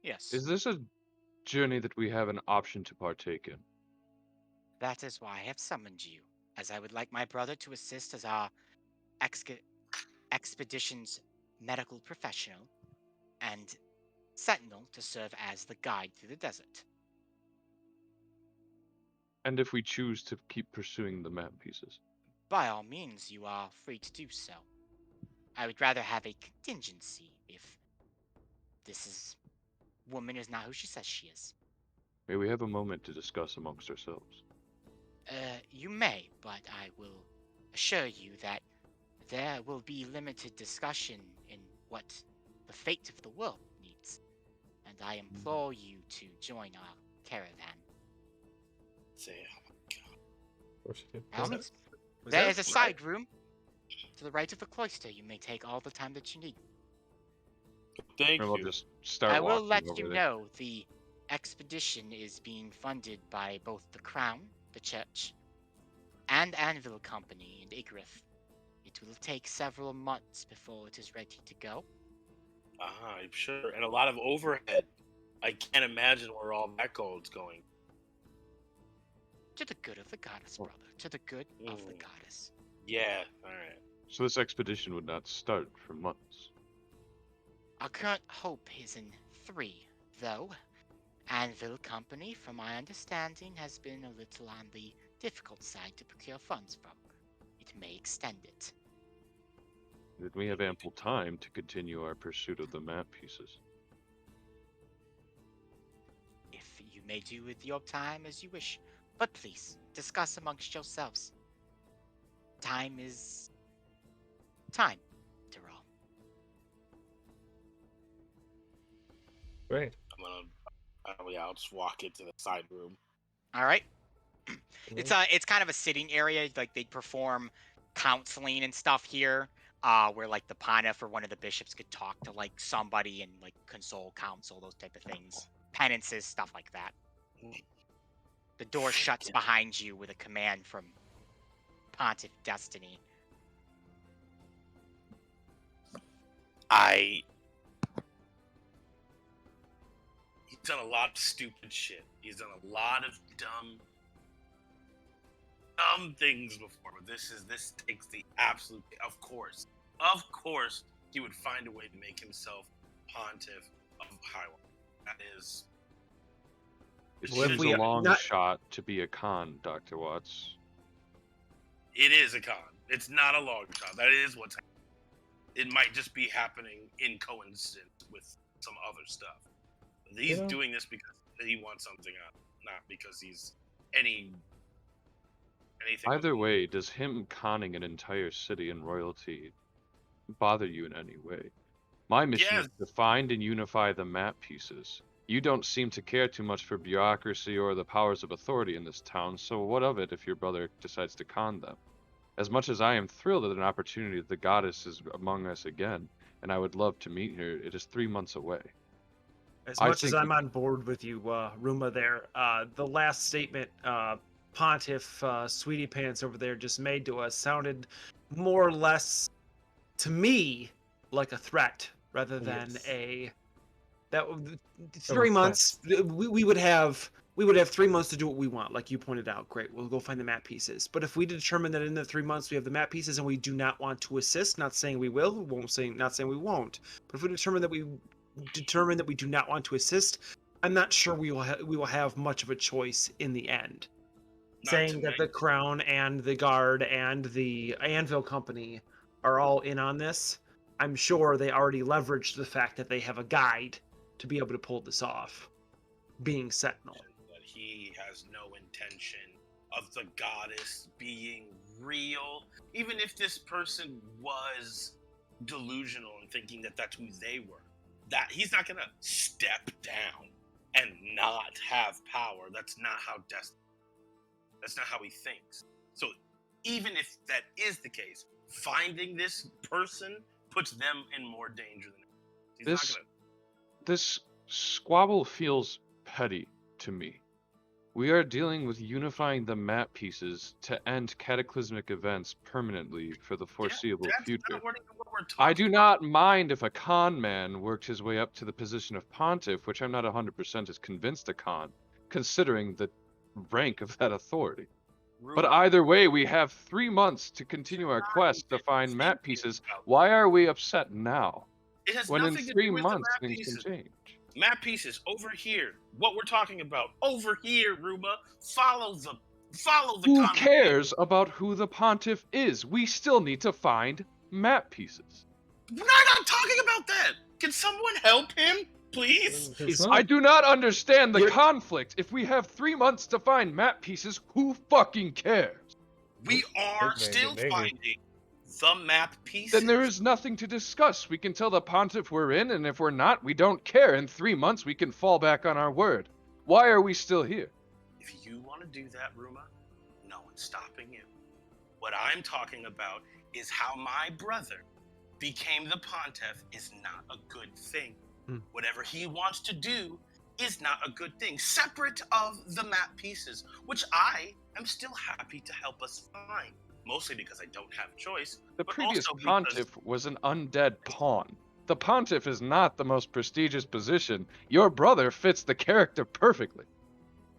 Yes. is this a journey that we have an option to partake in? That is why I have summoned you, as I would like my brother to assist as our expedition's medical professional, and Sentinel to serve as the guide through the desert. And if we choose to keep pursuing the map pieces? By all means, you are free to do so. I would rather have a contingency if this woman is not who she says she is. May we have a moment to discuss amongst ourselves? You may, but I will assure you that there will be limited discussion in what the fate of the world needs, and I implore you to join our caravan. Say, Of course you do. By all Was that- means, Was there that is a side room to the right of the cloister. You may take all the time that you need. thank And we'll you. just start I will walking let over you there. know the expedition is being funded by both the Crown, the Church, and Anvil Company in Igorith. It will take several months before it is ready to go. I'm sure, and a lot of overhead. I can't imagine where all that gold's going. To the good of the goddess, brother. To the good of the Mm. goddess. Yeah, all right. So this expedition would not start for months. Our current hope is in 3, though. Anvil Company, from my understanding, has been a little on the difficult side to procure funds from. It may extend it. Then we have ample time to continue our pursuit of the map pieces. If you may do with your time as you wish, but please, discuss amongst yourselves. Time is... time, after all. Great. I'll just walk into the side room. All right. It's kind of a sitting area. Like they perform counseling and stuff here, where like the pontiff or one of the bishops could talk to like somebody and like console, counsel, those type of things, penances, stuff like that. The door shuts behind you with a command from Pontiff Destiny. He's done a lot of stupid shit. He's done a lot of dumb things before, but this takes the absolute. Of course, he would find a way to make himself Pontiff of Highland. That is. It Well, if seems we a long not- shot to be a con, Dr. Watts. It is a con. It's not a long shot. That is what's happening. It might just be happening in coincidence with some other stuff. He's doing this because he wants something out, not because he's anything. Either way, does him conning an entire city and royalty bother you in any way? My mission Yes. is to find and unify the map pieces. You don't seem to care too much for bureaucracy or the powers of authority in this town, so what of it if your brother decides to con them? As much as I am thrilled at an opportunity that the goddess is among us again, and I would love to meet her, it is 3 months away. As I much as think I'm on board with you, Roomba, there, the last statement Pontiff Sweetie Pants over there just made to us sounded more or less, to me, like a threat rather than Yes. that 3 months. We would have 3 months to do what we want, like you pointed out. Great, we'll go find the map pieces. But if we determine that in the 3 months we have the map pieces and we do not want to assist, not saying we will, not saying we won't, but if we determine that we do not want to assist, I'm not sure we will have much of a choice in the end. Not Saying that tonight. the Crown and the Guard and the Anvil Company are all in on this, I'm sure they already leveraged the fact that they have a guide to be able to pull this off, being Sentinel. That he has no intention of the goddess being real, even if this person was delusional and thinking that that's who they were. That he's not gonna step down and not have power. That's not how That's not how he thinks. So even if that is the case, finding this person puts them in more danger than he's This- not gonna. This squabble feels petty to me. We are dealing with unifying the map pieces to end cataclysmic events permanently for the foreseeable That's future. not what we're talking I do not mind if a con man worked his way up to the position of pontiff, which I'm not 100% as convinced a con, considering the rank of that authority. But either way, we have 3 months to continue our quest to find map pieces. Why are we upset now? It has When in nothing to 3 do with the months map things pieces. can change. Map pieces over here. What we're talking about over here, Ruba. Follow the Who conversation. cares about who the pontiff is? We still need to find map pieces. We're not talking about that. Can someone help him, please? It's I not- do not understand the You're- conflict. If we have 3 months to find map pieces, who fucking cares? We are Maybe, still maybe. finding the map pieces. Then there is nothing to discuss. We can tell the pontiff we're in, and if we're not, we don't care. In 3 months, we can fall back on our word. Why are we still here? If you want to do that, Ruma, no one's stopping you. What I'm talking about is how my brother became the pontiff is not a good thing. Whatever he wants to do is not a good thing, separate of the map pieces, which I am still happy to help us find. Mostly because I don't have a choice. The but previous also because- pontiff was an undead pawn. The pontiff is not the most prestigious position. Your brother fits the character perfectly.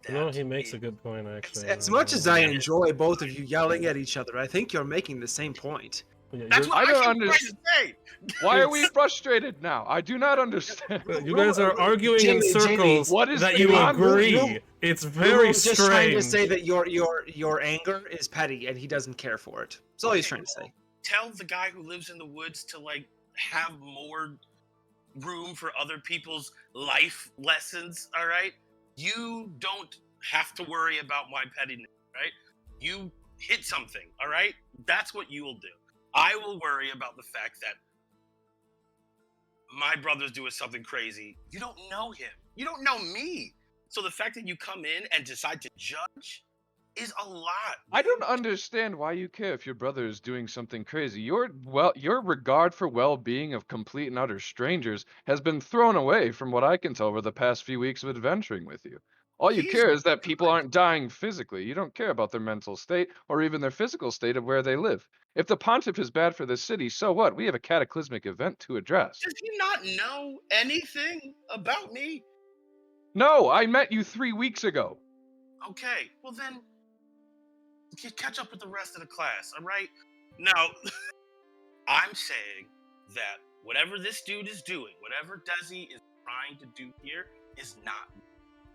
You know, That he makes a is- good point, actually. As much as I enjoy both of you yelling at each other, I think you're making the same point. Yeah, That's you're- what I I don't keep trying to say. Why are we frustrated now? I do not understand. you guys are arguing in Jamie, circles what is that the you con- agree. It's very Rumo's strange. just trying to say that your anger is petty and he doesn't care for it. That's all he's trying to say. Tell the guy who lives in the woods to like have more room for other people's life lessons, all right? You don't have to worry about my pettiness, right? You hit something, all right? That's what you will do. I will worry about the fact that my brother's doing something crazy. You don't know him. You don't know me. So the fact that you come in and decide to judge is a lot. I don't understand why you care if your brother is doing something crazy. Your regard for well-being of complete and utter strangers has been thrown away from what I can tell over the past few weeks of adventuring with you. All you He's care is that people aren't dying physically. You don't care about their mental state or even their physical state of where they live. If the pontiff is bad for the city, so what? We have a cataclysmic event to address. Does he not know anything about me? No, I met you 3 weeks ago. Okay, well then, catch up with the rest of the class, all right? Now, I'm saying that whatever this dude is doing, whatever Desi is trying to do here, is not.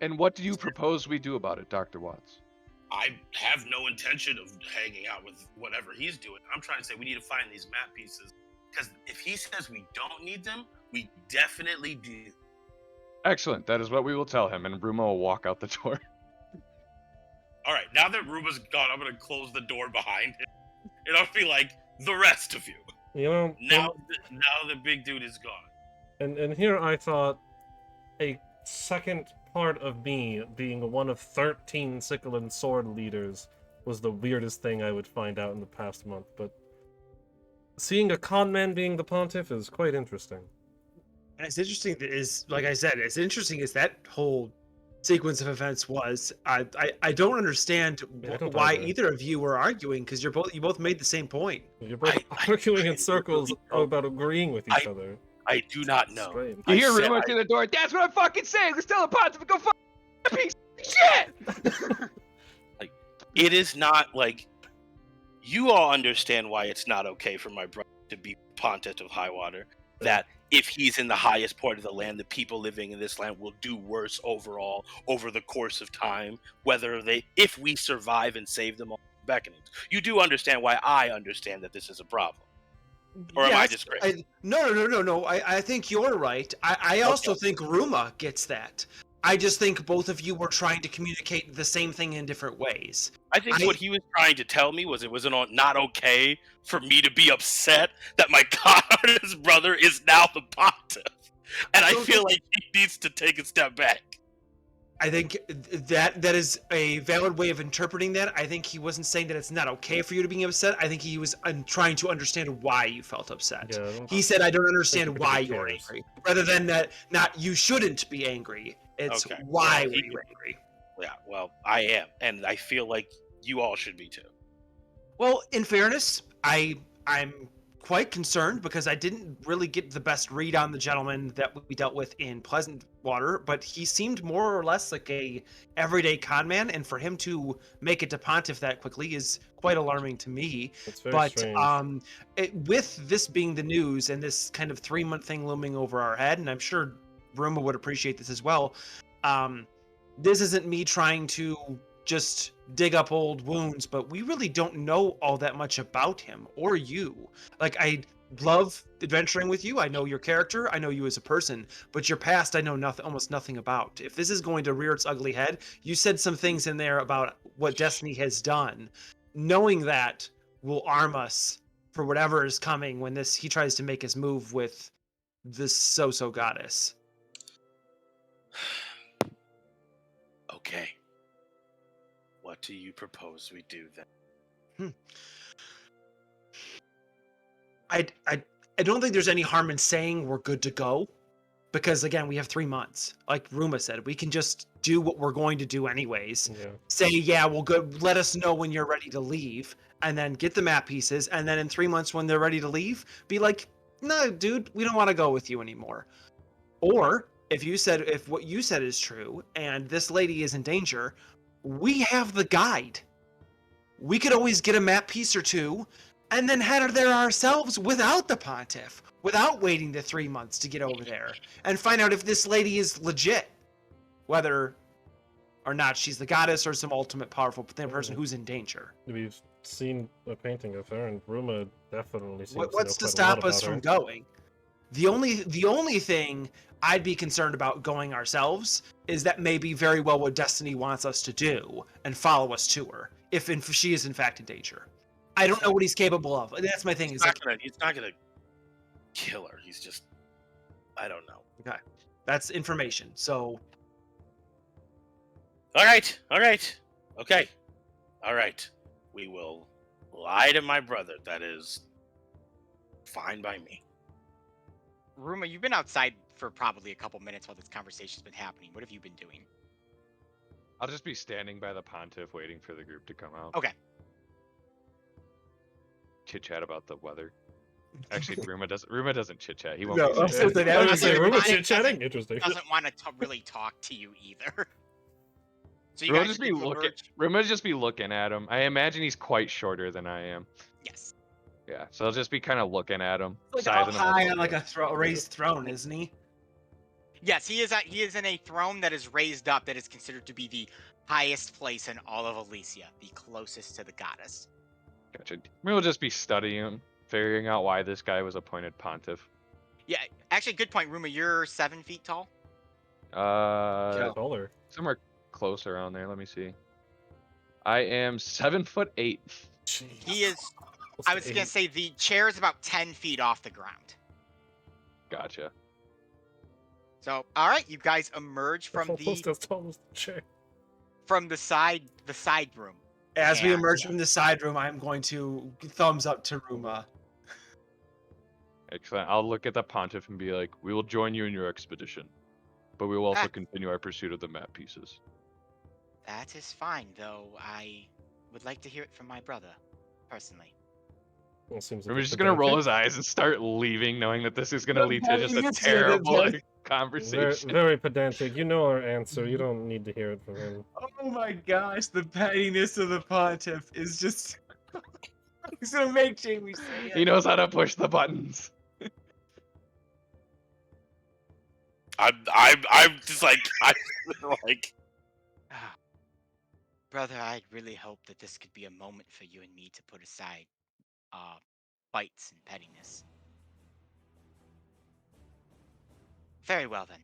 And what do you propose we do about it, Dr. Watts? I have no intention of hanging out with whatever he's doing. I'm trying to say we need to find these map pieces. Because if he says we don't need them, we definitely do. Excellent. That is what we will tell him, and Ruma will walk out the door. All right, now that Ruma's gone, I'm going to close the door behind him. And I'll be like, the rest of you. You know, Now the big dude is gone. and here I thought a second part of me being one of 13 sickle and sword leaders was the weirdest thing I would find out in the past month, but seeing a con man being the pontiff is quite interesting. And it's interesting that is, like I said, as interesting as that whole sequence of events was, I don't understand I don't why either. either of you were arguing, because you both made the same point. You're both I arguing in really circles don't. about agreeing with each other. I do not know. Strange. You hear I said Ruma through the door. That's what I'm fucking saying. Let's tell the pontiff to go fuck a piece of shit. It is not like you all understand why it's not okay for my brother to be pontiff of Highwater. That if he's in the highest part of the land, the people living in this land will do worse overall over the course of time, if we survive and save them all beckonings. You do understand why I understand that this is a problem. Or am I just crazy? No. I think you're right. I also Okay. think Ruma gets that. I just think both of you were trying to communicate the same thing in different ways. I think what he was trying to tell me was it was not okay for me to be upset that my god-artist brother is now the pontiff. And I feel like he needs to take a step back. I think that is a valid way of interpreting that. I think he wasn't saying that it's not okay for you to be upset. I think he was trying to understand why you felt upset. Yeah, I don't He said, I don't understand why he you're cares. angry. Rather than that, not you shouldn't be angry. It's Okay. why Well, were you angry? Yeah, well, I am. And I feel like you all should be too. Well, in fairness, I'm quite concerned because I didn't really get the best read on the gentleman that we dealt with in Pleasant Water, but he seemed more or less like a everyday con man, and for him to make it to Pontiff that quickly is quite alarming to me. It's very But strange. with this being the news and this kind of 3-month thing looming over our head, and I'm sure Ruma would appreciate this as well, this isn't me trying to just dig up old wounds, but we really don't know all that much about him or you. Like, I love adventuring with you. I know your character. I know you as a person, but your past I know almost nothing about. If this is going to rear its ugly head, you said some things in there about what Destiny has done. Knowing that will arm us for whatever is coming when he tries to make his move with this so-so goddess. Okay. What do you propose we do then? I don't think there's any harm in saying we're good to go, because again, we have 3 months. Like Ruma said, we can just do what we're going to do anyways. Yeah. Say, yeah, well, good. Let us know when you're ready to leave, and then get the map pieces. And then in 3 months, when they're ready to leave, be like, no, dude, we don't want to go with you anymore. Or if what you said is true, and this lady is in danger, we have the guide. We could always get a map piece or two and then head there ourselves without the pontiff, without waiting the 3 months to get over there, and find out if this lady is legit, whether or not she's the goddess or some ultimate powerful person who's in danger. We've seen a painting of her, and Ruma definitely seems What's to to know quite a lot stop us about from her. going? The only thing I'd be concerned about going ourselves is that maybe very well what Destiny wants us to do and follow us to her if she is in fact in danger. I don't know what he's capable of. That's my thing. He's Is not gonna kill her. He's just, I don't know. that's information. So All right. Okay. All right. We will lie to my brother. That is fine by me. Ruma, you've been outside for probably a couple minutes while this conversation's been happening. What have you been doing? I'll just be standing by the pontiff waiting for the group to come out. Okay. Chit chat about the weather. Actually, Ruma doesn't chit chat. He won't. No, be I'm saying so anything. sorry. I was gonna say, Your we're client chit chatting. doesn't- Interesting. Doesn't want to really talk to you either. So you Ruma guys just are be good to looking. emerge? Ruma just be looking at him. I imagine he's quite shorter than I am. Yes. Yeah, so I'll just be kind of looking at him, Like up sizing him up high a on like bit. a raised throne, isn't he? Yes, he is in a throne that is raised up that is considered to be the highest place in all of Elyssia, the closest to the goddess. Gotcha. We'll just be studying, figuring out why this guy was appointed pontiff. Yeah, actually, good point, Ruma. You're 7 feet tall. Taller. Somewhere close around there. Let me see. I am 7'8". He is. I was gonna say the chair is about 10 feet off the ground. Gotcha. So, all right, you guys emerge from almost as tall as the chair. the side room. As we And, emerge from the side room, I'm going to thumbs up to Ruma. Excellent. I'll look at the pontiff and be like, "We will join you in your expedition, but we will also Ah. continue our pursuit of the map pieces." That is fine, though. I would like to hear it from my brother, personally. Well, seems We're just gonna roll his eyes and start leaving, knowing that this is gonna The lead to just a pettiness of the terrible very- conversation. Very pedantic. You know our answer. You don't need to hear it from him. Oh my gosh, the pettiness of the pontiff is just. He's gonna make Jamie say it. He knows how to push the buttons. I'm just like like. Ah. Brother, I really hope that this could be a moment for you and me to put aside fights and pettiness. Very well, then.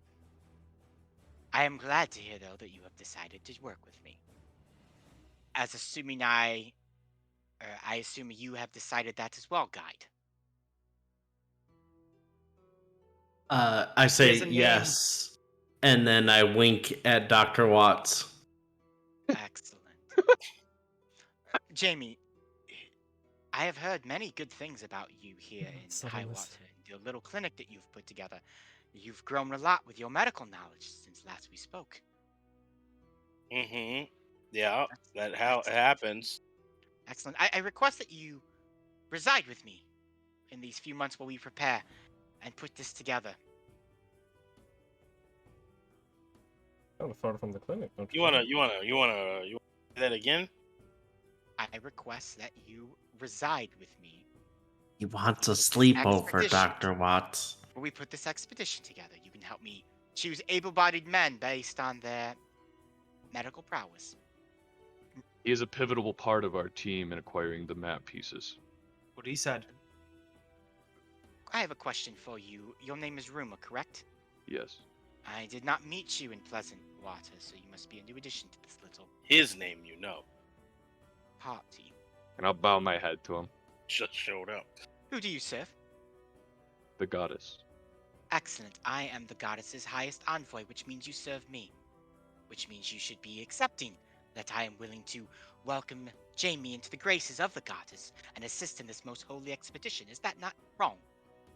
I am glad to hear, though, that you have decided to work with me. As assuming I assume you have decided that as well, guide. I say There's a name. yes, and then I wink at Dr. Watts. Excellent. Jamie, I have heard many good things about you here in Subtleness. Highwater and your little clinic that you've put together. You've grown a lot with your medical knowledge since last we spoke. Mm-hmm. Yeah, that how it happens. Excellent. I request that you reside with me in these few months while we prepare and put this together. Kind of far from the clinic, don't You you? wanna say that again? I request that you reside with me He wants a sleepover, Expedition. Dr. Watts. while we put this expedition together. You can help me choose able-bodied men based on their medical prowess. He is a pivotal part of our team in acquiring the map pieces. What he said. I have a question for you. Your name is Ruma, correct? Yes. I did not meet you in Pleasant Water, so you must be a new addition to this little His name, you know, party. And I'll bow my head to him. just showed up. Who do you serve? The goddess. Excellent. I am the goddess's highest envoy, which means you serve me. Which means you should be accepting that I am willing to welcome Jamie into the graces of the goddess and assist in this most holy expedition. Is that not wrong?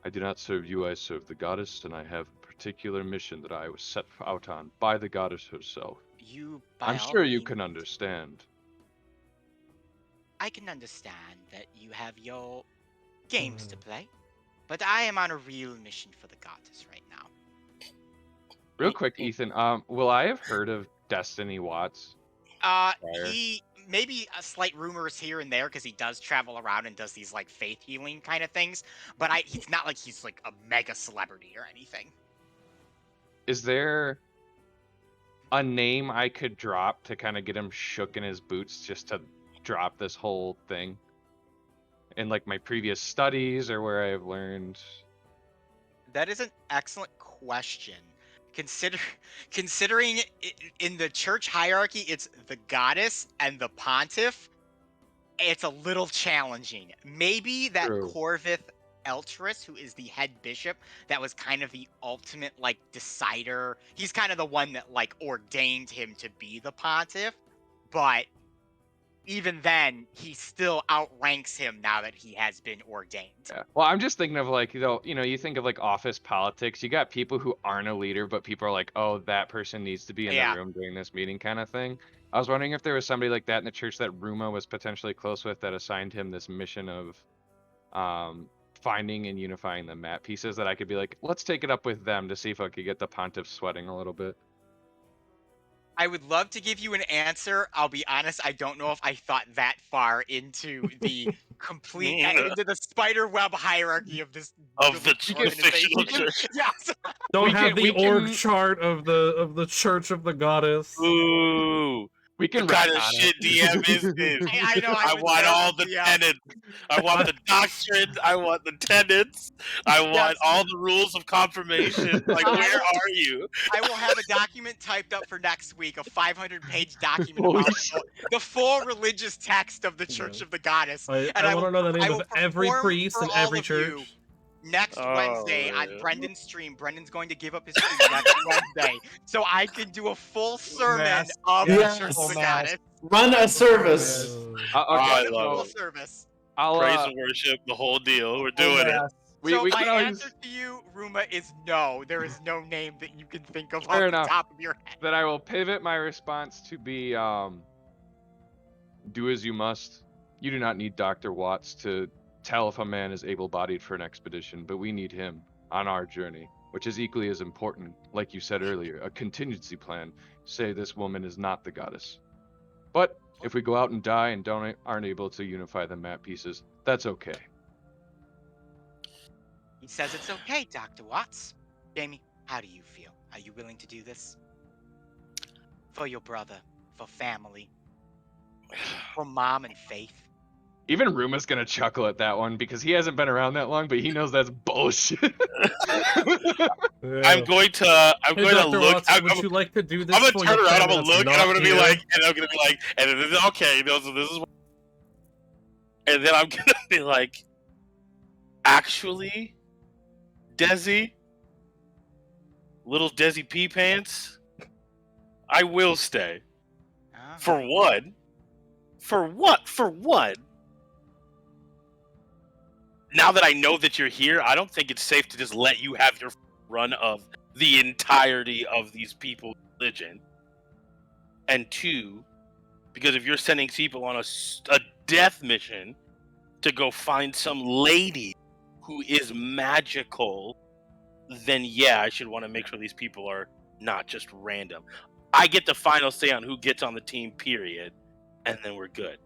I do not serve you, I serve the goddess, and I have a particular mission that I was set out on by the goddess herself. You, by I'm all sure you means- can understand. I can understand that you have your games to play, but I am on a real mission for the goddess right now. Real quick, Ethan, will I have heard of Destiny Watts? Fire. He maybe a slight rumors here and there because he does travel around and does these like faith healing kind of things, but he's not like he's like a mega celebrity or anything. Is there a name I could drop to kind of get him shook in his boots just to drop this whole thing? In like my previous studies or where I've learned. That is an excellent question. Considering in the church hierarchy, it's the goddess and the pontiff. It's a little challenging. Maybe that True. Corvith Eltrus, who is the head bishop, that was kind of the ultimate like decider. He's kind of the one that like ordained him to be the pontiff, but even then, he still outranks him now that he has been ordained. Yeah. Well, I'm just thinking of like, you think of like office politics. You got people who aren't a leader, but people are like, oh, that person needs to be in Yeah. the room during this meeting kind of thing. I was wondering if there was somebody like that in the church that Ruma was potentially close with that assigned him this mission of finding and unifying the map pieces that I could be like, let's take it up with them to see if I could get the pontiff sweating a little bit. I would love to give you an answer. I'll be honest, I don't know if I thought that far into the complete into the spider web hierarchy of this Of the organization. fictional church. Yes. Don't We have can- we the org can- chart of the Church of the Goddess. Ooh. We can What kind of retcon shit it. DM is this? I know. I would want say, all the yeah. tenets. I want the doctrine. I want the tenets. I want Yes. all the rules of confirmation. Like, where are you? I will have a document typed up for next week, a 500-page document Holy about shit. the full religious text of the Church Yeah. of the Goddess. I And I want to will- know the I name will of every perform priest for in all every of you church. Next Oh, Wednesday on man. Brendan's stream. Brendan's going to give up his stream next Wednesday, so I can do a full sermon Mass. of Yes. the Church of the Mass. Goddess. Run a service. Okay, I Full love it. service. I'll Praise and worship, the whole deal. We're doing it. So we my can always answer to you, Ruma, is no. There is no name that you can think of Fair off enough. the top of your head. that I will pivot my response to be do as you must. You do not need Dr. Watts to tell if a man is able-bodied for an expedition, but we need him on our journey, which is equally as important, like you said earlier, a contingency plan. Say this woman is not the goddess. But if we go out and die and aren't able to unify the map pieces, that's okay. He says it's okay, Dr. Watts. Jamie, how do you feel? Are you willing to do this? For your brother, for family, for mom and Faith. Even Ruma's gonna chuckle at that one because he hasn't been around that long, but he knows that's bullshit. I'm going to Hey, look. Dr. Watson, I'm would you like to do this gonna for turn your around. I'm family gonna that's look, and not I'm gonna be here? like, and this is okay. So this is, and then I'm gonna be like, actually, Desi, little Desi Pea Pants, I will stay. Ah. For one. For what? For what? Now that I know that you're here, I don't think it's safe to just let you have your run of the entirety of these people's religion. And two, because if you're sending people on a death mission to go find some lady who is magical, then yeah, I should want to make sure these people are not just random. I get the final say on who gets on the team, period. And then we're good.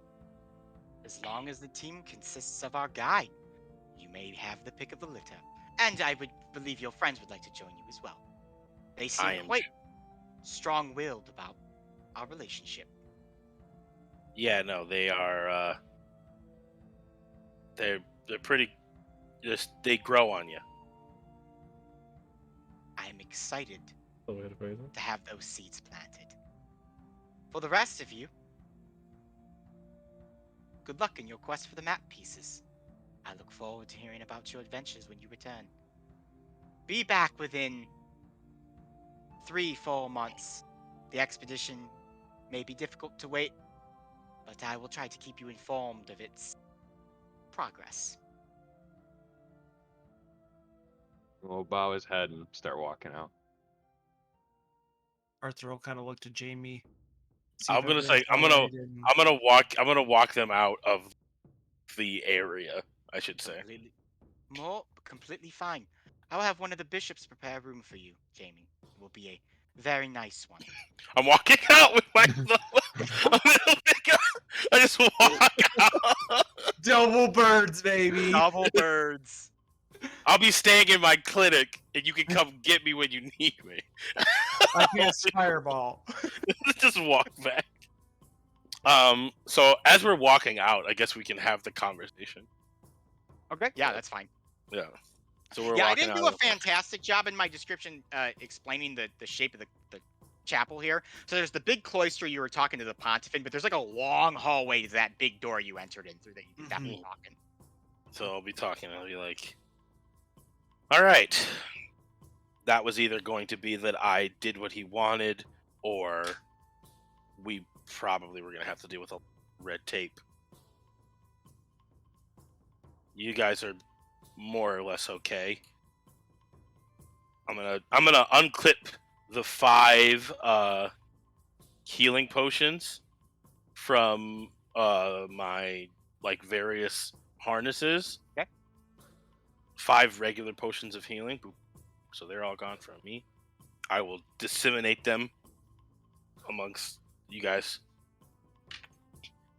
As long as the team consists of our guide, you may have the pick of the litter. And I would believe your friends would like to join you as well. They I seem am quite strong-willed about our relationship. Yeah, no, they are. They're pretty. They grow on you. I'm excited Oh, way to phrase it. to have those seeds planted. For the rest of you, good luck in your quest for the map pieces. I look forward to hearing about your adventures when you return. Be back within 3-4 months. The expedition may be difficult to wait, but I will try to keep you informed of its progress. We'll bow his head and start walking out. Arthur will kind of look to Jamie. I'm gonna say I'm gonna walk them out of the area. I should say. Completely fine. I will have one of the bishops prepare a room for you, Jamie. It will be a very nice one. I'm walking out with my. I just walk out. Double birds, baby. Double birds. I'll be staying in my clinic, and you can come get me when you need me. I cast fireball. Just walk back. So as we're walking out, I guess we can have the conversation. Okay. Yeah, that's fine. Yeah. So we're Yeah, I walking didn't out do a of the- fantastic job in my description explaining the shape of the chapel here. So there's the big cloister you were talking to the pontiff in, but there's like a long hallway to that big door you entered in through that you can definitely walk in. So I'll be talking. I'll be like, All right. That was either going to be that I did what he wanted, or we probably were going to have to deal with a red tape. You guys are more or less okay. I'm gonna unclip the 5 healing potions from my various harnesses. Okay. 5 regular potions of healing. So they're all gone from me. I will disseminate them amongst you guys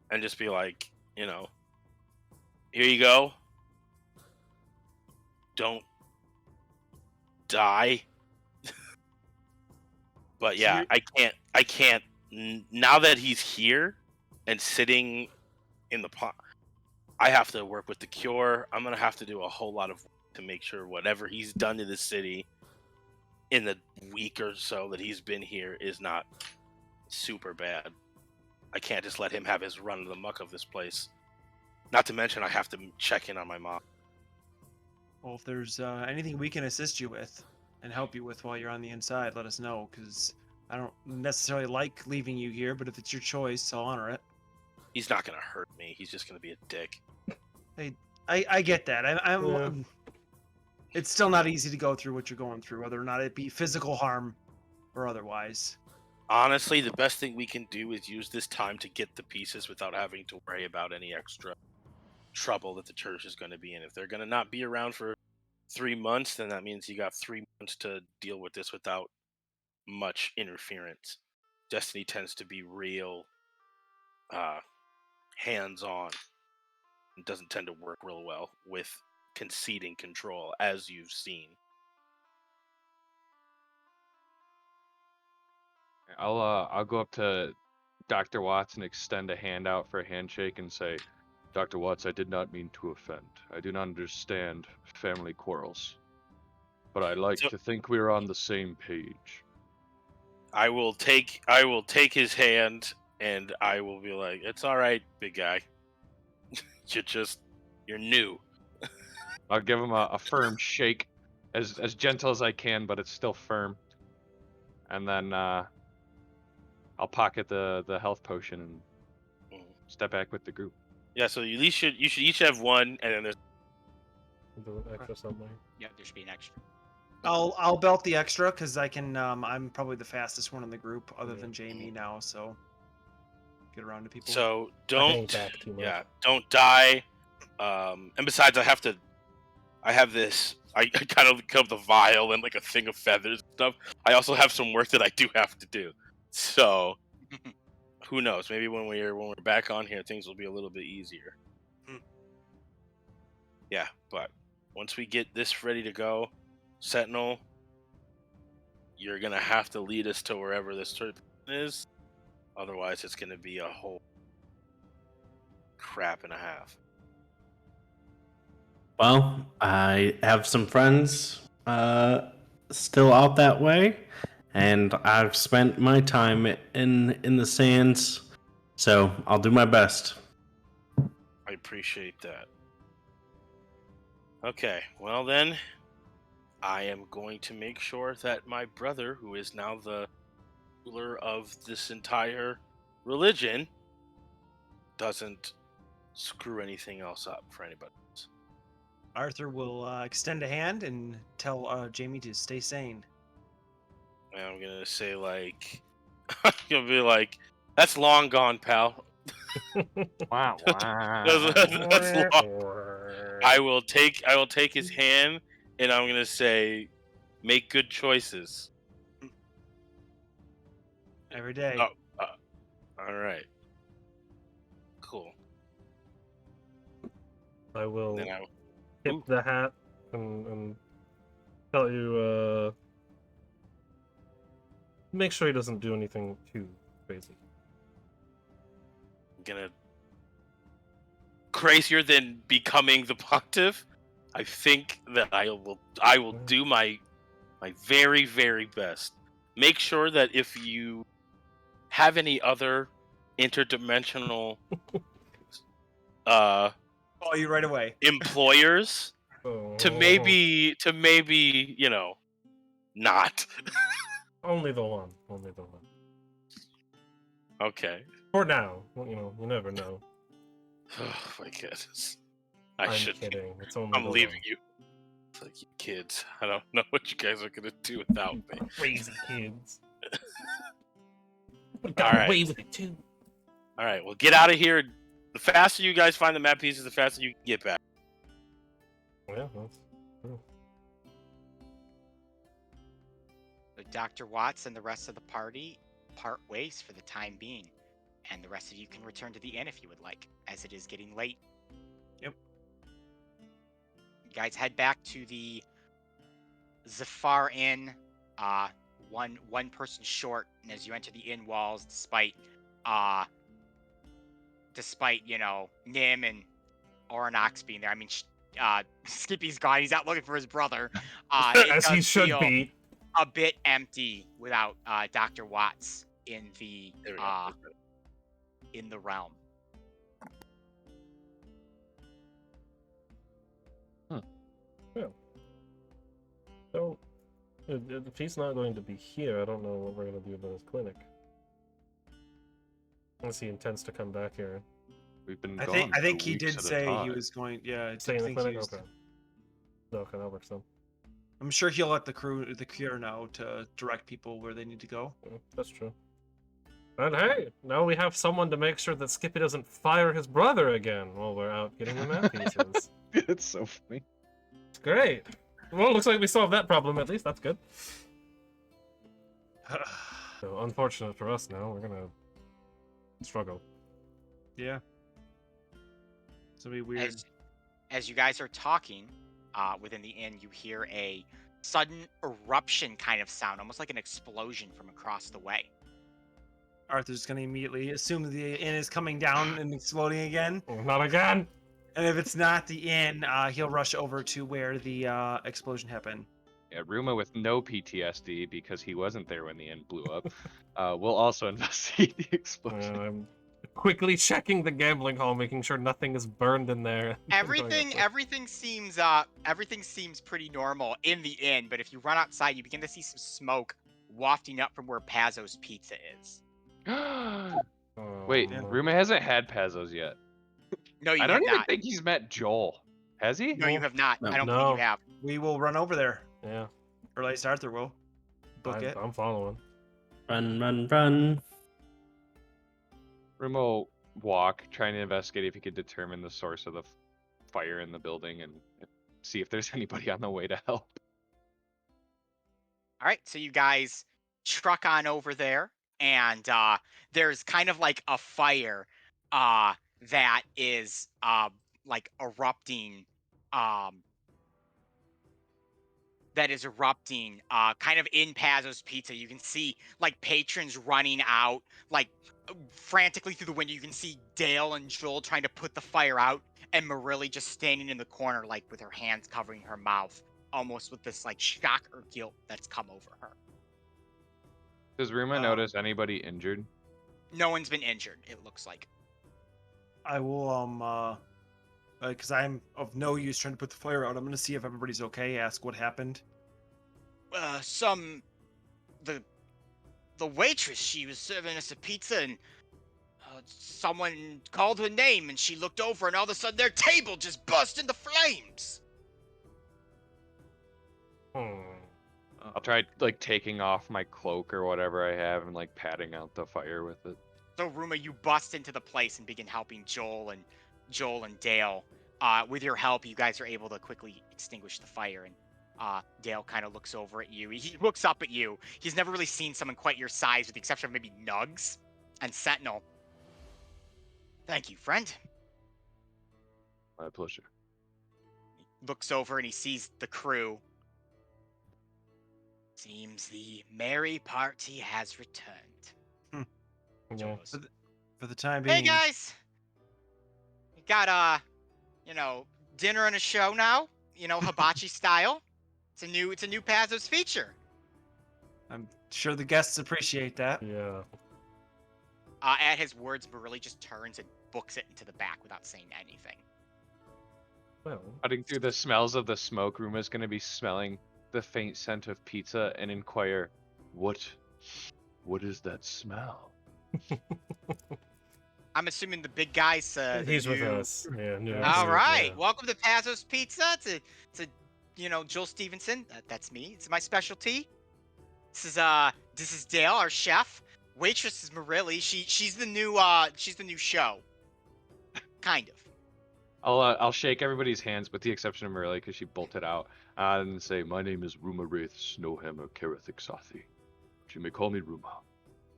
and just be like, here you go. Don't die. But So yeah, you're- I can't now that he's here and sitting in the pot. I have to work with the cure. I'm gonna have to do a whole lot of work to make sure whatever he's done to the city in the week or so that he's been here is not super bad. I can't just let him have his run of the muck of this place. Not to mention I have to check in on my mom. Well, if there's anything we can assist you with and help you with while you're on the inside, let us know, because I don't necessarily like leaving you here, but if it's your choice, I'll honor it. He's not gonna hurt me. He's just gonna be a dick. I get that. I'm Yeah. it's still not easy to go through what you're going through, whether or not it be physical harm or otherwise. Honestly, the best thing we can do is use this time to get the pieces without having to worry about any extra trouble that the church is going to be in. If they're going to not be around for 3 months, then that means you got 3 months to deal with this without much interference. Destiny tends to be real hands-on and doesn't tend to work real well with conceding control, as you've seen. I'll go up to Dr. Watts and extend a hand out for a handshake and say, Dr. Watts, I did not mean to offend. I do not understand family quarrels. But I like So- to think we are on the same page. I will take his hand and I will be like, "It's all right, big guy. You're new." I'll give him a firm shake, as gentle as I can, but it's still firm. And then I'll pocket the health potion and Mhm. step back with the group. Yeah, so you should each have one, and then there's Do an extra somewhere. Yeah, there should be an extra. I'll belt the extra because I can. I'm probably the fastest one in the group, other Yeah. than Jamie now. So get around to people. so hang don't back too much. don't die. And besides, I have this. I kind of come the vial and like a thing of feathers and stuff. I also have some work that I do have to do. So who knows? Maybe when we're back on here, things will be a little bit easier. Hmm. Yeah, but once we get this ready to go, Sentinel, you're gonna have to lead us to wherever this person is. Otherwise, it's gonna be a whole crap and a half. Well, I have some friends still out that way, and I've spent my time in the sands, so I'll do my best. I appreciate that. Okay, well then, I am going to make sure that my brother, who is now the ruler of this entire religion, doesn't screw anything else up for anybody else. Arthur will extend a hand and tell Jamie to stay sane. And I'm gonna say I'm gonna be like, "That's long gone, pal." Wow. That's long. I will take his hand, and I'm gonna say, "Make good choices." Every day. Oh, all right, cool. I will Then I tip Ooh. the hat and tell you, make sure he doesn't do anything too crazy. I'm gonna crazier than becoming the pontiff. I think that I will do my very, very best. Make sure that if you have any other interdimensional Call you right away. employers to maybe not. Only the one. Only the one. Okay. For now. You never know. Oh my goodness. I'm should. kidding. It's only I'm the leaving one. you. It's like, you kids. I don't know what you guys are gonna do without me. Crazy kids. We All got right. away with it too. All right. Well, get out of here. The faster you guys find the map pieces, the faster you can get back. Yeah, that's true. So Dr. Watts and the rest of the party part ways for the time being, and the rest of you can return to the inn if you would like, as it is getting late. Yep. You guys head back to the Zafar Inn, one person short, and as you enter the inn walls, despite Nim and Oronox being there, I mean, Skippy's gone. He's out looking for his brother. It As he does should feel be. a bit empty without Dr. Watts in the There we go. in the realm. So, if he's not going to be here, I don't know what we're going to do about his clinic. Unless he intends to come back here. We've been I gone think for he weeks did at a say he time. was going. Yeah, I Stay in the think he clinic? was. Okay. Okay, that works then. I'm sure he'll let the cure know to direct people where they need to go. Yeah, that's true. And hey, now we have someone to make sure that Skippy doesn't fire his brother again while we're out getting the map pieces. It's so funny. It's great. Well, looks like we solved that problem at least. That's good. So, unfortunate for us now. We're gonna struggle. Yeah. It's gonna be weird. As you guys are talking within the inn, you hear a sudden eruption kind of sound, almost like an explosion from across the way. Arthur's gonna immediately assume the inn is coming down and exploding again. Oh, not again! And if it's not the inn, he'll rush over to where the explosion happened. Yeah, Ruma with no PTSD because he wasn't there when the inn blew up. We'll also investigate the explosion. I'm quickly checking the gambling hall, making sure nothing is burned in there. Everything seems pretty normal in the inn, but if you run outside, you begin to see some smoke wafting up from where Pazzo's Pizza is. Wait, no. Ruma hasn't had Pazos yet. No, you I have don't even not. think he's met Joel. Has he? No, you have not. I don't No. think you have. We will run over there, Yeah, or at least Arthur will. Book it. I'm following. Run, run, run. Ruma will walk, trying to investigate if he could determine the source of the fire in the building and see if there's anybody on the way to help. All right, so you guys truck on over there, and there's kind of like a fire that is like erupting, kind of in Pazzo's Pizza. You can see like patrons running out, like frantically through the window. You can see Dale and Joel trying to put the fire out, and Marilli just standing in the corner, like with her hands covering her mouth, almost with this like shock or guilt that's come over her. Does Ruma notice anybody injured? No one's been injured, it looks like. I will because I'm of no use trying to put the fire out. I'm gonna see if everybody's okay. Ask what happened. The waitress, she was serving us a pizza, and someone called her name, and she looked over, and all of a sudden their table just burst into flames. I'll try like taking off my cloak or whatever I have and like patting out the fire with it. So Ruma, you bust into the place and begin helping Joel and Dale. With your help, you guys are able to quickly extinguish the fire, and Dale kind of looks over at you. He looks up at you. He's never really seen someone quite your size, with the exception of maybe Nugs and Sentinel. Thank you, friend. My pleasure. He looks over and he sees the crew. Seems the merry party has returned. Yeah. For the time being. Hey guys, we got dinner and a show now. Hibachi style. It's a new Pazzo's feature. I'm sure the guests appreciate that. Yeah. At his words, Marilli just turns and books it into the back without saying anything. Well, Cutting through the smells of the smoke, Ruma's gonna be smelling the faint scent of pizza and inquire, What is that smell? I'm assuming the big guy's he's with new... us. Yeah, new Yes. All dude, right, yeah. welcome to Pazzo's Pizza. It's Joel Stevenson. That's me. It's my specialty. This is Dale, our chef. Waitress is Marilli. She's the new show. Kind of. I'll shake everybody's hands with the exception of Marilli because she bolted out and say, "My name is Ruma Wraith Snowhammer Karathik Sathi. You may call me Ruma."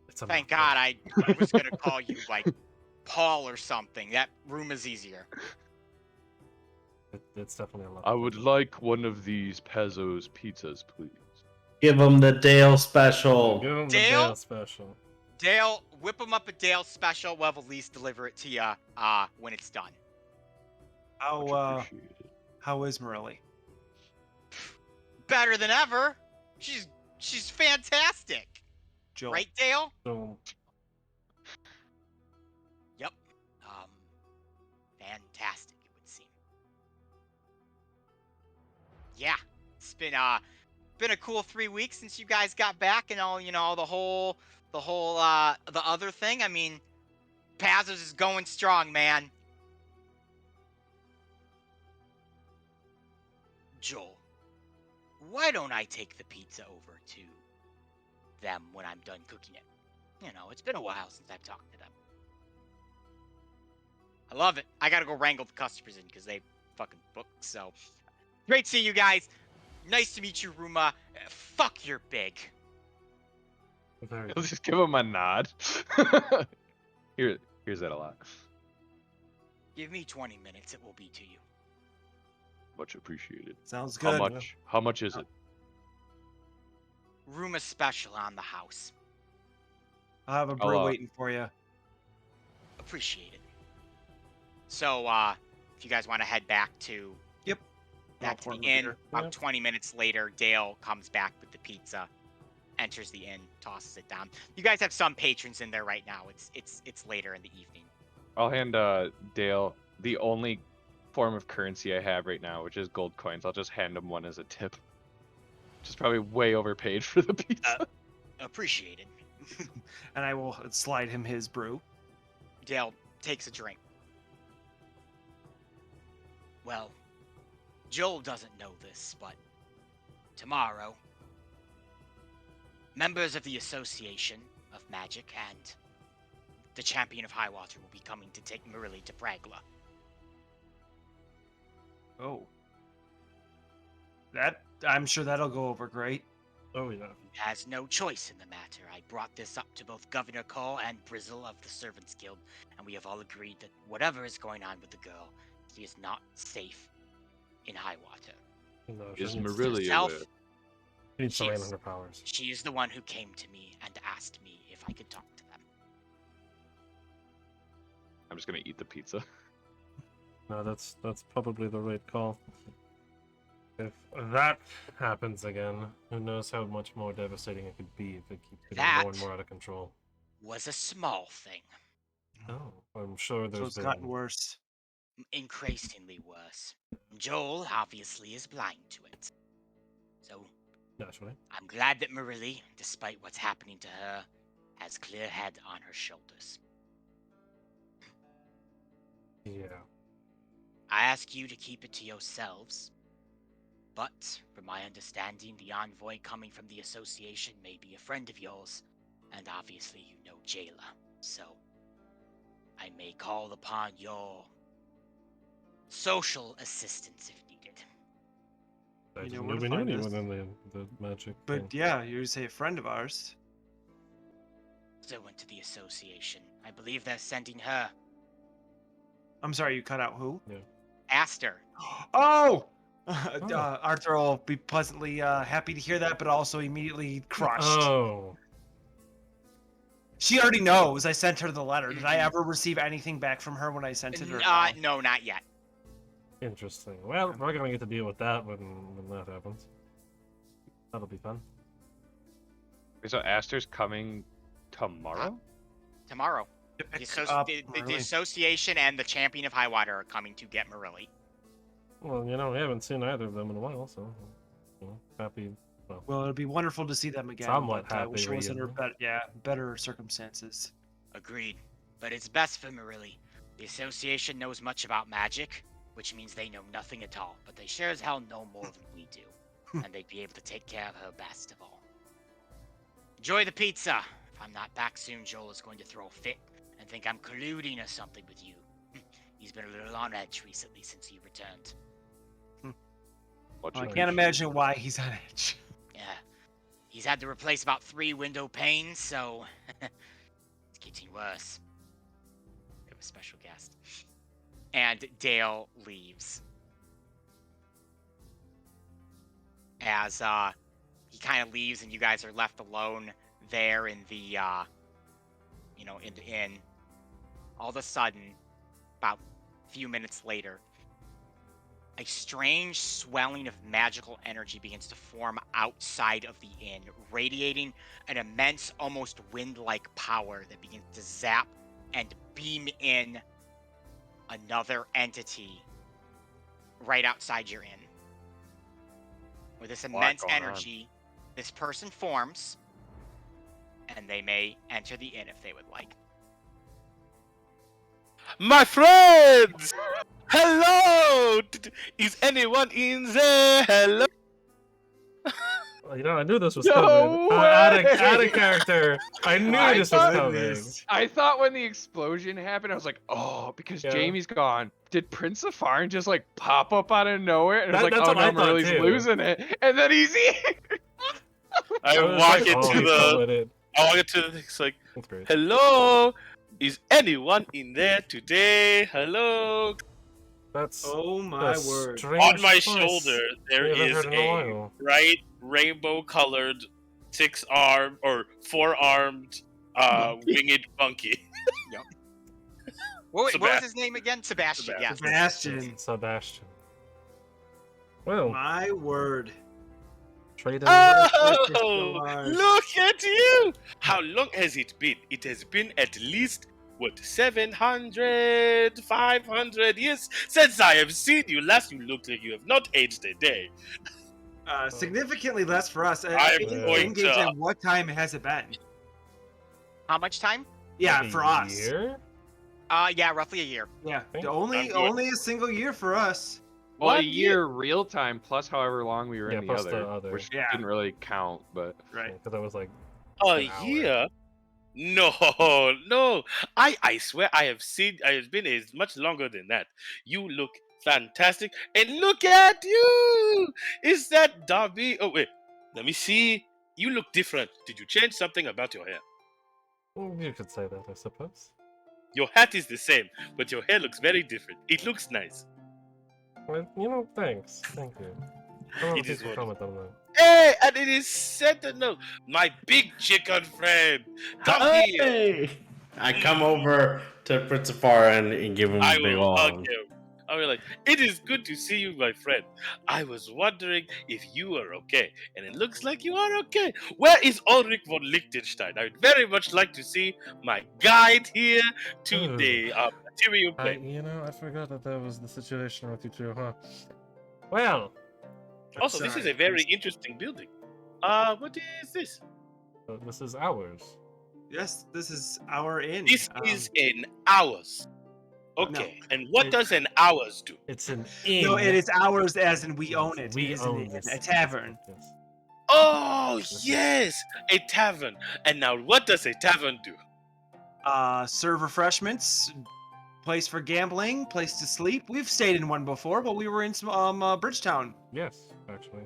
It's a Thank mouthful. God I was gonna call you like Paul or something. That room is easier. It's definitely a lot. I would like one of these Pezzo's pizzas, please. Give him the Dale special. Give him the Dale? Dale special. Dale, whip him up a Dale special. We'll have Elise deliver it to you when it's done. Much How appreciated. how is Morelli? Better than ever. She's fantastic. Joel. Right, Dale? So Yep. Fantastic, it would seem. Yeah, it's been a cool 3 weeks since you guys got back, and all the other thing. I mean, Pazos is going strong, man. Joel, why don't I take the pizza over to them when I'm done cooking it? It's been a while since I've talked to them. I love it. I gotta go wrangle the customers in because they fucking booked. So great seeing you guys. Nice to meet you, Ruma. Fuck, you're big. very I'll just give him a nod. Here's that a lot. Give me 20 minutes. It will be to you. Much appreciated. Sounds good. How much is it? Ruma special on the house. I'll have a brew I'll, waiting for you. Appreciate it. So, if you guys want to head back to I'll the pour him a inn, beer. about 20 minutes later, Dale comes back with the pizza, enters the inn, tosses it down. You guys have some patrons in there right now. It's later in the evening. I'll hand Dale the only form of currency I have right now, which is gold coins. I'll just hand him one as a tip. Which is probably way overpaid for the pizza. Appreciate it. And I will slide him his brew. Dale takes a drink. Well, Joel doesn't know this, but tomorrow, members of the Association of Magic and the Champion of Highwater will be coming to take Marilli to Pragla. Oh. I'm sure that'll go over great. Oh yeah. He has no choice in the matter. I brought this up to both Governor Cole and Brizzle of the Servants Guild, and we have all agreed that whatever is going on with the girl, she is not safe in Highwater. No, Is she needs- Marilli herself. aware? she needs to she land is- on her powers. She is the one who came to me and asked me if I could talk to them. I'm just gonna eat the pizza. No, that's probably the right call. If that happens again, who knows how much more devastating it could be if it keeps getting more and That- more out of control. Was a small thing, Oh, I'm sure So there's it's been. gotten worse. increasingly worse. Joel obviously is blind to it. So Naturally. I'm glad that Marilli, despite what's happening to her, has clear head on her shoulders. Yeah. I ask you to keep it to yourselves. But, from my understanding, the envoy coming from the association may be a friend of yours, and obviously you know Jayla, so I may call upon your social assistance if needed. I You know didn't where know to we knew find anyone us. in the magic. But thing. yeah, you say a friend of ours. So went to the association. I believe they're sending her. I'm sorry, you cut out who? Aster. Oh! Oh. Arthur will be pleasantly happy to hear that, but also immediately crushed. Oh. She already knows I sent her the letter. Did I Mhm. ever receive anything back from her when I sent it? Or No, not yet. Interesting. Well, we're gonna get to deal with that when that happens. That'll be fun. So Aster's coming tomorrow? Tomorrow. To The, pick associ- up the Marilyn. association and the champion of Highwater are coming to get Marilli. Well, we haven't seen either of them in a while, so happy. Well, it'd be wonderful to see them again. Somewhat but I wish happy it was under reunion. better circumstances. Agreed. But it's best for Marili. The association knows much about magic, which means they know nothing at all, but they sure as hell know more than we do. And they'd be able to take care of her best of all. Enjoy the pizza. If I'm not back soon, Joel is going to throw a fit and think I'm colluding or something with you. He's been a little on edge recently since he returned. I can't imagine why he's on edge. Yeah. He's had to replace about 3 window panes, so it's getting worse. We have a special guest. And Dale leaves. As he kind of leaves and you guys are left alone there in the in the inn. All of a sudden, about a few minutes later, a strange swelling of magical energy begins to form outside of the inn, radiating an immense, almost wind-like power that begins to zap and beam in another entity right outside your inn. With this immense energy, this person forms, and they may enter the inn if they would like. My friends! Hello! Is anyone in there? Hello? Well, I knew this was No coming. way! Add a character. I knew I this was thought coming. I thought when the explosion happened, I was like, oh, because Yeah. Jamie's gone. Did Prince of Farn just like pop up out of nowhere? And I was That's like, oh what I no, thought, Marley's too. losing it. And then he's here. I was walk like, into he's the. coming in. I walk into the. It's like, That's great. hello? Is anyone in there today? Hello? That's Oh my the word! On my strangest voice shoulder, there we haven't is heard in a a while. bright rainbow-colored 6-armed or 4-armed winged monkey. What was Sebast- his name again? Sebastian. Yes. Sebastian. Sebastian. Well, My word. trade in. Oh, Mars. look at you! How long has it been? It has been at least, 700, 500 years since I have seen you. Last you looked like you have not aged a day. Significantly less for us. I'm going Engage to- in what time has it been? How much time? Yeah, Like a for us. year? Yeah, roughly a year. Yeah, Think- only good. only a single year for us. Well, What a year real time plus however long we were Yeah, in the plus other, the other. which Yeah. didn't really count, but Right. Because I was like, A An hour. year? No, no. I swear I have been as much longer than that. You look fantastic. And look at you! Is that Darby? Oh wait, let me see. You look different. Did you change something about your hair? you could say that, I suppose. Your hat is the same, but your hair looks very different. It looks nice. Well, thanks. Thank you. I don't know It if is people comment on that. Hey, and it is sentinel, my big chicken friend. Come here. Hey! I come over to Prince of Farn and give him I a big will ol' hug hug. him. I'll be like, it is good to see you, my friend. I was wondering if you are okay, and it looks like you are okay. Where is Ulrich von Liechtenstein? I would very much like to see my guide here to Ooh. the material plane. I forgot that was the situation with you two, huh? Well, Also, this is Sorry. a very interesting building. What is this? this is ours. Yes, this is our inn. This is an hours. Okay, and what does an hours do? It's an inn. No, it is ours as in we own it. We it is an own inn, this. a tavern. Yes. Oh, yes, a tavern. And now, what does a tavern do? Serve refreshments, place for gambling, place to sleep. We've stayed in one before, but we were in Bridgetown. Yes, actually.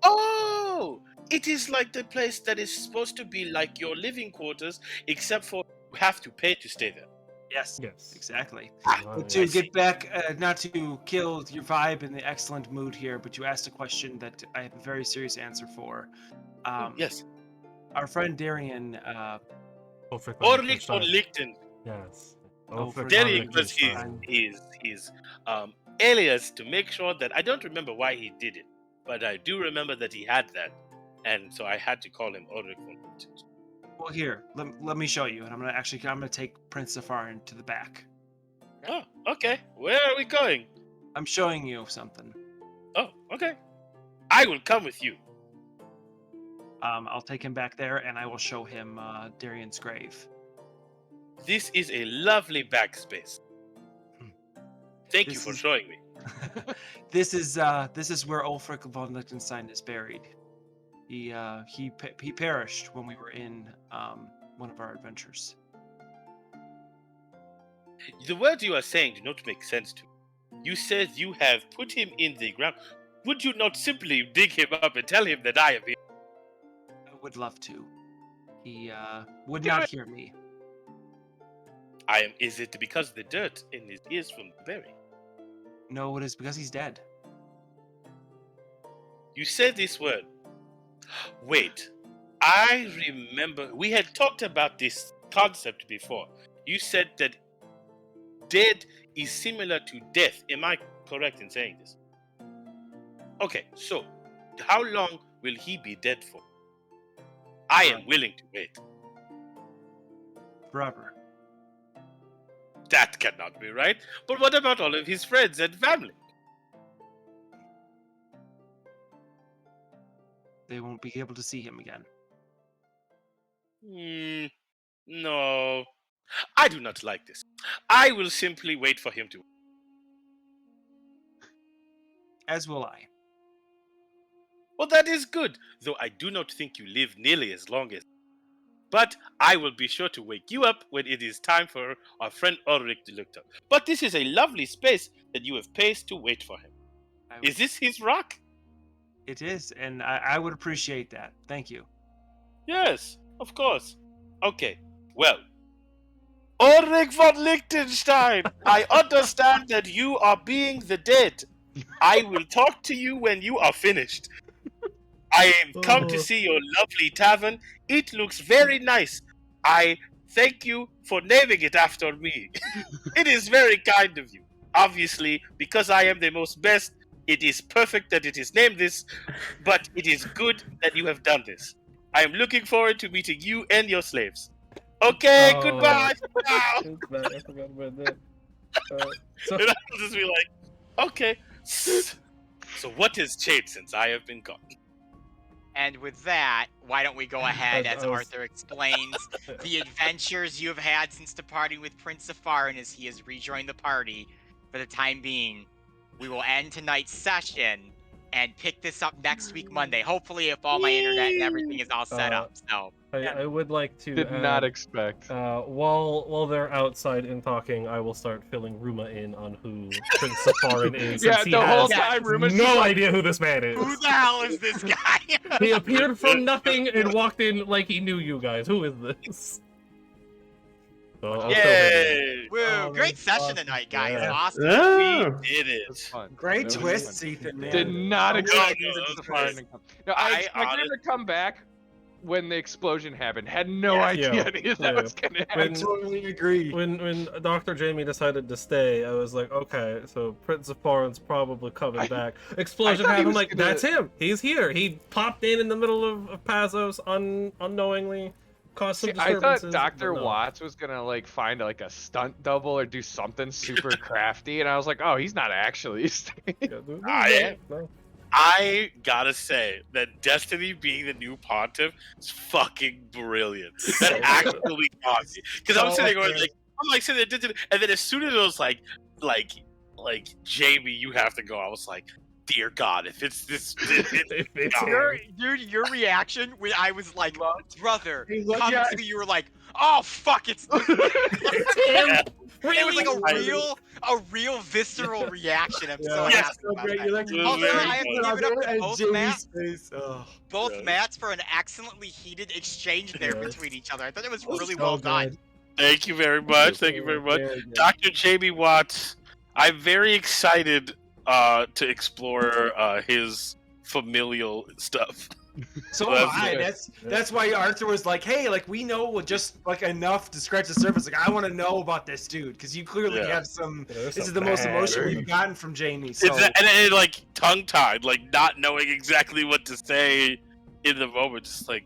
Oh, it is like the place that is supposed to be like your living quarters, except for you have to pay to stay there. Yes, Yes. exactly. Oh, But to yes. get back, not to kill your vibe and the excellent mood here, but you asked a question that I have a very serious answer for. Yes. Our friend Darian, Ulrich von Ulrich von Liechtenstein. Lichten. Yes. Oh, Ulrich for von Derek was Liechtenstein. his alias to make sure that I don't remember why he did it, but I do remember that he had that, and so I had to call him Ulrich von Lichten. well, here, let me show you, and I'm gonna take Prince Safar into the back. Oh, okay. Where are we going? I'm showing you something. Oh, okay. I will come with you. I'll take him back there, and I will show him Darian's grave. This is a lovely backspace. Thank you This for is- showing me. This is where Ulfric von Liechtenstein is buried. He perished when we were in one of our adventures. The words you are saying do not make sense to me. You said you have put him in the ground. Would you not simply dig him up and tell him that I am here? I would love to. He would Do not it. hear me. Is it because of the dirt in his ears from the berry? No, it is because he's dead. You said this word. Wait. I remember we had talked about this concept before. You said that dead is similar to death. Am I correct in saying this? Okay, so how long will he be dead for? I am willing to wait. Forever. That cannot be right. But what about all of his friends and family? They won't be able to see him again. No. I do not like this. I will simply wait for him to. As will I. Well, that is good, though I do not think you live nearly as long as. But I will be sure to wake you up when it is time for our friend Ulrich to look up. But this is a lovely space that you have paced to wait for him. Is this his rock? It is, and I would appreciate that. Thank you. Yes, of course. Okay, well. Ulrich von Liechtenstein, I understand that you are being the dead. I will talk to you when you are finished. I have come to see your lovely tavern. It looks very nice. I thank you for naming it after me. It is very kind of you. Obviously, because I am the most best, it is perfect that it is named this, but it is good that you have done this. I am looking forward to meeting you and your slaves. Okay, Oh. goodbye. Now. I forgot about that. So, And I'll just be like, okay. So what has changed since I have been gone? And with that, why don't we go ahead I as was- Arthur explains the adventures you have had since departing with Prince Safarin as he has rejoined the party for the time being. We will end tonight's session and pick this up next week Monday. Hopefully if all my internet and everything is all set up. So I would like to Did not expect. while they're outside and talking, I will start filling Ruma in on who Prince Safarin is. Yeah, since he the whole has time Ruma's no just like, idea who this man is. who the hell is this guy? He appeared from nothing and walked in like he knew you guys. Who is this? So I'll fill him in. Yay! Woo, Oh, great that's session awesome. tonight, guys. Yeah. Awesome. Oh. We did It was it. fun. Great It was twists, fun. Ethan, man. Did not expect no, Prince okay. Safarin to come. No, I I expected him to come back when the explosion happened. Had no idea Yeah, any of yeah. that was gonna I happen. totally agree. When Dr. Jamie decided to stay, I was like, okay, so Prince Safarin's probably coming back. Explosion thought he happened. I'm was like, gonna- that's him. He's here. He popped in the middle of Pazos unknowingly, caused some See, I disturbances. thought Dr. but no. Watts was gonna like find like a stunt double or do something super crafty, and I was like, oh, he's not actually. Yeah, no. I gotta say that Destiny being the new pontiff is fucking brilliant. That actually got me because I'm sitting there going like, I'm like sitting there, and then as soon as it was like Jamie, you have to go. I was like, dear God, if it's this, If it's God. him. Your reaction when I was like, brother, Hey, look, come yeah. to me, you were like, oh fuck, it's It's him. it was like Really? a real visceral reaction. I'm so Yeah, happy so about great. that. You like It was Also, very I have to fun. give it up to and both Jamie's Matt, face. Oh. both Yes. Matts for an excellently heated exchange there Yes. between each other. I thought it was Oh, really so well done. good. Thank you very much. Thank you very much. Very good. Dr. Jamie Watts, I'm very excited to explore his familial stuff. So Well, am I. That's why Arthur was like, "Hey, like we know just like enough to scratch the surface. Like I want to know about this dude because you clearly Yeah. have some. Yeah, there's This is some the most bad emotion nerdy. we've gotten from Jamie. So And like tongue tied, like not knowing exactly what to say in the moment. Just like,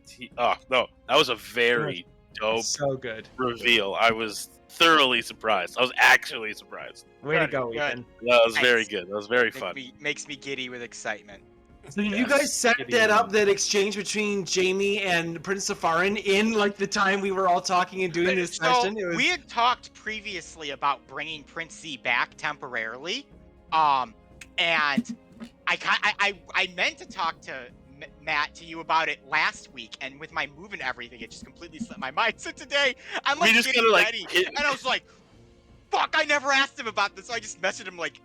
no, that was a very dope So good. reveal. I was thoroughly surprised. I was actually surprised. Way to Good, go, good. Ethan. That was very Nice. good. That was very fun. Makes me giddy with excitement. So did you Yes. guys set Kitty. that up, that exchange between Jamie and Prince Safarin in like the time we were all talking and doing this So session? It was we had talked previously about bringing Prince Z back temporarily, and I meant to talk to Matt, to you about it last week, and with my move and everything, it just completely slipped my mind. So today I'm We like just getting gotta, like, ready, hit- and I was like, "Fuck! I never asked him about this." So I just messaged him like,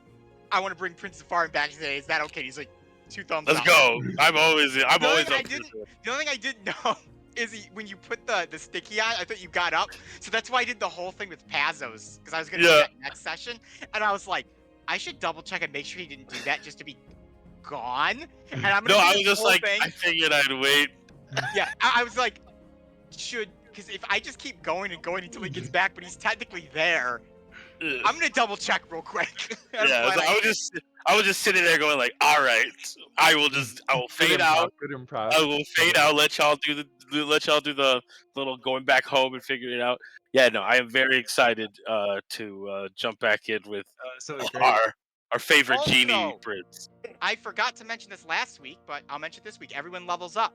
"I want to bring Prince Safarin back today. Is that okay?" He's like, 2 thumbs Let's up. go. I'm always The up only for thing this. the only thing I didn't know is when you put the sticky on, I thought you got up. So that's why I did the whole thing with Pazos, because I was gonna do Yeah. that next session, and I was like, I should double check and make sure he didn't do that just to be gone. And I'm gonna No, do I was this just whole like, thing. I figured I'd wait. Yeah, I was like, because if I just keep going and going until he gets back, but he's technically there, I'm gonna double check real quick. I'm Yeah, glad so I was just sitting there going like, all right, I will Good fade improv, out. Good improv. I will fade out. Let y'all do the little going back home and figuring it out. Yeah, no, I am very excited to jump back in with so great. our favorite genie Also, prince. I forgot to mention this last week, but I'll mention it this week. Everyone levels up.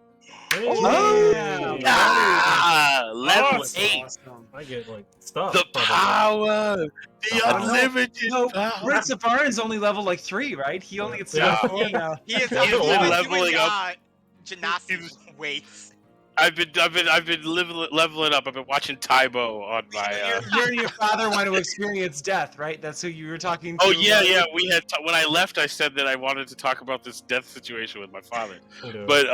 Oh, Hey! Ah, level Awesome. 8. Awesome. I get like stuff. The probably. power, the Oh, no. unlimited No, power. Prince Safarin's only level like 3, right? He only gets to Yeah. level 4 now. He is He's doing leveling up. gymnastics weights. I've been leveling up. I've been watching Taibo on my. You and your father want to experience death, right? That's who you were talking to. Oh yeah. We had when I left, I said that I wanted to talk about this death situation with my father, Yeah. but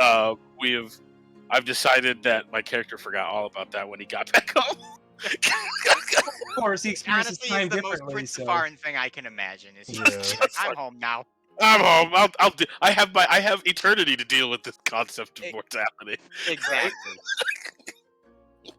I've decided that my character forgot all about that when he got back home. Of course, he experiences Honestly, time it's the most differently. Prince So. Safarin thing I can imagine. Is he Yeah. just like, I'm home now. I'm home. I have eternity to deal with this concept of It- mortality. Exactly.